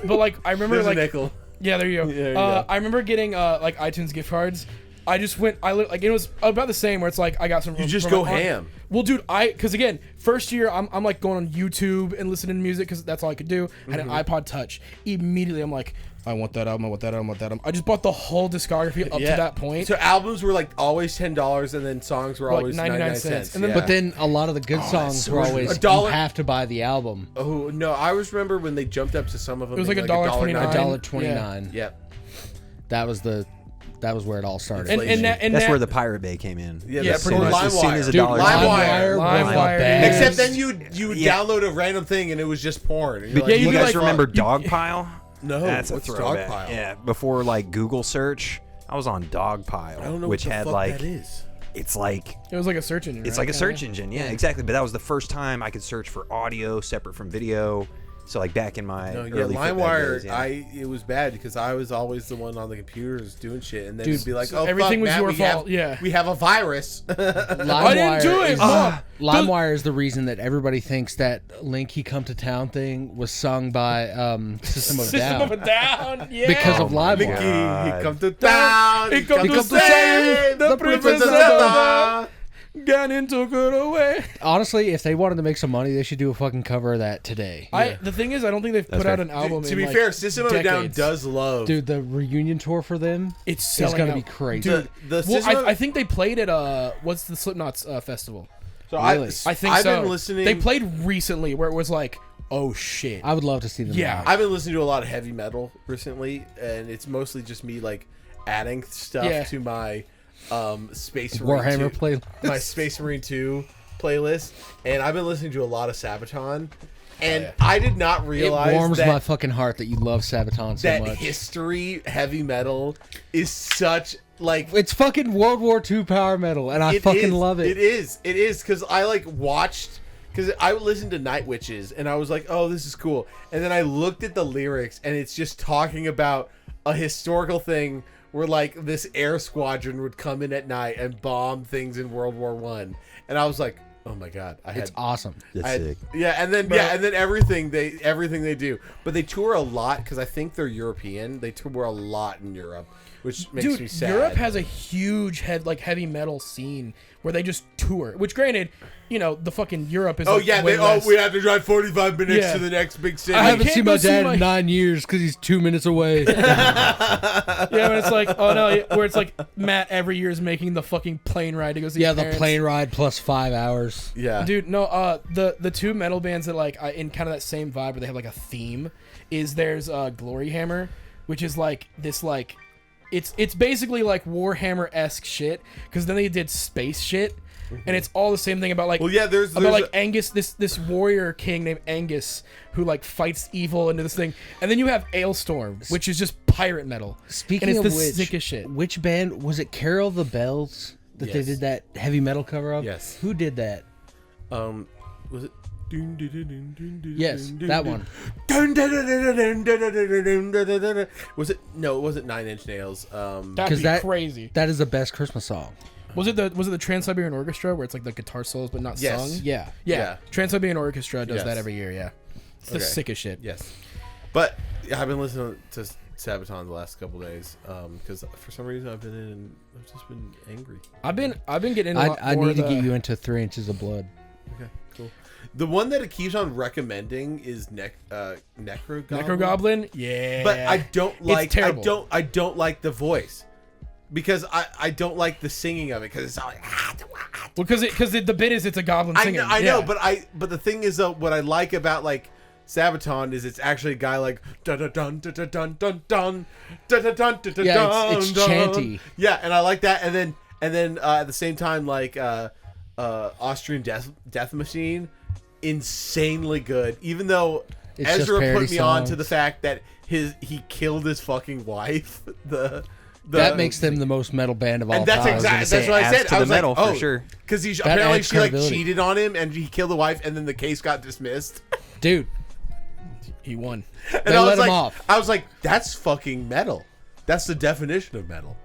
like I remember There's a like nickel. yeah, there you go. There you go. I remember getting like iTunes gift cards. I just went. Like it was about the same. Where it's like I got some. You just from go my aunt. ham. Well, dude, because again, first year I'm like going on YouTube and listening to music because that's all I could do. I had an iPod Touch. Immediately, I'm like, I want that album. I want that album. I want that album. I just bought the whole discography up to that point. So albums were like always $10, and then songs were Like always 99 cents. And then- Yeah. But then a lot of the good songs were always, $1. you have to buy the album. oh no, I always remember when they jumped up to some of them. It was being like $1.29. $1.29. Yep. That was where it all started. and That's that, where the Pirate Bay came in. Yeah, Yeah, that's pretty or much. As soon LimeWire. as a Dude, dollar LimeWire. sign- LimeWire. bad. Except then you would Yeah. download a random thing and it was just porn. And you're But like, you you'd be guys like, remember Dogpile? No, That's a what's throwback. Dogpile? Yeah, before like Google search, I was on Dogpile, I don't know which what the had fuck like that is. it's like it was like a search engine. it's right? like a search engine. Yeah, exactly. But that was the first time I could search for audio separate from video. So like back in my No, yeah, early football LimeWire, days, yeah. it was bad because I was always the one on the computers doing shit, and then Dude, it'd be like, so oh, everything fuck, was Matt, your we fault, have, yeah. we have a virus. I didn't do it. LimeWire is the reason that everybody thinks that Link He Come to Town thing was sung by System of a System Down of a Down. Yeah. because of my Mickey, LimeWire. he come to town. He come to save save the Princess Zelda. Zelda. Ganon took it away. Honestly, if they wanted to make some money, they should do a fucking cover of that today. The thing is, I don't think they've put fair. out an album. To in be like fair, System of a Down decades. does love. Dude, the reunion tour for them It's is selling gonna out. be crazy. Dude, the well, System of- I think they played at what's the Slipknot's festival? So Really? I think I've so. been listening. They played recently where it was like, oh shit. I would love to see them. Yeah. live. I've been listening to a lot of heavy metal recently, and it's mostly just me like adding stuff to my Space Marine Warhammer 2 playlist. my Space Marine 2 playlist, and I've been listening to a lot of Sabaton, and I did not It realize warms that my fucking heart that you love Sabaton so that much. history heavy metal is such like It's fucking World War II power metal, and I it fucking is. love it. It is because I like watched. Because I listened to Night Witches, and I was like, oh, this is cool. And then I looked at the lyrics, and it's just talking about a historical thing where, like, this air squadron would come in at night and bomb things in World War One. And I was like, oh my god, It's awesome. That's I had- sick. yeah, and then everything they do, but they tour a lot because I think they're European. They tour a lot in Europe, which makes me Dude, sad. Europe has a huge heavy metal scene where they just tour. Which, granted, you know, the fucking Europe is. Oh like, yeah, way less. we have to drive 45 minutes Yeah. to the next big city. I haven't can't seen go my see dad my- in 9 years because he's 2 minutes away. Yeah, but it's like, oh no, where it's like Matt every year is making the fucking plane ride to go see. Yeah, his the parents. plane ride plus 5 hours. Yeah, Dude, no, the two metal bands that like in kind of that same vibe where they have like a theme is there's Glory Hammer, which is like this like it's basically like Warhammer-esque shit because then they did space shit and it's all the same thing about like Well, yeah, there's about like a- Angus, this warrior king named Angus who like fights evil into this thing, and then you have Ailstorm, which is just pirate metal. Speaking and it's of the which, sickest shit. which band was it? Carol the Bells that they Yes. did that heavy metal cover of. Yes. Who did that? was it? Yes, that one. Was it? No, it wasn't 9 Inch Nails. That'd 'Cause be that- crazy. That is the best Christmas song. Was it the Trans-Siberian Orchestra where it's like the guitar solos but not Yes. sung? Yeah. Yeah. Trans-Siberian Orchestra does Yes. that every year, yeah. It's the Okay. sickest shit. Yes, but yeah, I've been listening to Sabaton the last couple days because for some reason I've just been angry. I've been getting into a lot I more need to of get the- you into 3 Inches of Blood. Okay, cool. The one that it keeps on recommending is Necro Necrogoblin. Yeah. But I don't like. terrible. I don't like the voice because I don't like the singing of it because it's all like. Well, because the bit is it's a goblin singing. I know, but the thing is though, what I like about like Sabaton is it's actually a guy like dun dun dun dun dun dun dun dun dun dun dun. Yeah, it's chanty. Yeah, and I like that, and then at the same time like Austrian Death Machine, insanely good. Even though It's just Ezra put parody me on to songs. the fact that he killed his fucking wife. That makes them the most metal band of all and that's time. exactly say that's what I adds said. to I the was metal like, for oh, sure. because he That apparently adds she like credibility. cheated on him and he killed the wife, and then the case got dismissed. Dude, he won. And They I was let him like, off. I was like, that's fucking metal. That's the definition of metal.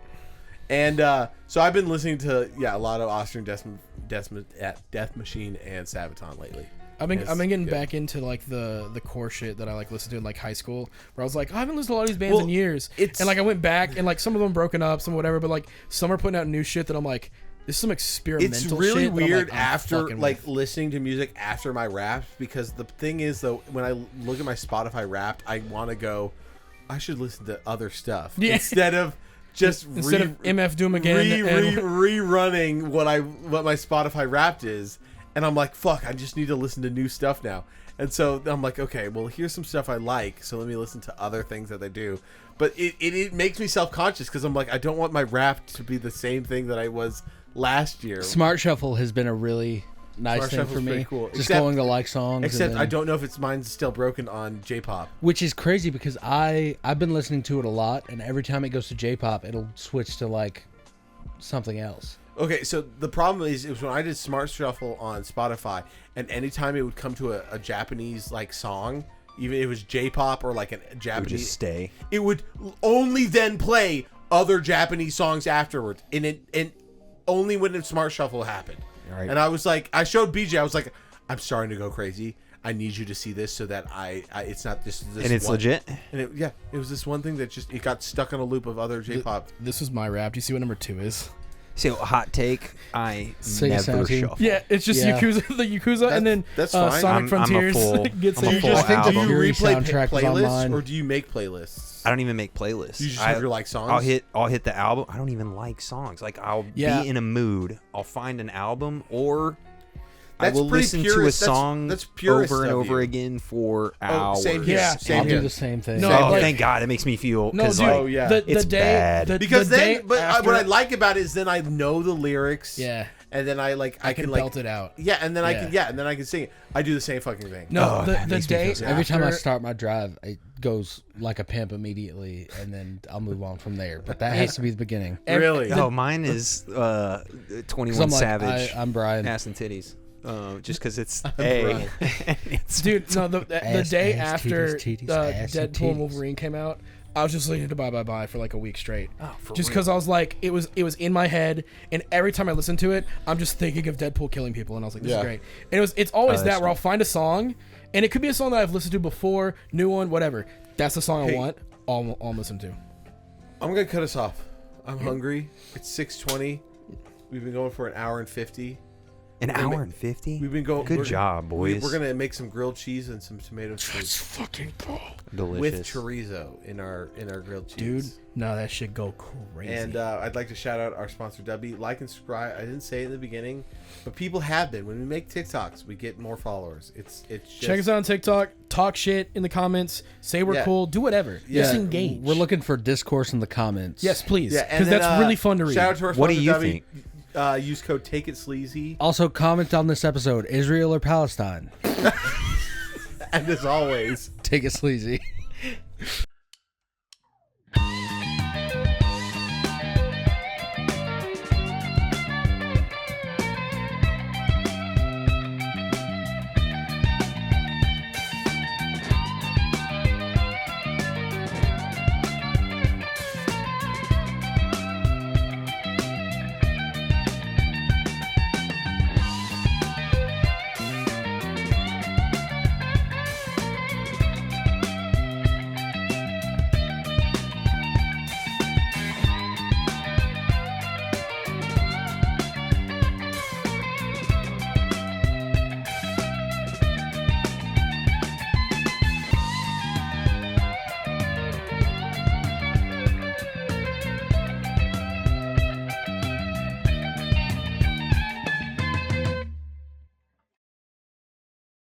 And so I've been listening to a lot of Austrian Death Machine and Sabaton lately. I've been getting good. back into like the core shit that I like listened to in like high school, where I was like, I haven't listened to a lot of these bands Well, in years, it's- and like I went back and like some of them broken up, some whatever, but like some are putting out new shit that I'm like, this is some experimental. It's really shit that I'm weird like, I'm after fucking like with. listening to music after my raps, because the thing is though, when I look at my Spotify Wrapped, I want to go, I should listen to other stuff Yeah. instead of just Instead of MF Doom again and- rerunning what my Spotify Wrapped is, and I'm like, fuck, I just need to listen to new stuff now. And so I'm like, okay, well, here's some stuff I like, so let me listen to other things that they do. But it makes me self-conscious because I'm like, I don't want my Wrapped to be the same thing that I was last year. Smart Shuffle has been a really nice Smart thing Shuffle's for me. pretty cool. Just Except- going to like songs. Except and I then- don't know if mine's still broken on J-pop. Which is crazy because I've been listening to it a lot, and every time it goes to J-pop, it'll switch to like something else. Okay, so the problem is when I did Smart Shuffle on Spotify, and anytime it would come to a Japanese like song, even if it was J-pop or like a It would Japanese, just stay. it would only then play other Japanese songs afterwards, and only when the Smart Shuffle happened. Right. And I was like, I showed BJ, I was like, I'm starting to go crazy. I need you to see this so that I it's not this And it's legit. And it was this one thing that just it got stuck on a loop of other J-pop. This was my rap. Do you see what number 2 is? So hot take, I Sega never 17. shuffle. Yeah, it's just Yeah. Yakuza, the Yakuza, and then that's fine. Sonic I'm a Frontiers full- gets I'm a in. You full just think do album. you Fury replay soundtrack was on playlists mine. or do you make playlists? I don't even make playlists. You just have your like songs. I'll hit the album. I don't even like songs. Like I'll Yeah. be in a mood. I'll find an album or I That's will pretty listen to a purist. song That's purist over and of over you. again for Oh, hours. same here. Yeah. Same I'll here. do the same thing. No, Same Oh, here. thank God! It makes me feel No, because dude, like Oh, yeah. the It's day, bad. Because the then, day but after, what I like about it is then I know the lyrics. yeah, And then I can belt it out. Yeah, and then Yeah. and then I can sing it. I do the same fucking thing. No, Oh, the that makes me day feel sad. Every time I after- start my drive, it goes like a pimp immediately, and then I'll move on from there. But that has to be the beginning. Really? Oh, mine is 21 'Cause I'm like, Savage. I'm Brian. Ass and titties. Just because it's Brian. it's Dude, no, the Ass, day ass, after titties, ass, and Deadpool and titties. Wolverine came out, I was just listening to Bye Bye Bye for like a week straight. Oh, for just real. because I was like, it was in my head, and every time I listen to it, I'm just thinking of Deadpool killing people, and I was like, this Yeah. is great. And it's always Oh, that that's where I'll find a song, and it could be a song that I've listened to before, new one, whatever. That's the song I Hey. want. I'll listen to. I'm gonna cut us off. I'm hungry. It's 6:20. We've been going for an hour and 50. an We're hour ma- and 50. We've been going. Good we're- job, boys. We're gonna make some grilled cheese and some tomato soup Fucking cool. Delicious. with chorizo in our grilled Dude, cheese. no, that shit go crazy. And I'd like to shout out our sponsor, Dubby. Like and subscribe. I didn't say it in the beginning, but people have been. When we make TikToks, we get more followers. It's just, check us out on TikTok. Talk shit in the comments. Say we're Yeah. cool. Do whatever. Yeah. Just engage. We're looking for discourse in the comments. Yes, please. Yeah, Because and then, that's really fun to read. Shout out to our What do sponsor, you Dubby. think? Use code Take It Sleazy. Also, comment on this episode: Israel or Palestine? And as always. Take it sleazy.